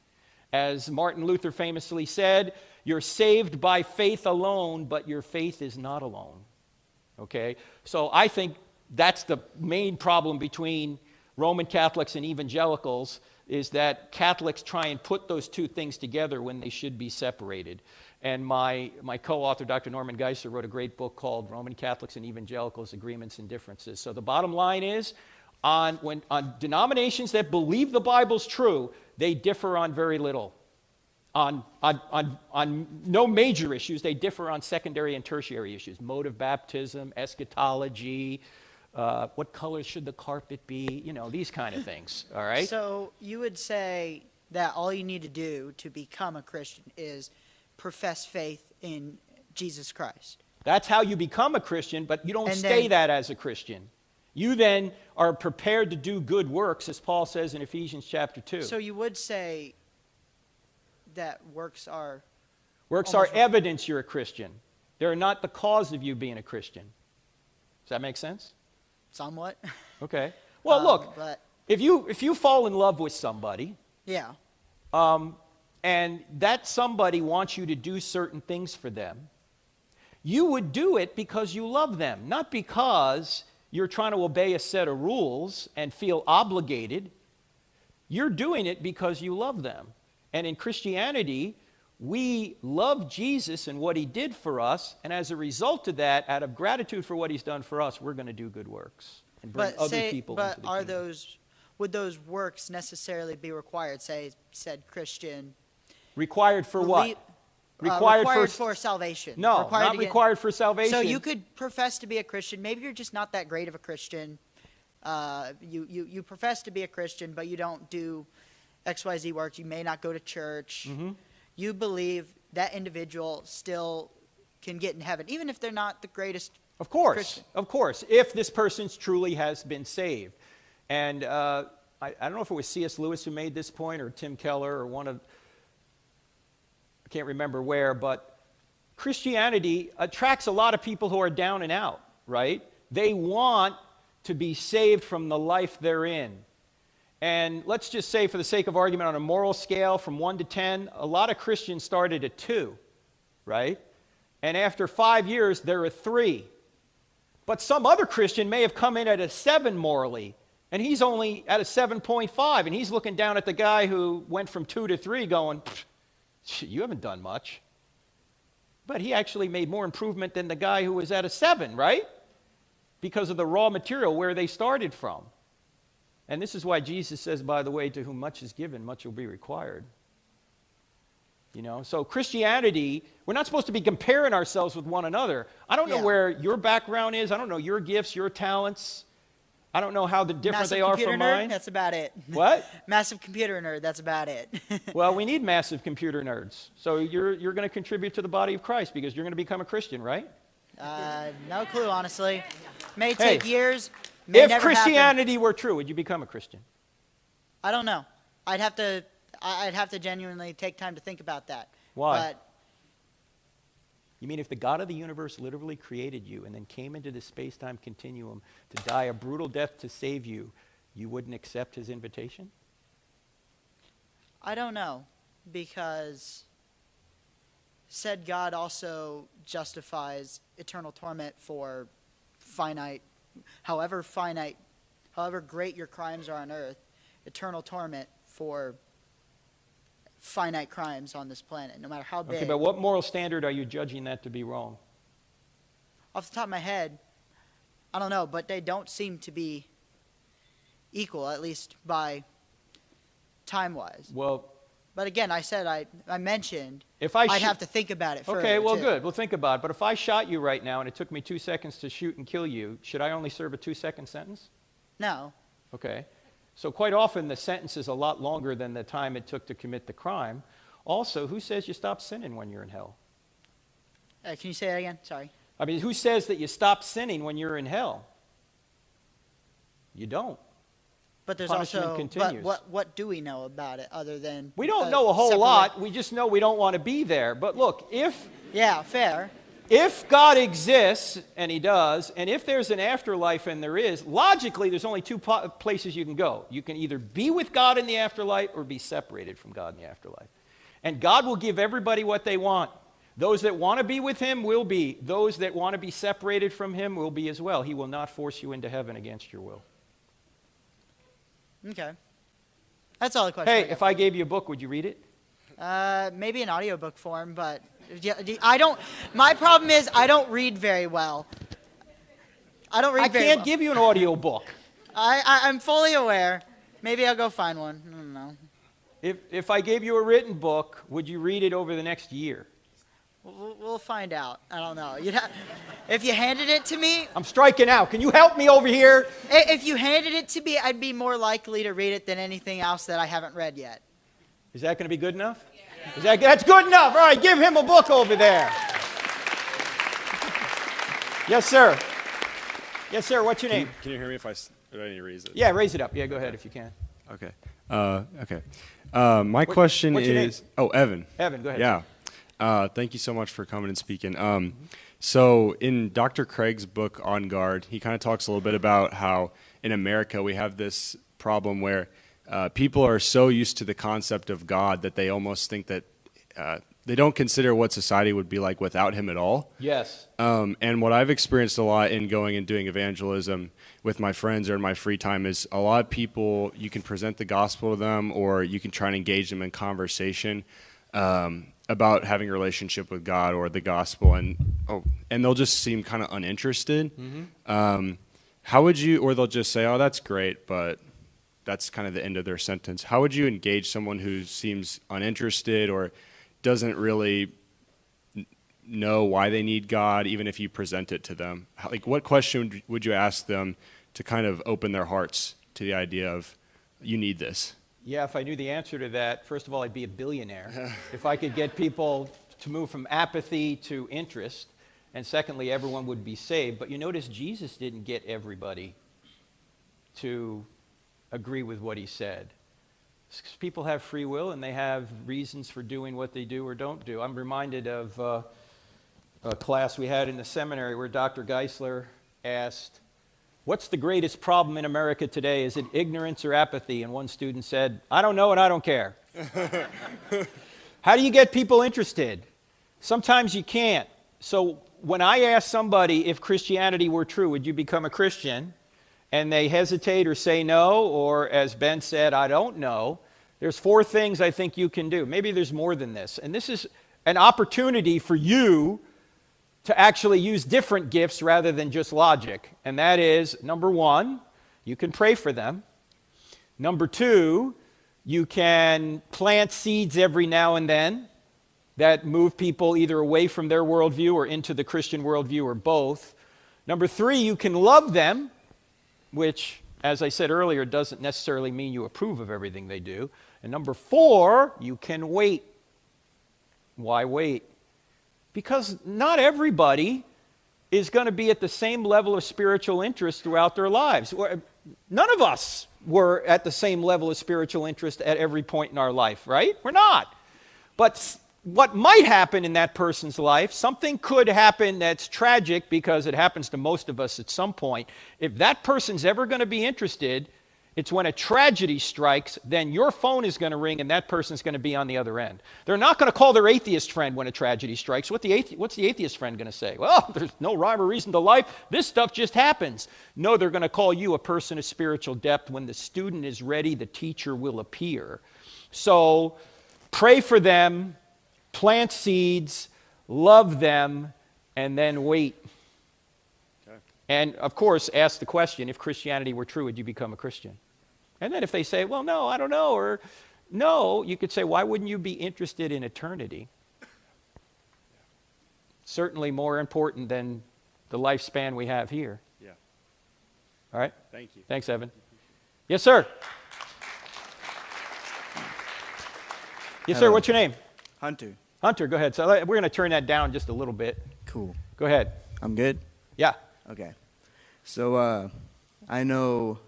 As Martin Luther famously said, you're saved by faith alone, but your faith is not alone. Okay? So I think that's the main problem between Roman Catholics and evangelicals, is that Catholics try and put those two things together when they should be separated. And my co-author, Dr. Norman Geisler, wrote a great book called Roman Catholics and Evangelicals, Agreements and Differences. So the bottom line is, on denominations that believe the Bible's true, they differ on very little. On no major issues, they differ on secondary and tertiary issues. Mode of baptism, eschatology, what color should the carpet be, you know, these kind of things, all right? So you would say that all you need to do to become a Christian is profess faith in Jesus Christ. That's how you become a Christian, but you don't stay that as a Christian. You then are prepared to do good works, as Paul says in Ephesians chapter 2. So you would say that works are... Works are evidence you're a Christian. They're not the cause of you being a Christian. Does that make sense? Somewhat. Okay. Well, look, if you fall in love with somebody... Yeah. And that somebody wants you to do certain things for them, you would do it because you love them, not because you're trying to obey a set of rules and feel obligated. You're doing it because you love them. And in Christianity, we love Jesus and what he did for us, and as a result of that, out of gratitude for what he's done for us, we're going to do good works and bring other people into the kingdom. Would those works necessarily be required, say, said Christian... Required for what? Required for salvation. No, not required for salvation. So you could profess to be a Christian. Maybe you're just not that great of a Christian. You profess to be a Christian, but you don't do XYZ work. You may not go to church. Mm-hmm. You believe that individual still can get in heaven, even if they're not the greatest Christian. Of course, if this person truly has been saved. And I don't know if it was C.S. Lewis who made this point, or Tim Keller, or one of... I can't remember where, but Christianity attracts a lot of people who are down and out, right? They want to be saved from the life they're in. And let's just say, for the sake of argument, on a moral scale from 1 to 10, a lot of Christians started at 2, right? And after 5 years, they're a 3. But some other Christian may have come in at a 7 morally, and he's only at a 7.5, and he's looking down at the guy who went from 2 to 3 going, you haven't done much. But he actually made more improvement than the guy who was at a 7, right? Because of the raw material where they started from. And this is why Jesus says, by the way, to whom much is given, much will be required. You know, so Christianity, we're not supposed to be comparing ourselves with one another. I don't know where your background is. I don't know your gifts, your talents. I don't know how different they are from mine. That's about it. What? Massive computer nerd, that's about it. Well, we need massive computer nerds. So you're going to contribute to the body of Christ because you're going to become a Christian, right? No clue, honestly. May take years. May if Christianity were true, would you become a Christian? I don't know. I'd have to genuinely take time to think about that. Why? You mean if the God of the universe literally created you and then came into the space-time continuum to die a brutal death to save you, you wouldn't accept his invitation? I don't know, because said God also justifies eternal torment for however great your crimes are on earth, eternal torment for finite crimes on this planet, no matter how big. Okay, but what moral standard are you judging that to be wrong? Off the top of my head, I don't know, but they don't seem to be equal, at least by time-wise. Well, but again, I mentioned if I'd have to think about it further. Okay, well, too. good. We'll think about it. But if I shot you right now and it took me 2 seconds to shoot and kill you, should I only serve a 2-second sentence? No. Okay. So quite often the sentence is a lot longer than the time it took to commit the crime. Also, who says you stop sinning when you're in hell? Can you say that again? Sorry. I mean, who says that you stop sinning when you're in hell? You don't. But there's Punishment also, continues. but what do we know about it other than We don't know a whole lot. We just know we don't want to be there. But look, Yeah, fair. if God exists, and he does, and if there's an afterlife, and there is, logically there's only two places you can go. You can either be with God in the afterlife or be separated from God in the afterlife. And God will give everybody what they want. Those that want to be with him will be. Those that want to be separated from him will be as well. He will not force you into heaven against your will. Okay. That's all the question. Hey, if I gave you a book, would you read it? Maybe in audiobook form, but I don't. My problem is I don't read very well. I don't read very well. I can't give you an audio book. I'm fully aware. Maybe I'll go find one. I don't know. If I gave you a written book, would you read it over the next year? We'll find out. I don't know. If you handed it to me... I'm striking out. Can you help me over here? If you handed it to me, I'd be more likely to read it than anything else that I haven't read yet. Is that going to be good enough? Yeah. That's good enough. All right, give him a book over there. Yes, sir. Yes, sir. What's your name? Can you hear me if I need to raise it? Yeah, raise it up. Yeah, go ahead if you can. Okay. My question what's your is... Name? Oh, Evan. Evan, go ahead. Yeah. Thank you so much for coming and speaking. So in Dr. Craig's book, On Guard, he kind of talks a little bit about how in America we have this problem where people are so used to the concept of God that they almost think that they don't consider what society would be like without him at all. Yes. And what I've experienced a lot in going and doing evangelism with my friends or in my free time is a lot of people, you can present the gospel to them or you can try and engage them in conversation about having a relationship with God or the gospel, and they'll just seem kind of uninterested. Mm-hmm. How would you, or they'll just say, oh, that's great, but that's kind of the end of their sentence. How would you engage someone who seems uninterested or doesn't really know why they need God, even if you present it to them? Like, what question would you ask them to kind of open their hearts to the idea of, you need this? Yeah, if I knew the answer to that, first of all, I'd be a billionaire. If I could get people to move from apathy to interest, and secondly, everyone would be saved. But you notice Jesus didn't get everybody to agree with what he said. People have free will, and they have reasons for doing what they do or don't do. I'm reminded of a class we had in the seminary where Dr. Geisler asked, what's the greatest problem in America today? Is it ignorance or apathy? And one student said, I don't know and I don't care. How do you get people interested? Sometimes you can't. So when I ask somebody if Christianity were true, would you become a Christian? And they hesitate or say no, or as Ben said, I don't know. There's 4 things I think you can do. Maybe there's more than this. And this is an opportunity for you to actually use different gifts rather than just logic. And that is, number 1, you can pray for them. Number 2, you can plant seeds every now and then that move people either away from their worldview or into the Christian worldview or both. Number 3, you can love them, which, as I said earlier, doesn't necessarily mean you approve of everything they do. And number 4, you can wait. Why wait? Because not everybody is going to be at the same level of spiritual interest throughout their lives. None of us were at the same level of spiritual interest at every point in our life, right? We're not. But what might happen in that person's life, something could happen that's tragic because it happens to most of us at some point. If that person's ever going to be interested, it's when a tragedy strikes, then your phone is going to ring and that person's going to be on the other end. They're not going to call their atheist friend when a tragedy strikes. What's the atheist friend going to say? Well, there's no rhyme or reason to life. This stuff just happens. No, they're going to call you a person of spiritual depth. When the student is ready, the teacher will appear. So pray for them, plant seeds, love them, and then wait. Okay. And of course, ask the question, if Christianity were true, would you become a Christian? And then if they say, well, no, I don't know, or no, you could say, why wouldn't you be interested in eternity? Certainly more important than the lifespan we have here. Yeah. All right? Thank you. Thanks, Evan. Yes, sir. Yes, sir. What's your name? Hunter. Hunter, go ahead. So we're going to turn that down just a little bit. Cool. Go ahead. I'm good? Yeah. Okay. So I know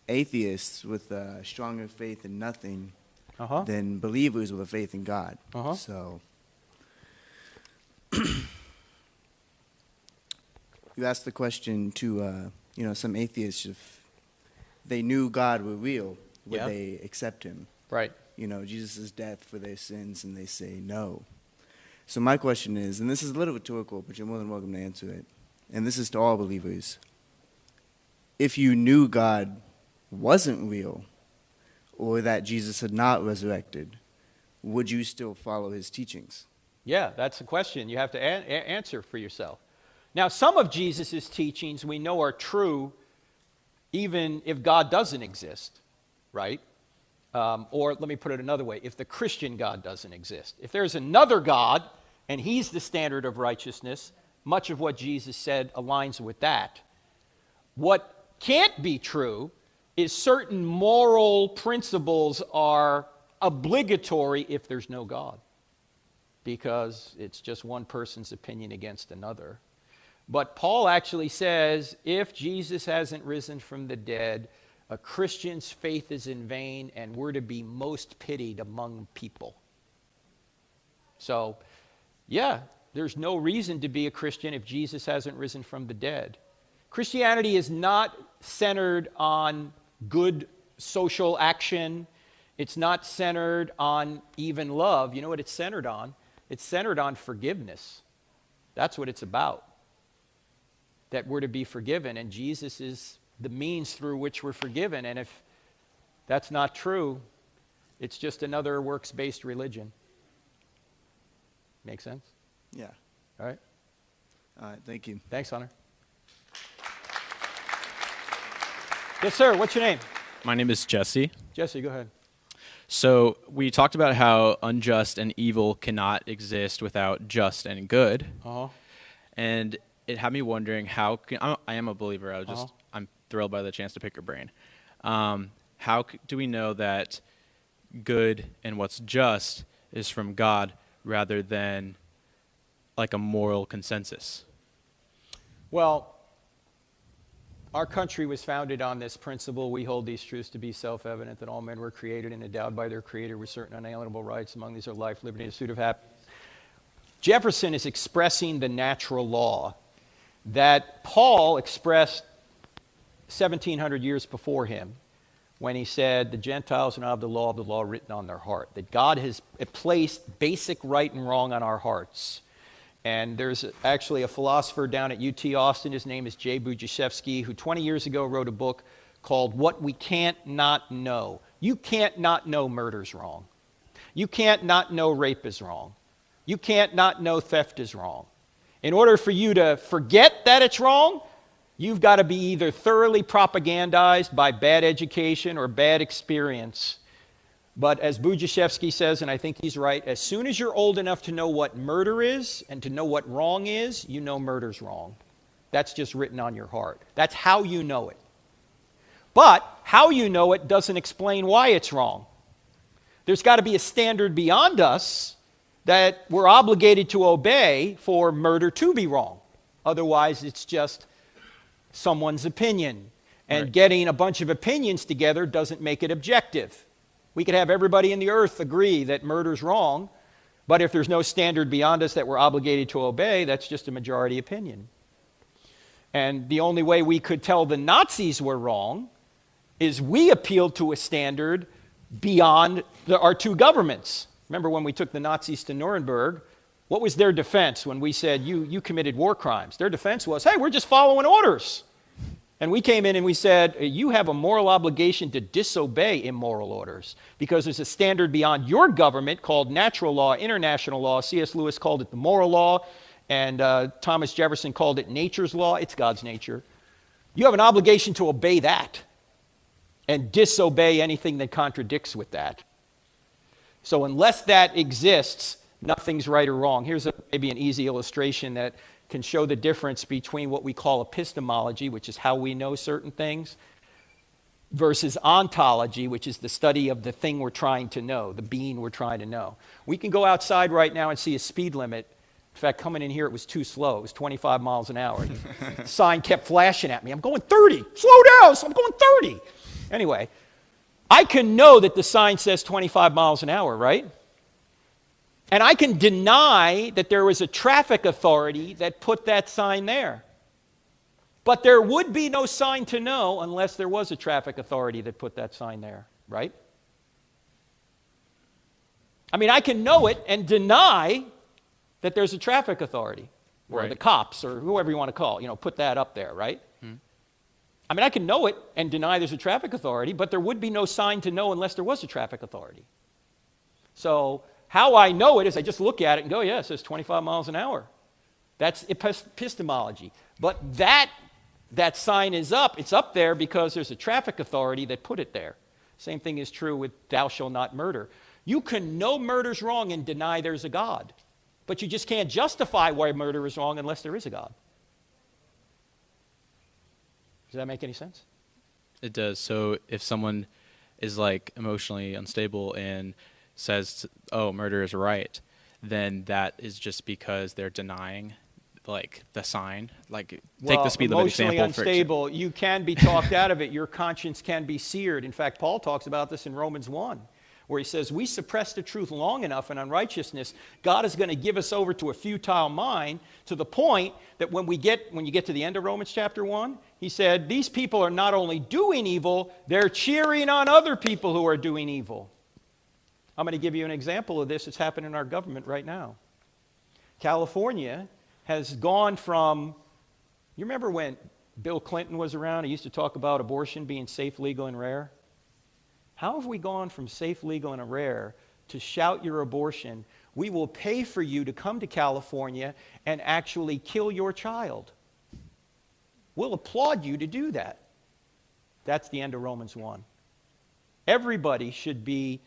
atheists with a stronger faith in nothing than believers with a faith in God. So you asked the question to some atheists, if they knew God were real, would they accept him? Right. Jesus' death for their sins, and they say no. So my question is, and this is a little rhetorical, but you're more than welcome to answer it, and this is to all believers. If you knew God wasn't real, or that Jesus had not resurrected, would you still follow his teachings? Yeah, that's the question you have to answer for yourself. Now, some of Jesus' teachings we know are true even if God doesn't exist, right? Or let me put it another way, if the Christian God doesn't exist. If there's another God, and he's the standard of righteousness, much of what Jesus said aligns with that. What can't be true is certain moral principles are obligatory if there's no God, because it's just one person's opinion against another. But Paul actually says, if Jesus hasn't risen from the dead, a Christian's faith is in vain, and we're to be most pitied among people. So, yeah, there's no reason to be a Christian if Jesus hasn't risen from the dead. Christianity is not centered on good social action. It's not centered on even love. You know what it's centered on? It's centered on forgiveness. That's what it's about. That we're to be forgiven, and Jesus is the means through which we're forgiven. And if that's not true, it's just another works-based religion. Make sense? Yeah. All right. All right, thank you. Thanks, Hunter. Yes, sir. What's your name? My name is Jesse. Jesse, go ahead. So we talked about how unjust and evil cannot exist without just and good. And it had me wondering how I am a believer. I'm thrilled by the chance to pick your brain. How do we know that good and what's just is from God rather than like a moral consensus? Well, our country was founded on this principle. We hold these truths to be self-evident, that all men were created and endowed by their Creator with certain unalienable rights. Among these are life, liberty, and the pursuit of happiness. Jefferson is expressing the natural law that Paul expressed 1,700 years before him when he said, the Gentiles are not of the law written on their heart. That God has placed basic right and wrong on our hearts. And there's actually a philosopher down at UT Austin, his name is J. Budziszewski, who 20 years ago wrote a book called What We Can't Not Know. You can't not know murder's wrong. You can't not know rape is wrong. You can't not know theft is wrong. In order for you to forget that it's wrong, you've got to be either thoroughly propagandized by bad education or bad experience. But as Budziszewski says, and I think he's right, as soon as you're old enough to know what murder is and to know what wrong is, you know murder's wrong. That's just written on your heart. That's how you know it. But how you know it doesn't explain why it's wrong. There's got to be a standard beyond us that we're obligated to obey for murder to be wrong. Otherwise, it's just someone's opinion. And getting a bunch of opinions together doesn't make it objective. We could have everybody in the earth agree that murder's wrong, But if there's no standard beyond us that we're obligated to obey, that's just a majority opinion. And the only way we could tell the Nazis were wrong is we appealed to a standard beyond our two governments. Remember when we took the Nazis to Nuremberg, what was their defense when we said, you committed war crimes? Their defense was, hey, we're just following orders. And we came in and we said, you have a moral obligation to disobey immoral orders because there's a standard beyond your government called natural law, international law. C.S. Lewis called it the moral law, and Thomas Jefferson called it nature's law. It's God's nature. You have an obligation to obey that and disobey anything that contradicts with that. So unless that exists, nothing's right or wrong. Here's maybe an easy illustration that can show the difference between what we call epistemology, which is how we know certain things, versus ontology, which is the study of the thing we're trying to know, the being we're trying to know. We can go outside right now and see a speed limit. In fact, coming in here, it was too slow. It was 25 miles an hour. The sign kept flashing at me. I'm going 30. Slow down. So I'm going 30. Anyway, I can know that the sign says 25 miles an hour, right? And I can deny that there was a traffic authority that put that sign there. But there would be no sign to know unless there was a traffic authority that put that sign there, right? I mean, I can know it and deny that there's a traffic authority, or Right. the cops, or whoever you want to call, put that up there, right? I mean, I can know it and deny there's a traffic authority, but there would be no sign to know unless there was a traffic authority. So how I know it is I just look at it and go, yeah, it says 25 miles an hour. That's epistemology. But that sign is up. It's up there because there's a traffic authority that put it there. Same thing is true with thou shalt not murder. You can know murder's wrong and deny there's a God. But you just can't justify why murder is wrong unless there is a God. Does that make any sense? It does. So if someone is like emotionally unstable and says, oh, murder is right, then that is just because they're denying like the sign. Like take the speed limit example. Emotionally unstable, you can be talked out of it. Your conscience can be seared. In fact, Paul talks about this in Romans 1, where he says, we suppress the truth long enough in unrighteousness, God is going to give us over to a futile mind to the point that when you get to the end of Romans chapter 1, he said, these people are not only doing evil, they're cheering on other people who are doing evil. I'm going to give you an example of this. It's happening in our government right now. California has gone from, you remember when Bill Clinton was around, he used to talk about abortion being safe, legal, and rare? How have we gone from safe, legal, and rare to shout your abortion, we will pay for you to come to California and actually kill your child? We'll applaud you to do that. That's the end of Romans 1. Everybody should be,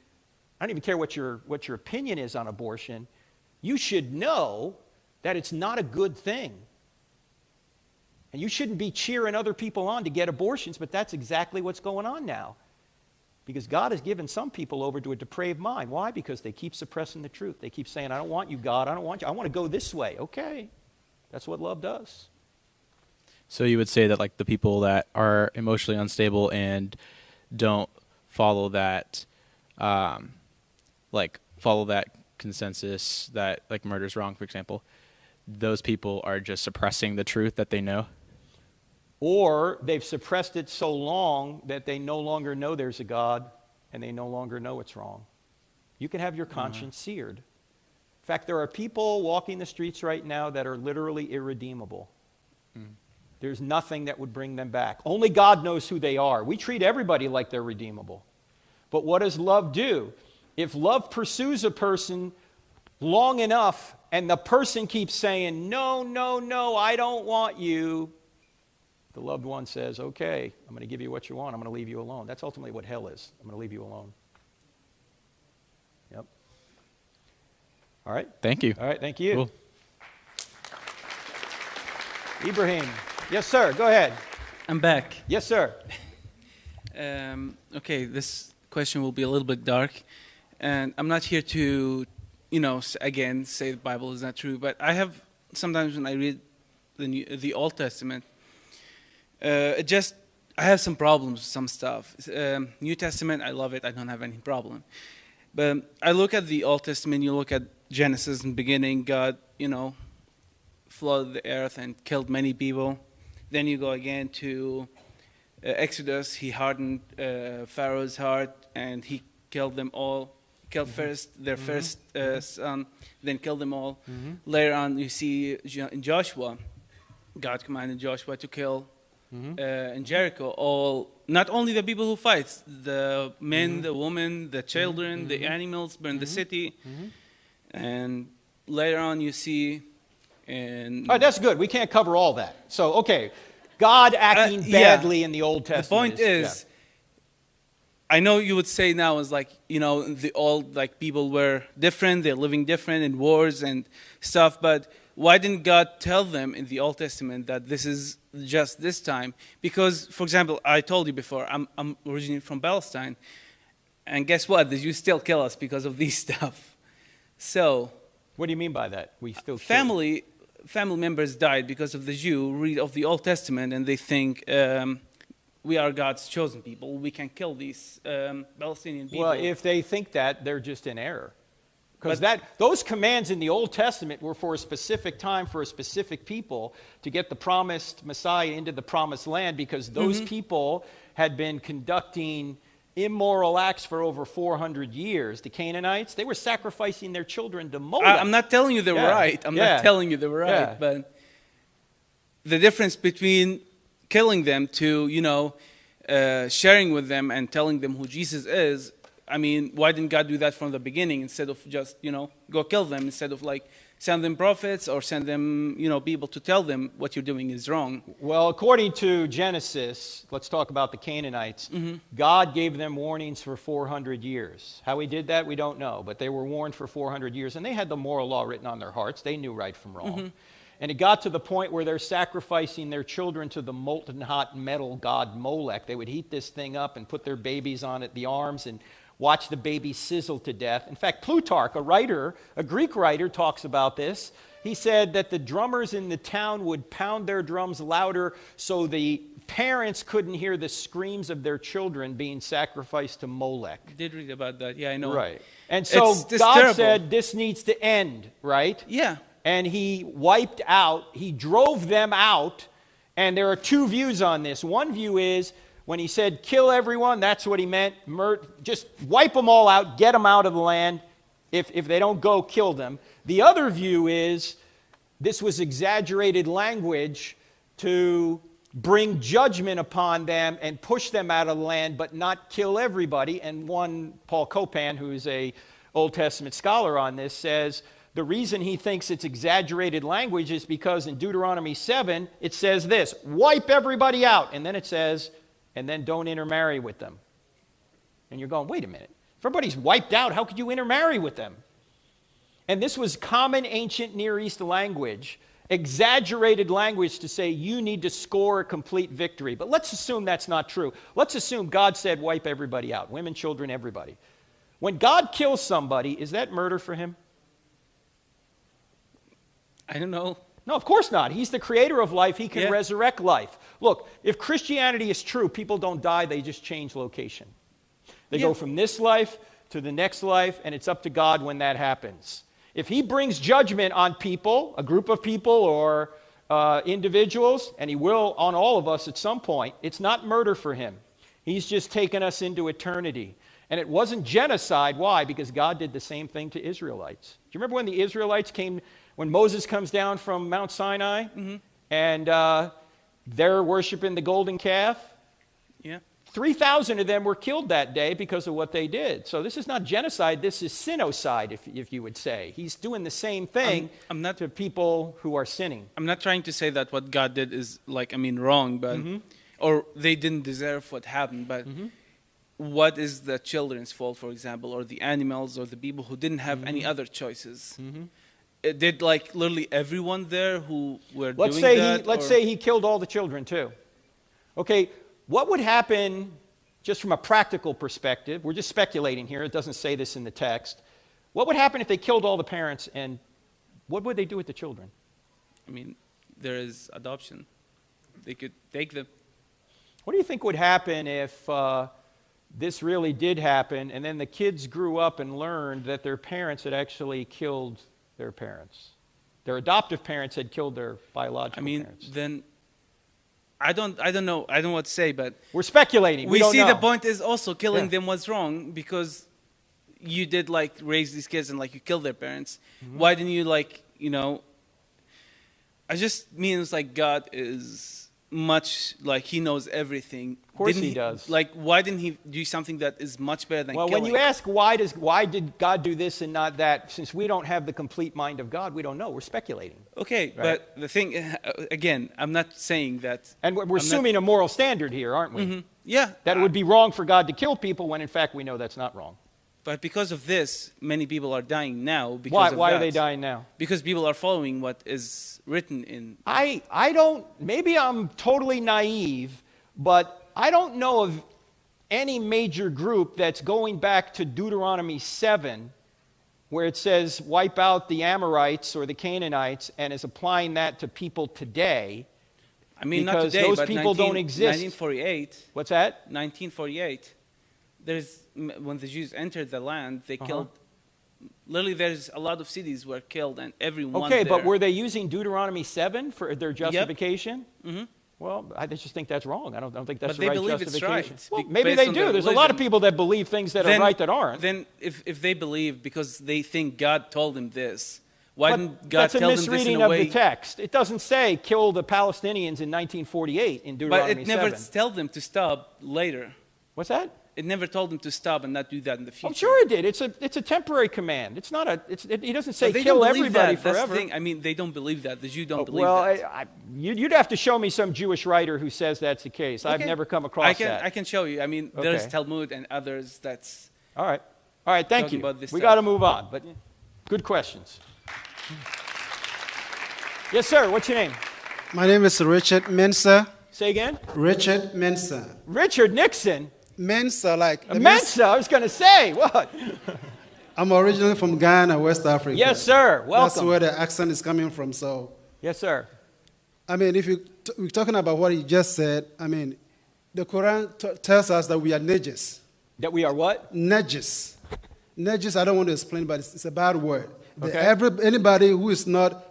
I don't even care what your opinion is on abortion, you should know that it's not a good thing. And you shouldn't be cheering other people on to get abortions, but that's exactly what's going on now. Because God has given some people over to a depraved mind. Why? Because they keep suppressing the truth. They keep saying, I don't want you, God. I don't want you. I want to go this way. Okay. That's what love does. So you would say that like the people that are emotionally unstable and don't follow that, follow that consensus that like murder is wrong, for example, those people are just suppressing the truth that they know? Or they've suppressed it so long that they no longer know there's a God and they no longer know it's wrong. You can have your conscience seared. In fact, there are people walking the streets right now that are literally irredeemable. There's nothing that would bring them back. Only God knows who they are. We treat everybody like they're redeemable. But what does love do? If love pursues a person long enough and the person keeps saying, no, no, no, I don't want you, the loved one says, okay, I'm going to give you what you want. I'm going to leave you alone. That's ultimately what hell is. I'm going to leave you alone. Yep. All right. Thank you. All right. Thank you. Cool. Ibrahim. Yes, sir. Go ahead. I'm back. Yes, sir. Okay, this question will be a little bit dark. And I'm not here to, again, say the Bible is not true. But I have, sometimes when I read the Old Testament, I have some problems with some stuff. New Testament, I love it. I don't have any problem. But I look at the Old Testament, you look at Genesis, in the beginning, God, flooded the earth and killed many people. Then you go again to Exodus. He hardened Pharaoh's heart, and he killed them all. Killed first their first son, then killed them all. Later on, you see in Joshua, God commanded Joshua to kill in Jericho all, not only the people who fight, the men, the women, the children, the animals, burn the city. And later on, you see in... All right, that's good. We can't cover all that. So, okay, God acting badly in the Old Testament. The point is, I know you would say now is like, the old, like, people were different, they're living different in wars and stuff, but why didn't God tell them in the Old Testament that this is just this time? Because, for example, I told you before, I'm originally from Palestine, and guess what? The Jews still kill us because of these stuff. So... What do you mean by that? We still family members died because of the Jew, read of the Old Testament, and they think... we are God's chosen people. We can kill these Palestinian people. Well, if they think that, they're just in error. Because those commands in the Old Testament were for a specific time, for a specific people, to get the promised Messiah into the promised land, because those people had been conducting immoral acts for over 400 years. The Canaanites, they were sacrificing their children to Molech. I'm not telling you they were right. I'm not telling you they were right. But the difference between killing them to, sharing with them and telling them who Jesus is, I mean, why didn't God do that from the beginning instead of just, go kill them, instead of like send them prophets or send them, people to tell them what you're doing is wrong? Well, according to Genesis, let's talk about the Canaanites. God gave them warnings for 400 years. How he did that, we don't know, but they were warned for 400 years, and they had the moral law written on their hearts. They knew right from wrong. And it got to the point where they're sacrificing their children to the molten hot metal god Molech. They would heat this thing up and put their babies on it, the arms, and watch the baby sizzle to death. In fact, Plutarch, a Greek writer, talks about this. He said that the drummers in the town would pound their drums louder so the parents couldn't hear the screams of their children being sacrificed to Molech. I did read about that. Yeah, I know. Right. And so God said this needs to end, right? Yeah. And he wiped out, he drove them out, and there are two views on this. One view is, when he said kill everyone, that's what he meant. Just wipe them all out, get them out of the land. If they don't go, kill them. The other view is, this was exaggerated language to bring judgment upon them and push them out of the land, but not kill everybody. And one, Paul Copan, who is a Old Testament scholar on this, says, the reason he thinks it's exaggerated language is because in Deuteronomy 7, it says this, wipe everybody out. And then it says, and then don't intermarry with them. And you're going, wait a minute. If everybody's wiped out, how could you intermarry with them? And this was common ancient Near East language, exaggerated language to say you need to score a complete victory. But let's assume that's not true. Let's assume God said wipe everybody out, women, children, everybody. When God kills somebody, is that murder for him? I don't know. No, of course not. He's the creator of life. He can resurrect life. Look, if Christianity is true, people don't die, they just change location. They go from this life to the next life, and it's up to God when that happens. If he brings judgment on people, a group of people or individuals, and he will on all of us at some point, it's not murder for him. He's just taken us into eternity. And it wasn't genocide. Why? Because God did the same thing to Israelites. Do you remember when the Israelites came... When Moses comes down from Mount Sinai and they're worshiping the golden calf, 3,000 of them were killed that day because of what they did. So this is not genocide, this is sinocide, if you would say. He's doing the same thing to people who are sinning. I'm not trying to say that what God did is, wrong, but or they didn't deserve what happened, but what is the children's fault, for example, or the animals or the people who didn't have any other choices? Did literally everyone there who were doing that? Let's say he killed all the children too. Okay, what would happen just from a practical perspective? We're just speculating here. It doesn't say this in the text. What would happen if they killed all the parents, and what would they do with the children? I mean, there is adoption. They could take them. What do you think would happen if this really did happen, and then the kids grew up and learned that their parents had actually killed their parents. Their adoptive parents had killed their biological parents. Then I don't know what to say, but we're speculating. We don't see know. the point is also killing them was wrong because you did like raise these kids and like you killed their parents. Why didn't you like, you know, I just means like God is much like he knows everything. Of course he does. Like why didn't he do something that is much better than killing? When you ask why did God do this and not that, since we don't have the complete mind of God, we don't know. We're speculating. Okay, right? But the thing again, I'm not saying that. And we're assuming a moral standard here, aren't we? Yeah. That it would be wrong for God to kill people when in fact we know that's not wrong. But because of this, many people are dying now. Because Why are they dying now? Because people are following what is written in. I don't, maybe I'm totally naive, but I don't know of any major group that's going back to Deuteronomy 7, where it says wipe out the Amorites or the Canaanites, and is applying that to people today. I mean, not because today, those but people don't exist. 1948. What's that? 1948. When the Jews entered the land, they killed. Literally, there's a lot of cities were killed, and everyone. Okay, there. but were they using Deuteronomy 7 for their justification? Yep. Well, I just think that's wrong. I don't think that's but the right they believe justification. it's Well, right. maybe they do. There's a lot of people that believe things that are right that aren't. Then, if they believe because they think God told them this, why didn't God that's tell a them this in misreading a of way? the text. It doesn't say kill the Palestinians in 1948 in Deuteronomy 7. But it never told them to stop later. What's that? It never told them to stop and not do that in the future. I'm sure it did. It's a temporary command. It's not a. He doesn't say they kill don't believe everybody that. That's forever. the thing. I mean, they don't believe that. The Jews don't believe well, that. You'd have to show me some Jewish writer who says that's the case. Okay. I've never come across that. I can show you. I mean, Okay. there's Talmud and others that's. All right. Thank you. about this We stuff. got to move on. But good questions. Yes, sir. What's your name? My name is Richard Mensa. Say again. Richard Mensa. Richard Nixon. Mensa, like the Mensa. I was going to say what? I'm originally from Ghana, West Africa. Yes, sir. Welcome. That's where the accent is coming from. So. Yes, sir. I mean, if we're talking about what you just said, I mean, the Quran tells us that we are najis. That we are what? Najis. Najis. I don't want to explain, but it's a bad word. Okay. Anybody who is not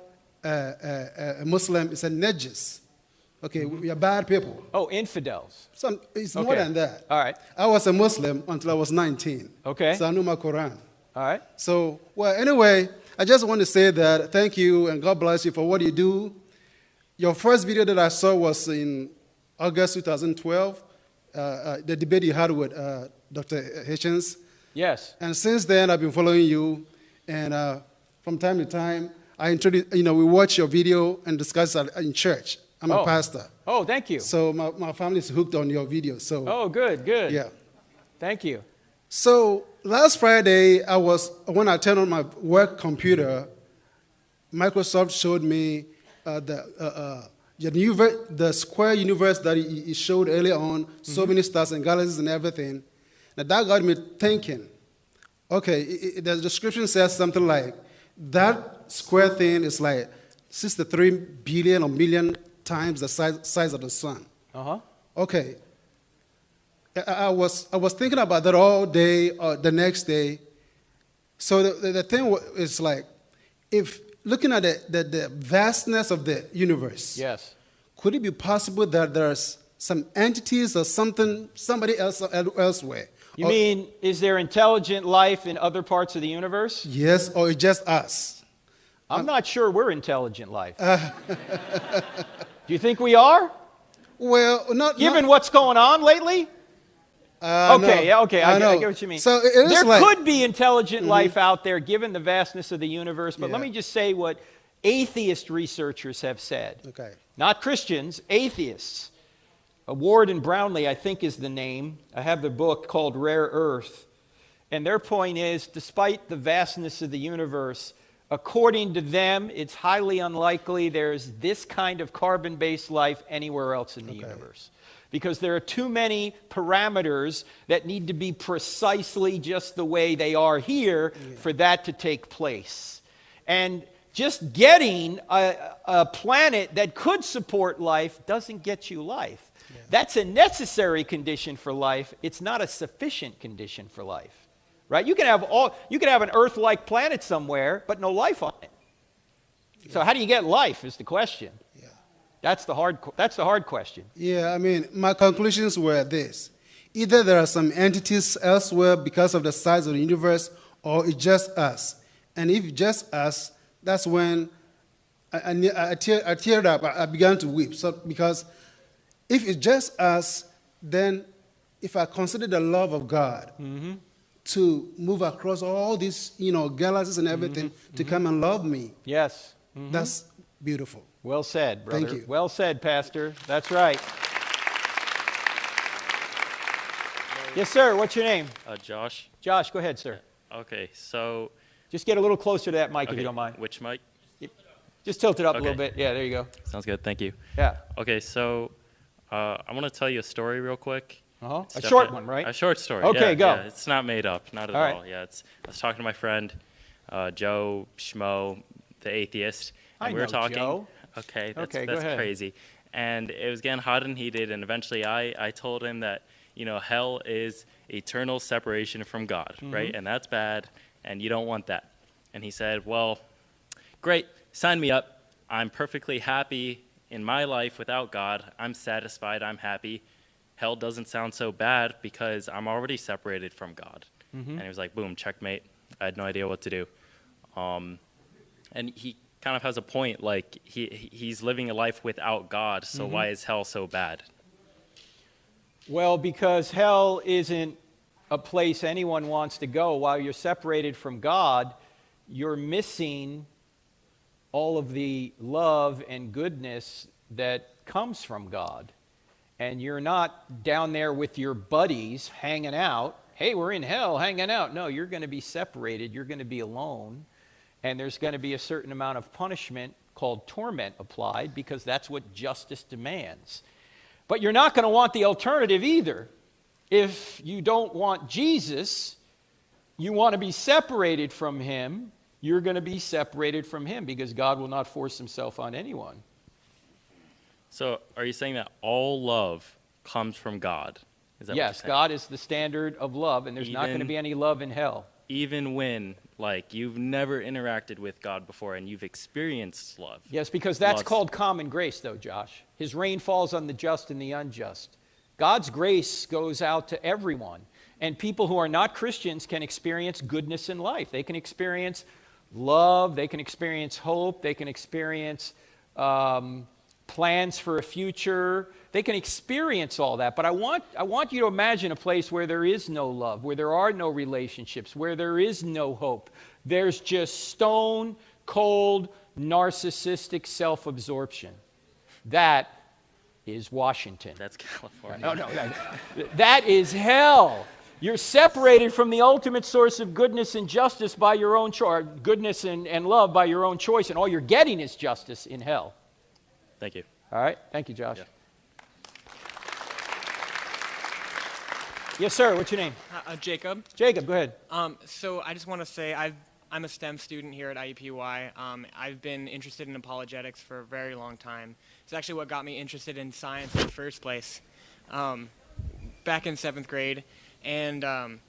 a Muslim is a najis. Okay, we are bad people. Oh, infidels. It's more than that. All right. I was a Muslim until I was 19. Okay. So I knew my Quran. All right. So, well, anyway, I just want to say that thank you and God bless you for what you do. Your first video that I saw was in August 2012, the debate you had with Dr. Hitchens. Yes. And since then, I've been following you, and from time to time, I introduce, we watch your video and discuss it in church. I'm a pastor. Oh, thank you. So my family is hooked on your videos. So. Oh, good. Yeah. Thank you. So last Friday, when I turned on my work computer, Microsoft showed me the square universe that he showed earlier on, so many stars and galaxies and everything. Now that got me thinking, okay, the description says something like, that square thing is like 63 billion or million times the size of the sun. Okay. I was thinking about that all day or the next day. So the thing is like, if looking at the vastness of the universe, yes, could it be possible that there's some entities or somebody else elsewhere? You mean, is there intelligent life in other parts of the universe? Yes, or it's just us? I'm not sure we're intelligent life. Do you think we are? Well, Given what's going on lately? Okay, I get what you mean. So there could be intelligent life out there given the vastness of the universe, but let me just say what atheist researchers have said. Okay. Not Christians, atheists. Ward and Brownlee, I think is the name. I have the book called Rare Earth. And their point is, despite the vastness of the universe, according to them, it's highly unlikely there's this kind of carbon-based life anywhere else in the universe. Because there are too many parameters that need to be precisely just the way they are here for that to take place. And just getting a planet that could support life doesn't get you life. Yeah. That's a necessary condition for life. It's not a sufficient condition for life. Right? You can have an Earth-like planet somewhere, but no life on it. Yeah. So how do you get life is the question. Yeah. That's the hard question. Yeah, I mean, my conclusions were this. Either there are some entities elsewhere because of the size of the universe, or it's just us. And if just us, that's when I teared up. I began to weep. So, because if it's just us, then if I consider the love of God to move across all these, galaxies and everything to come and love me. Yes. That's beautiful. Well said, brother. Thank you. Well said, Pastor. That's right. Yes, sir. What's your name? Josh. Josh, go ahead, sir. Okay, so... Just get a little closer to that mic if you don't mind. Which mic? Just tilt it up a little bit. Yeah, there you go. Sounds good. Thank you. Yeah. Okay, so I want to tell you a story real quick. A short one, right? A short story. Okay, go. Yeah, it's not made up, not at all. Yeah, I was talking to my friend, Joe Schmo, the atheist, and we were talking. Joe. Okay, that's ahead. crazy. And it was getting hot and heated, and eventually I told him that hell is eternal separation from God, right? And that's bad, and you don't want that. And he said, well, great, sign me up. I'm perfectly happy in my life without God. I'm satisfied, I'm happy. Hell doesn't sound so bad because I'm already separated from God. And he was like, boom, checkmate. I had no idea what to do. And he kind of has a point, like he's living a life without God, so why is hell so bad? Well, because hell isn't a place anyone wants to go. While you're separated from God, you're missing all of the love and goodness that comes from God. And you're not down there with your buddies hanging out. Hey, we're in hell hanging out. No, you're going to be separated. You're going to be alone. And there's going to be a certain amount of punishment called torment applied because that's what justice demands. But you're not going to want the alternative either. If you don't want Jesus, you want to be separated from him, you're going to be separated from him because God will not force himself on anyone. So are you saying that all love comes from God? Is that yes, God is the standard of love, and there's not going to be any love in hell. Even when, you've never interacted with God before and you've experienced love. Yes, because that's called common grace, though, Josh. His rain falls on the just and the unjust. God's grace goes out to everyone. And people who are not Christians can experience goodness in life. They can experience love. They can experience hope. They can experience plans for a future. They can experience all that. But I want you to imagine a place where there is no love, where there are no relationships, where there is no hope. There's just stone, cold, narcissistic self-absorption. That is Washington. That's California. No, that is hell. You're separated from the ultimate source of goodness and justice by your own choice, goodness and love by your own choice, and all you're getting is justice in hell. Thank you. All right. Thank you, Josh. Yeah. Yes, sir. What's your name? Jacob. Jacob, go ahead. So I just want to say I'm a STEM student here at IUPUI. I've been interested in apologetics for a very long time. It's actually what got me interested in science in the first place, back in 7th grade. And,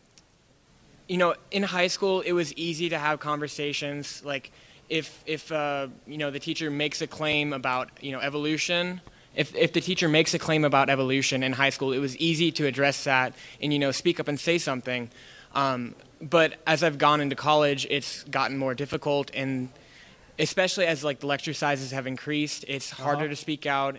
in high school, it was easy to have conversations. Like, if the teacher makes a claim about, evolution, if the teacher makes a claim about evolution in high school, it was easy to address that and, speak up and say something. But as I've gone into college, it's gotten more difficult, and especially as the lecture sizes have increased, it's harder to speak out.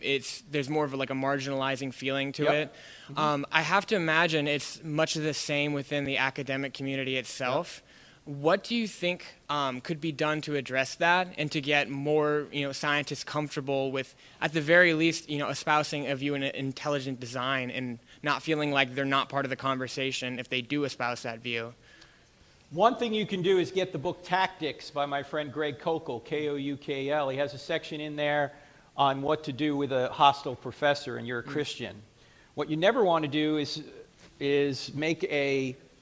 There's more of a marginalizing feeling to it. I have to imagine it's much of the same within the academic community itself. What do you think could be done to address that and to get more scientists comfortable with, at the very least, espousing a view in intelligent design and not feeling like they're not part of the conversation if they do espouse that view? One thing you can do is get the book Tactics by my friend Greg Koukl, K-O-U-K-L. He has a section in there on what to do with a hostile professor and you're a Christian. What you never want to do is make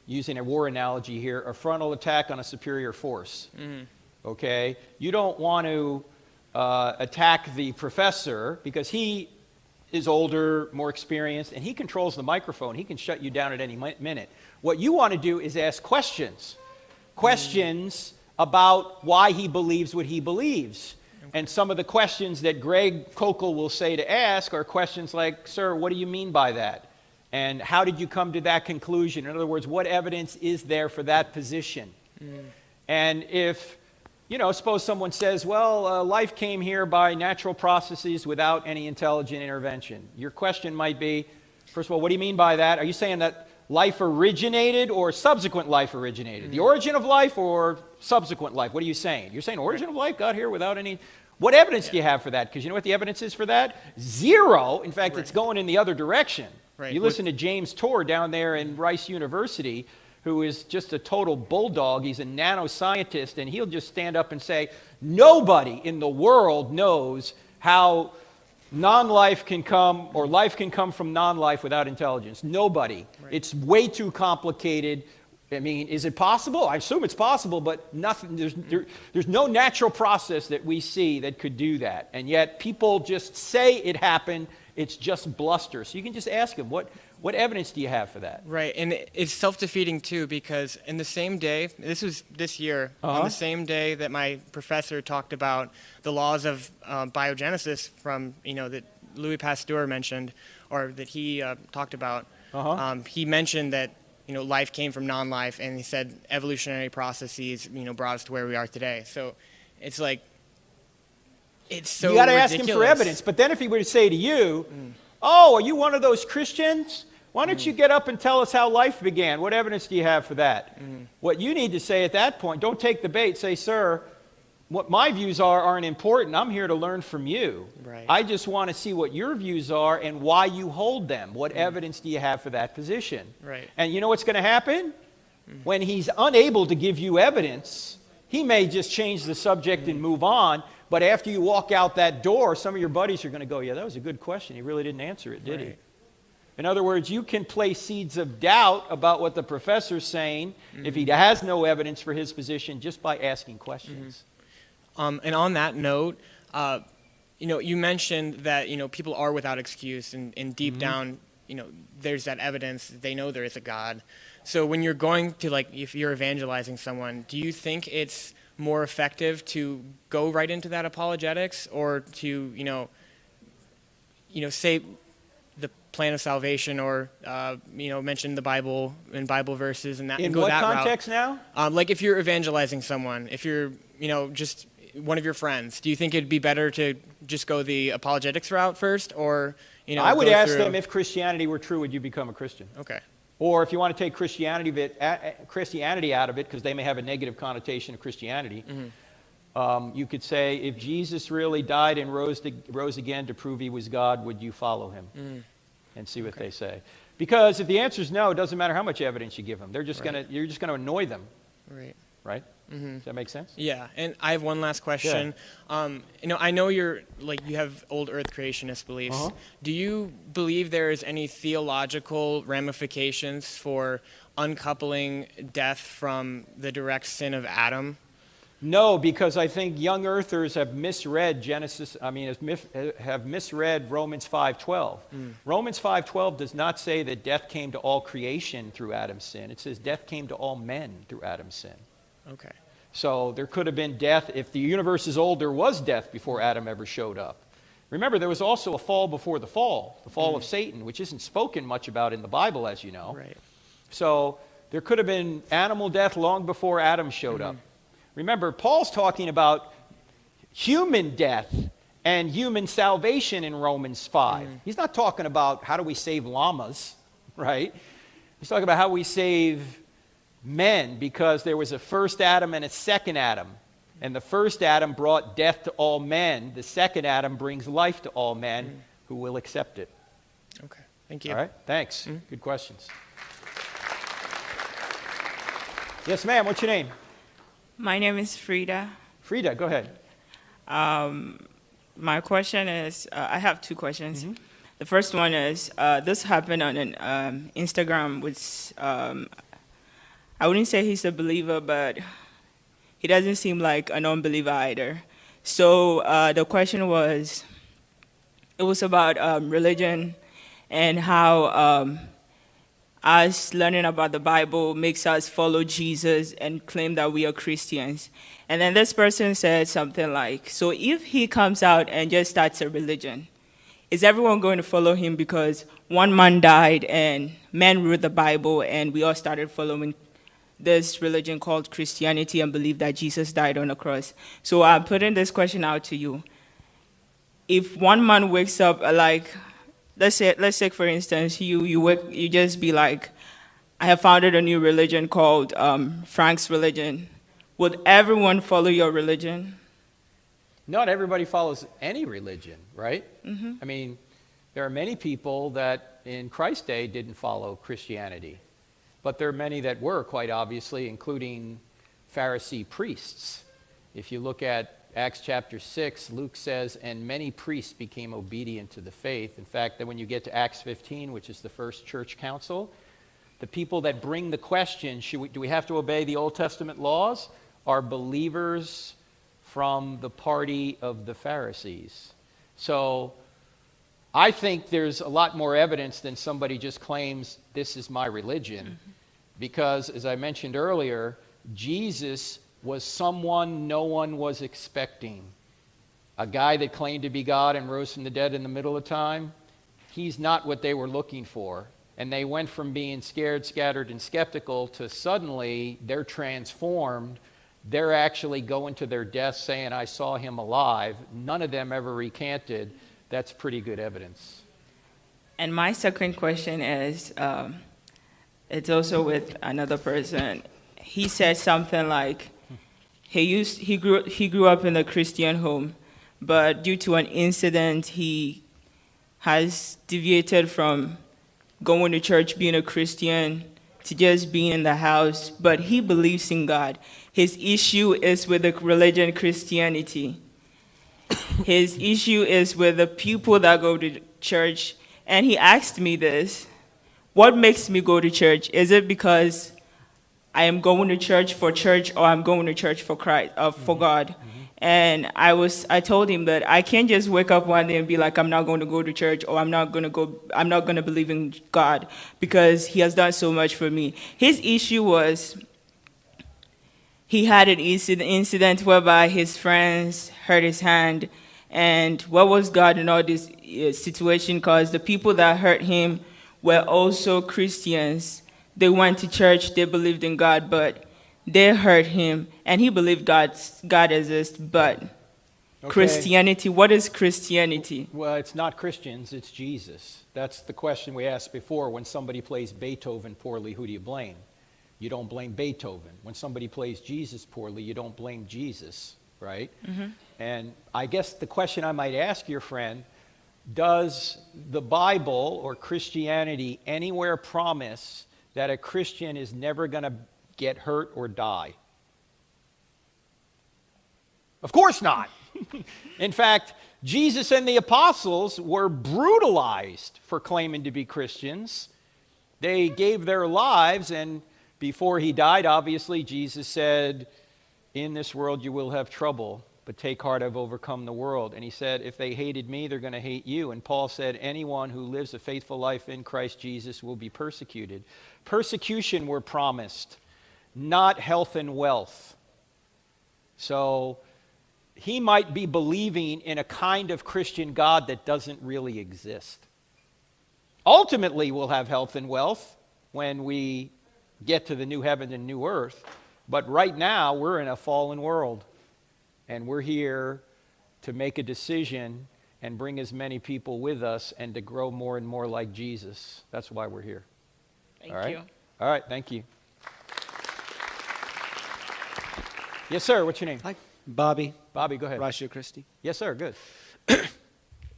using a war analogy here, a frontal attack on a superior force. okay? You don't want to attack the professor because he is older, more experienced, and he controls the microphone. He can shut you down at any minute. What you want to do is ask questions. Questions about why he believes what he believes. And some of the questions that Greg Kokel will say to ask are questions like, sir, what do you mean by that? And how did you come to that conclusion? In other words, what evidence is there for that position? And if, suppose someone says, well, life came here by natural processes without any intelligent intervention. Your question might be, first of all, what do you mean by that? Are you saying that life originated or subsequent life originated? The origin of life or subsequent life? What are you saying? You're saying origin of life got here without any... What evidence do you have for that? Because you know what the evidence is for that? Zero. In fact, it's going in the other direction. You listen to James Torr down there in Rice University, who is just a total bulldog. He's a nanoscientist, and he'll just stand up and say, nobody in the world knows how non-life can come, or life can come from non-life without intelligence. Nobody. It's way too complicated. I mean, is it possible? I assume it's possible, but nothing. There's no natural process that we see that could do that. And yet people just say it happened. It's just bluster. So you can just ask them, what evidence do you have for that? Right, and it's self-defeating too, because in the same day, this was this year, on the same day that my professor talked about the laws of biogenesis from, that Louis Pasteur mentioned, or that he talked about, he mentioned that life came from non-life, and he said evolutionary processes, brought us to where we are today. So it's like, it's so ridiculous. You got to ask him for evidence. But then if he were to say to you, oh, are you one of those Christians? Why don't you get up and tell us how life began? What evidence do you have for that? What you need to say at that point, don't take the bait. Say, sir, what my views aren't important. I'm here to learn from you. I just want to see what your views are and why you hold them. What evidence do you have for that position? And you know what's going to happen? When he's unable to give you evidence, he may just change the subject and move on. But after you walk out that door, some of your buddies are going to go, yeah, that was a good question. He really didn't answer it, did he? In other words, you can place seeds of doubt about what the professor's saying if he has no evidence for his position just by asking questions. And on that note, you mentioned that, people are without excuse, and deep down, there's that evidence. They know there is a God. So when you're going to, if you're evangelizing someone, do you think it's more effective to go right into that apologetics, or to, say the plan of salvation, or, mention the Bible and Bible verses and that, and go that route? In what context now? Like if you're evangelizing someone, if you're, just one of your friends, do you think it'd be better to just go the apologetics route first, or, I would ask them, if Christianity were true, would you become a Christian? Okay. Or if you want to take Christianity out of it, because they may have a negative connotation of Christianity, you could say, if Jesus really died and rose again to prove he was God, would you follow him? And see what they say. Because if the answer is no, it doesn't matter how much evidence you give them. You're just going to annoy them. Right? Does that make sense? Yeah, and I have one last question. I know you have old earth creationist beliefs. Do you believe there is any theological ramifications for uncoupling death from the direct sin of Adam? No, because I think young earthers have misread have misread Romans 5:12. Romans 5:12 does not say that death came to all creation through Adam's sin. It says death came to all men through Adam's sin. Okay. So there could have been death. If the universe is old, there was death before Adam ever showed up. Remember, there was also a fall before the fall of Satan, which isn't spoken much about in the Bible, as you know. So there could have been animal death long before Adam showed up. Remember, Paul's talking about human death and human salvation in Romans 5. He's not talking about how do we save llamas, right? He's talking about how we save men, because there was a first Adam and a second Adam. And the first Adam brought death to all men. The second Adam brings life to all men who will accept it. Okay, thank you. All right, thanks. Good questions. Yes, ma'am, what's your name? My name is Frida. Frida, go ahead. My question is, I have two questions. The first one is, this happened on an Instagram with, I wouldn't say he's a believer, but he doesn't seem like a non-believer either. So the question was, it was about religion and how us learning about the Bible makes us follow Jesus and claim that we are Christians. And then this person said something like, so if he comes out and just starts a religion, is everyone going to follow him because one man died and men wrote the Bible and we all started following this religion called Christianity and believe that Jesus died on the cross? So I'm putting this question out to you. If one man wakes up, like, let's say for instance, you just be like, I have founded a new religion called Frank's religion. Would everyone follow your religion? Not everybody follows any religion, right? Mm-hmm. I mean, there are many people that in Christ's day didn't follow Christianity. But there are many that were, quite obviously, including Pharisee priests. If you look at Acts chapter 6, Luke says, and many priests became obedient to the faith. In fact, that when you get to Acts 15, which is the first church council, the people that bring the question, do we have to obey the Old Testament laws, are believers from the party of the Pharisees. So I think there's a lot more evidence than somebody just claims, this is my religion. Mm-hmm. Because, as I mentioned earlier, Jesus was someone no one was expecting. A guy that claimed to be God and rose from the dead in the middle of time, he's not what they were looking for. And they went from being scared, scattered, and skeptical to suddenly they're transformed. They're actually going to their death saying, I saw him alive. None of them ever recanted. That's pretty good evidence. And my second question is, it's also with another person. He said something like, he grew up in a Christian home, but due to an incident, he has deviated from going to church, being a Christian, to just being in the house, but he believes in God. His issue is with the religion Christianity. His issue is with the people that go to church. And he asked me this, what makes me go to church? Is it because I am going to church, or I'm going to church for Christ, for God? Mm-hmm. And I told him that I can't just wake up one day and be like, I'm not going to go to church, or I'm not going to believe in God because he has done so much for me. His issue was he had an incident whereby his friends hurt his hand. And what was God in all this situation? Because the people that hurt him were also Christians. They went to church, they believed in God, but they hurt him, and he believed God exists, but okay. Christianity, what is Christianity? Well, it's not Christians, it's Jesus. That's the question we asked before. When somebody plays Beethoven poorly, who do you blame? You don't blame Beethoven. When somebody plays Jesus poorly, you don't blame Jesus, right? Mm-hmm. And I guess the question I might ask your friend, does the Bible or Christianity anywhere promise that a Christian is never going to get hurt or die? Of course not. In fact, Jesus and the apostles were brutalized for claiming to be Christians. They gave their lives, and before he died, obviously, Jesus said, in this world you will have trouble, but take heart, I've overcome the world. And he said, if they hated me, they're going to hate you. And Paul said, anyone who lives a faithful life in Christ Jesus will be persecuted. Persecution were promised, not health and wealth. So he might be believing in a kind of Christian God that doesn't really exist. Ultimately, we'll have health and wealth when we get to the new heaven and new earth. But right now, we're in a fallen world. And we're here to make a decision and bring as many people with us and to grow more and more like Jesus. That's why we're here. Thank you. All right, thank you. Yes, sir. What's your name? Hi, Bobby. Bobby, go ahead. Ratio Christie. Yes, sir. Good.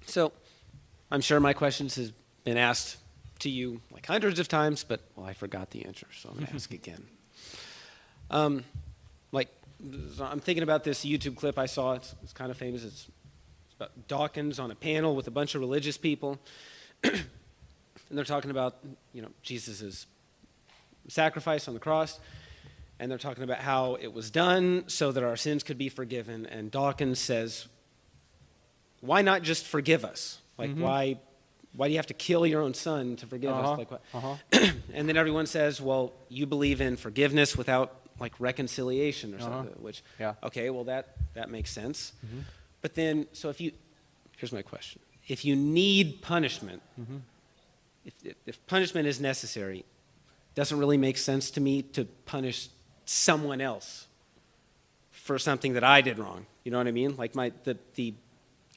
So, I'm sure my questions has been asked to you like hundreds of times, but well, I forgot the answer, so I'm going to ask again. I'm thinking about this YouTube clip I saw. It's kind of famous. It's about Dawkins on a panel with a bunch of religious people, and they're talking about Jesus' sacrifice on the cross. and they're talking about how it was done so that our sins could be forgiven. And Dawkins says, why not just forgive us? Like, why do you have to kill your own son to forgive us? Like, what? And then everyone says, well, you believe in forgiveness without, like, reconciliation or something, which, okay, well, that makes sense. But then, so here's my question. If you need punishment, if punishment is necessary, it doesn't really make sense to me to punish someone else for something that I did wrong. You know what I mean? Like the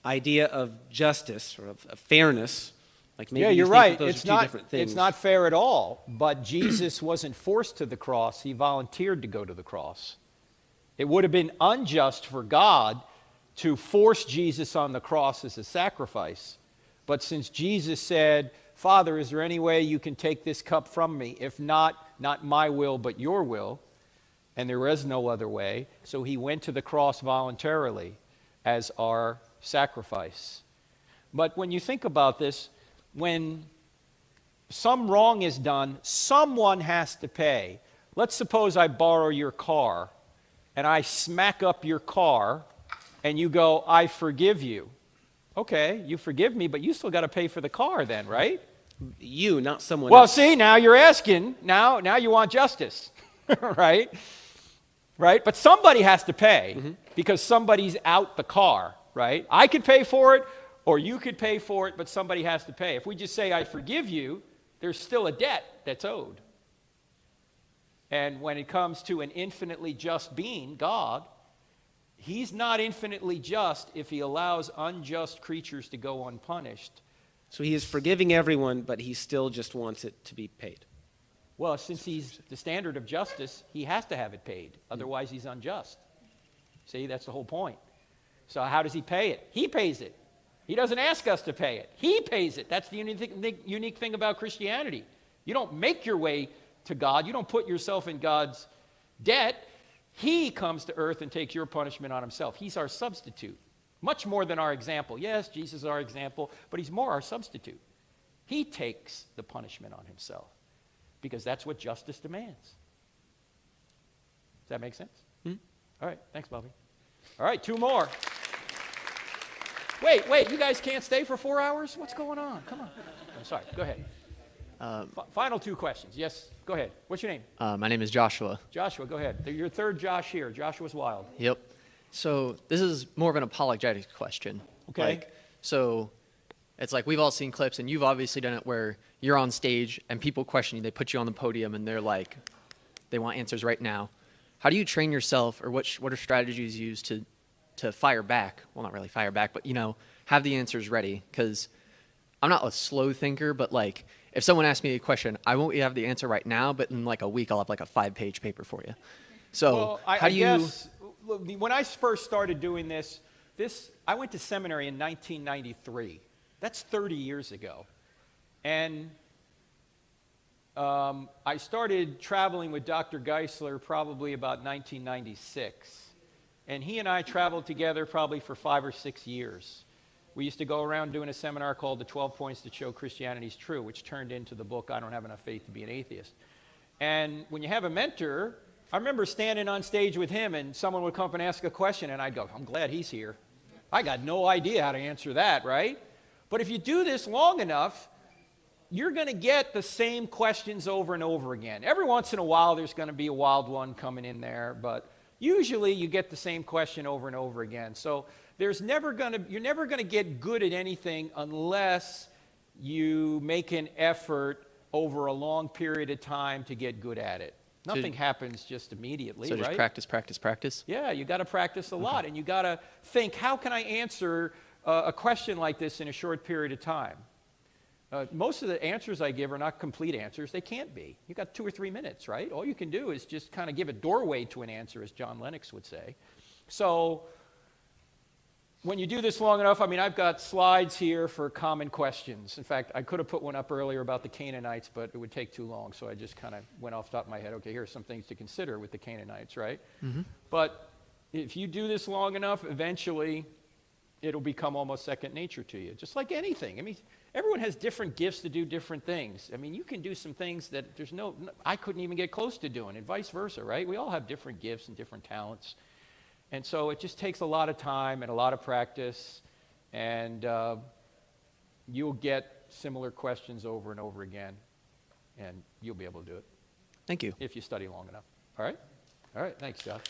idea of justice or of fairness, like maybe you're think right. that those are two different things. It's not fair at all. But Jesus wasn't forced to the cross. He volunteered to go to the cross. It would have been unjust for God to force Jesus on the cross as a sacrifice. But since Jesus said, Father, is there any way you can take this cup from me? If not, not my will, but your will. And there is no other way. So he went to the cross voluntarily as our sacrifice. But when you think about this, when some wrong is done, someone has to pay. Let's suppose I borrow your car, and I smack up your car, and you go, I forgive you. Okay, you forgive me, but you still got to pay for the car then, right? You, not someone well, else. see, now you're asking. Now you want justice, right? Right? But somebody has to pay because somebody's out the car, right? I could pay for it, or you could pay for it, but somebody has to pay. If we just say, I forgive you, there's still a debt that's owed. And when it comes to an infinitely just being, God, he's not infinitely just if he allows unjust creatures to go unpunished. So he is forgiving everyone, but he still just wants it to be paid. Well, since he's the standard of justice, he has to have it paid. Otherwise, he's unjust. See, that's the whole point. So how does he pay it? He pays it. He doesn't ask us to pay it. He pays it. That's the unique thing about Christianity. You don't make your way to God. You don't put yourself in God's debt. He comes to earth and takes your punishment on himself. He's our substitute. Much more than our example. Yes, Jesus is our example, but he's more our substitute. He takes the punishment on himself because that's what justice demands. Does that make sense? All right, thanks, Bobby. All right, two more. Wait, you guys can't stay for 4 hours? What's going on? Come on. I'm sorry, go ahead. Final two questions. Yes, go ahead. What's your name? My name is Joshua. Joshua, go ahead. You're third Josh here. Joshua's wild. Yep. So this is more of an apologetics question. Okay. So it's like we've all seen clips, and you've obviously done it where you're on stage and people question you. They put you on the podium, and they're like, they want answers right now. How do you train yourself, or what are strategies used to fire back? Well, not really fire back, but, have the answers ready. Because I'm not a slow thinker, but, like, if someone asks me a question, I won't have the answer right now, but in, like, a week, I'll have, like, a 5-page paper for you. So how do you... Guess, when I first started doing this, I went to seminary in 1993. That's 30 years ago. And I started traveling with Dr. Geisler probably about 1996. And he and I traveled together probably for 5 or 6 years. We used to go around doing a seminar called The 12 Points That Show Christianity's True, which turned into the book, I Don't Have Enough Faith to Be an Atheist. And when you have a mentor, I remember standing on stage with him and someone would come up and ask a question and I'd go, I'm glad he's here. I got no idea how to answer that, right? But if you do this long enough, you're going to get the same questions over and over again. Every once in a while, there's going to be a wild one coming in there, but usually you get the same question over and over again. So you're never going to get good at anything unless you make an effort over a long period of time to get good at it. Nothing happens just immediately, right? So just practice, practice, practice? Yeah, you got to practice a lot, and you got to think, how can I answer a question like this in a short period of time? Most of the answers I give are not complete answers. They can't be. You got 2 or 3 minutes, right? All you can do is just kind of give a doorway to an answer, as John Lennox would say. So when you do this long enough, I've got slides here for common questions. In fact, I could have put one up earlier about the Canaanites, but it would take too long, so I just kind of went off the top of my head. Okay, here are some things to consider with the Canaanites, right? But if you do this long enough, eventually it'll become almost second nature to you, just like anything. everyone has different gifts to do different things. I mean, you can do some things that I couldn't even get close to doing, and vice versa, right? We all have different gifts and different talents. And so it just takes a lot of time and a lot of practice, and you'll get similar questions over and over again, and you'll be able to do it. Thank you. If you study long enough. All right? All right, thanks, Josh.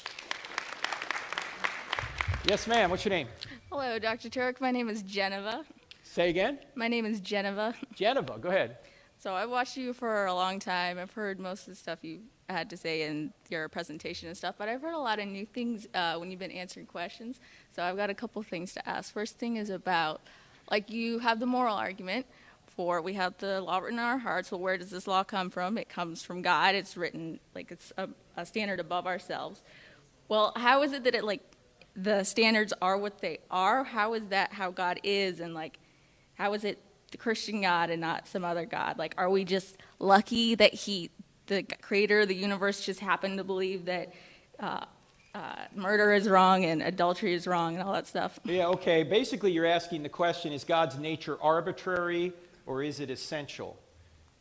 Yes, ma'am, what's your name? Hello, Dr. Turek. My name is Geneva. Say again? My name is Geneva. Geneva, go ahead. So I've watched you for a long time. I've heard most of the stuff you had to say in your presentation and stuff, but I've heard a lot of new things when you've been answering questions. So I've got a couple things to ask. First thing is about, like, you have the moral argument for we have the law written in our hearts. Well, where does this law come from? It comes from God. It's written, like, it's a standard above ourselves. Well, how is it that it, like, the standards are what they are? How is that how God is? And, like, how is it the Christian God and not some other God? Like, are we just lucky that the creator of the universe, just happened to believe that murder is wrong and adultery is wrong and all that stuff? Yeah, okay. Basically, you're asking the question, is God's nature arbitrary or is it essential?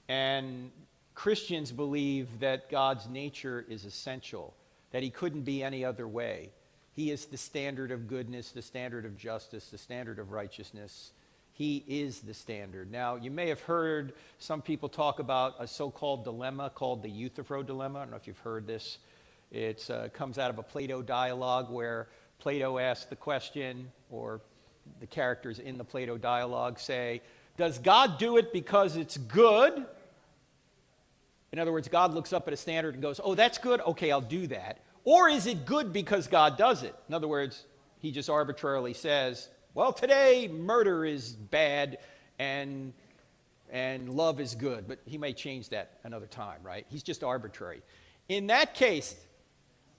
And Christians believe that God's nature is essential, that he couldn't be any other way. He is the standard of goodness, the standard of justice, the standard of righteousness. He is the standard. Now, you may have heard some people talk about a so-called dilemma called the Euthyphro dilemma. I don't know if you've heard this. It comes out of a Plato dialogue where Plato asks the question, or the characters in the Plato dialogue say, does God do it because it's good? In other words, God looks up at a standard and goes, oh, that's good? Okay, I'll do that. Or is it good because God does it? In other words, he just arbitrarily says, well, today murder is bad and love is good, but he may change that another time, right? He's just arbitrary. In that case,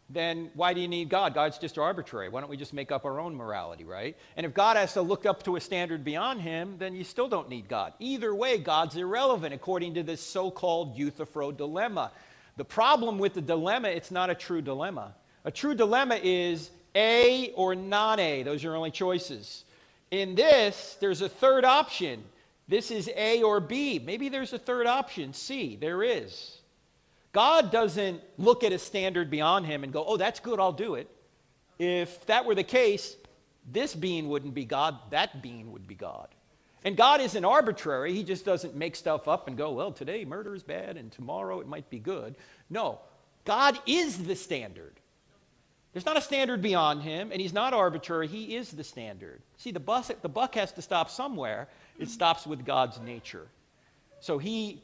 then why do you need God? God's just arbitrary. Why don't we just make up our own morality, right? And if God has to look up to a standard beyond him, then you still don't need God. Either way, God's irrelevant according to this so-called Euthyphro dilemma. The problem with the dilemma, it's not a true dilemma. A true dilemma is A or non-A. Those are your only choices. In this, there's a third option. This is A or B. Maybe there's a third option, C. There is. God doesn't look at a standard beyond him and go, oh, that's good, I'll do it. If that were the case, this being wouldn't be God, that being would be God. And God isn't arbitrary. He just doesn't make stuff up and go, well, today murder is bad and tomorrow it might be good. No, God is the standard. There's not a standard beyond him, and he's not arbitrary. He is the standard. See, the buck has to stop somewhere. It stops with God's nature. So you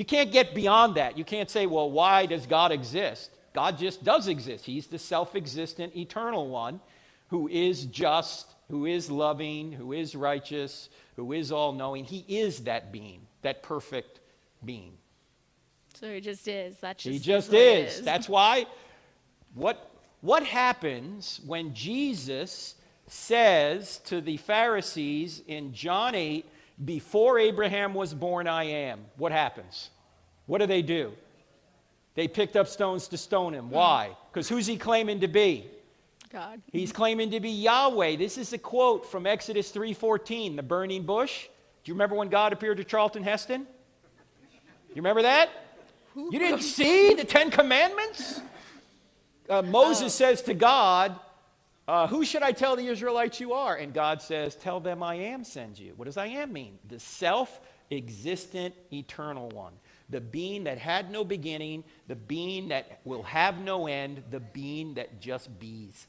can't get beyond that. You can't say, well, why does God exist? God just does exist. He's the self-existent, eternal one who is just, who is loving, who is righteous, who is all-knowing. He is that being, that perfect being. So he just is. He just is. That's why what happens when Jesus says to the Pharisees in John 8, before Abraham was born, I am. What happens? What do? They picked up stones to stone him. Why? Because who's he claiming to be? God. He's claiming to be Yahweh. This is a quote from Exodus 3:14, the burning bush. Do you remember when God appeared to Charlton Heston? You remember that? You didn't see the Ten Commandments? Moses says to God, who should I tell the Israelites you are? And God says, tell them I am sends you. What does I am mean? The self-existent eternal one. The being that had no beginning, the being that will have no end, the being that just bees.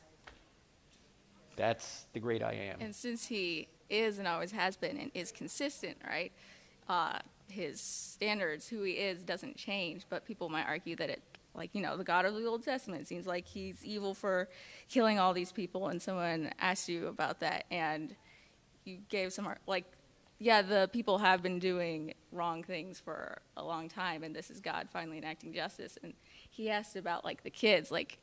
That's the great I am. And since he is and always has been and is consistent, right? His standards, who he is, doesn't change. But people might argue that it, like, you know, the God of the Old Testament seems like he's evil for killing all these people. And someone asked you about that, and you gave some, like, yeah, the people have been doing wrong things for a long time, and this is God finally enacting justice. And he asked about, like, the kids, like,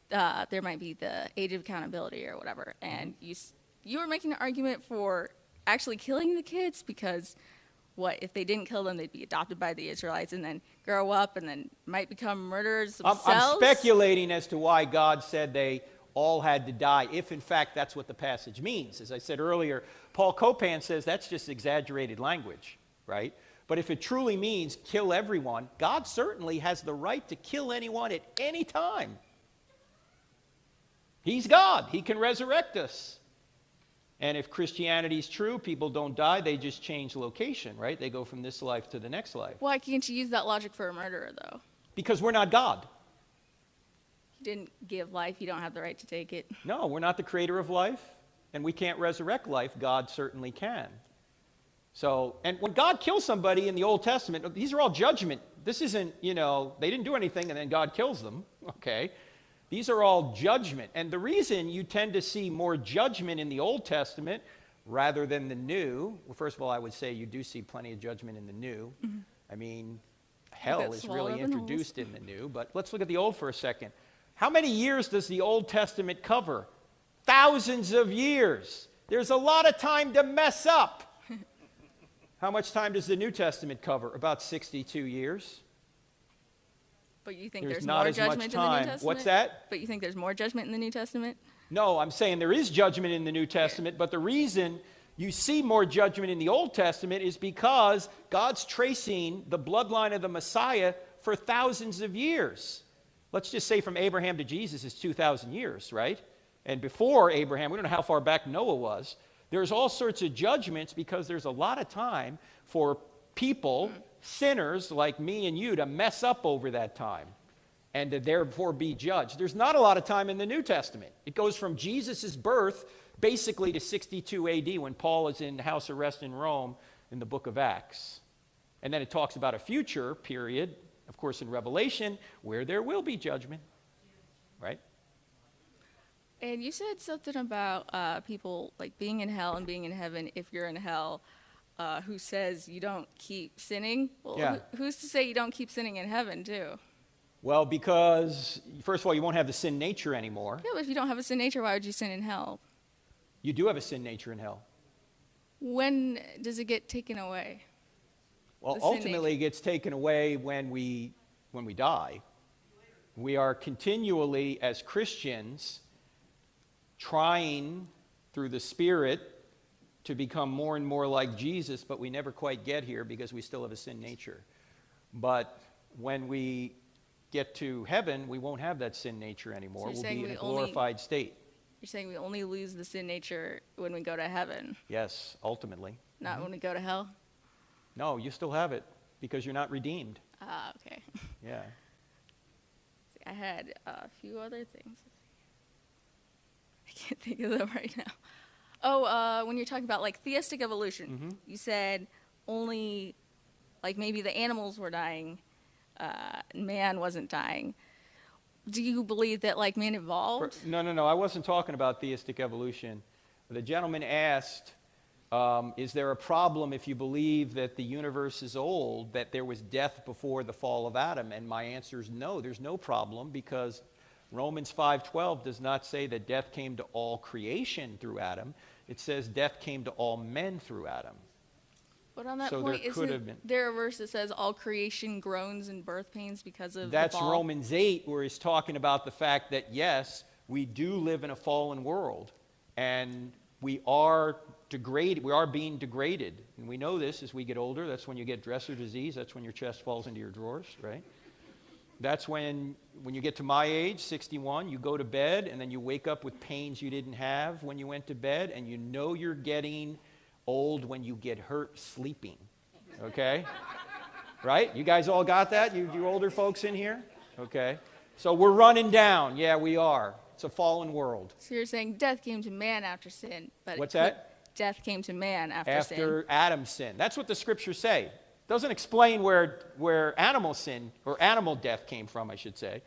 there might be the age of accountability or whatever. And you were making an argument for actually killing the kids because what if they didn't kill them, they'd be adopted by the Israelites and then grow up and then might become murderers themselves? I'm speculating as to why God said they all had to die, if in fact that's what the passage means. As I said earlier, Paul Copan says that's just exaggerated language, right? But if it truly means kill everyone, God certainly has the right to kill anyone at any time. He's God. He can resurrect us. And if Christianity is true, people don't die, they just change location, right? They go from this life to the next life. Why can't you use that logic for a murderer, though? Because we're not God. You didn't give life, you don't have the right to take it. No, we're not the creator of life, and we can't resurrect life. God certainly can. So, and when God kills somebody in the Old Testament, these are all judgment. This isn't, you know, they didn't do anything and then God kills them, okay? These are all judgment. And the reason you tend to see more judgment in the Old Testament rather than the New, well, first of all, I would say you do see plenty of judgment in the New. Mm-hmm. I mean, hell is really introduced in the New, but let's look at the Old for a second. How many years does the Old Testament cover? Thousands of years. There's a lot of time to mess up. How much time does the New Testament cover? About 62 years. But you think there's more judgment in the New Testament? What's that? But you think there's more judgment in the New Testament? No, I'm saying there is judgment in the New Testament, but the reason you see more judgment in the Old Testament is because God's tracing the bloodline of the Messiah for thousands of years. Let's just say from Abraham to Jesus is 2,000 years, right? And before Abraham, we don't know how far back Noah was. There's all sorts of judgments because there's a lot of time for people, sinners like me and you, to mess up over that time and to therefore be judged. There's not a lot of time in the New Testament. It goes from Jesus' birth basically to 62 AD when Paul is in house arrest in Rome in the book of Acts. And then it talks about a future period, of course, in Revelation, where there will be judgment, right? And you said something about people like being in hell and being in heaven if you're in hell, who says you don't keep sinning? Well, yeah. Who's to say you don't keep sinning in heaven, too? Well, because, first of all, you won't have the sin nature anymore. Yeah, but if you don't have a sin nature, why would you sin in hell? You do have a sin nature in hell. When does it get taken away? Well, ultimately, it gets taken away when we die. We are continually, as Christians, trying through the Spirit to become more and more like Jesus, but we never quite get here because we still have a sin nature. But when we get to heaven, we won't have that sin nature anymore. We'll be in a glorified state. You're saying we only lose the sin nature when we go to heaven? Yes, ultimately. Not when we go to hell? No, you still have it because you're not redeemed. Ah, okay. Yeah. See, I had a few other things. I can't think of them right now. Oh, when you're talking about like theistic evolution, you said only like maybe the animals were dying, man wasn't dying. Do you believe that like man evolved? No. I wasn't talking about theistic evolution. The gentleman asked, is there a problem if you believe that the universe is old, that there was death before the fall of Adam? And my answer is no, there's no problem, because Romans 5:12 does not say that death came to all creation through Adam. It says death came to all men through Adam. But on that point, isn't there a verse that says all creation groans in birth pains because of the fall? That's Romans 8, where he's talking about the fact that, yes, we do live in a fallen world, and we are degraded. We are being degraded. And we know this as we get older. That's when you get dresser disease. That's when your chest falls into your drawers, right? That's when you get to my age, 61, you go to bed, and then you wake up with pains you didn't have when you went to bed, and you know you're getting old when you get hurt sleeping, okay? Right? You guys all got that? You older folks in here? Okay. So we're running down. Yeah, we are. It's a fallen world. So you're saying death came to man after sin. But what's that? Death came to man after sin. After Adam's sin. That's what the scriptures say. It doesn't explain where animal sin, or animal death came from, I should say.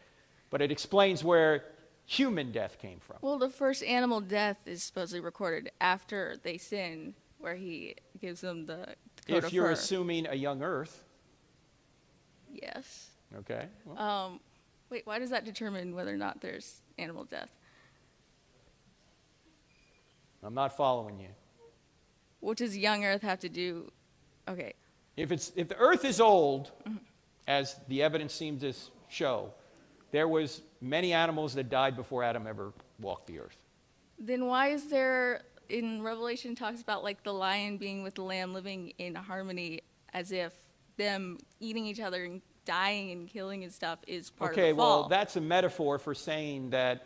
But it explains where human death came from. Well, the first animal death is supposedly recorded after they sin, where he gives them the coat of If you're fur. assuming a young earth. Yes. Okay. Well. Wait, why does that determine whether or not there's animal death? I'm not following you. What does young earth have to do? Okay. If the earth is old, as the evidence seems to show, There was many animals that died before Adam ever walked the earth. Then why is there, in Revelation talks about like the lion being with the lamb living in harmony, as if them eating each other and dying and killing and stuff is part of the fall? Okay, well, that's a metaphor for saying that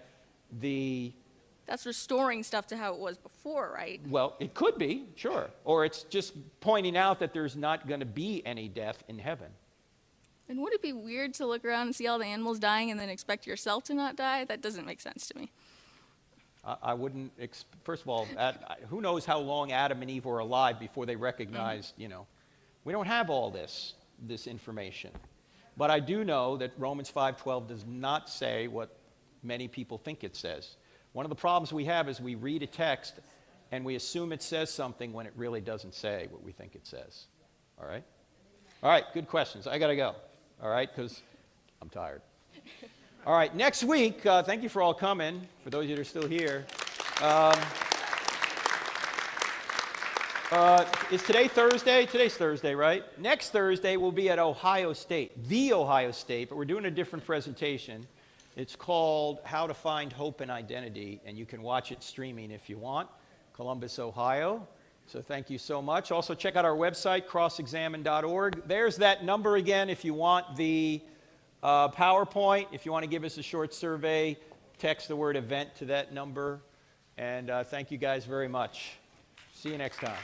that's restoring stuff to how it was before, right? Well, it could be, sure. Or it's just pointing out that there's not going to be any death in heaven. And would it be weird to look around and see all the animals dying and then expect yourself to not die? That doesn't make sense to me. I wouldn't, first of all, who knows how long Adam and Eve were alive before they recognized, you know. We don't have all this information. But I do know that Romans 5:12 does not say what many people think it says. One of the problems we have is we read a text and we assume it says something when it really doesn't say what we think it says. All right? All right, good questions. I got to go. All right, because I'm tired. All right, next week, thank you for all coming, for those of you that are still here. Is today Thursday? Today's Thursday, right? Next Thursday, we'll be at Ohio State, the Ohio State, but we're doing a different presentation. It's called How to Find Hope and Identity, and you can watch it streaming if you want, Columbus, Ohio. So thank you so much. Also, check out our website, crossexamine.org. There's that number again if you want the PowerPoint. If you want to give us a short survey, text the word event to that number. And thank you guys very much. See you next time.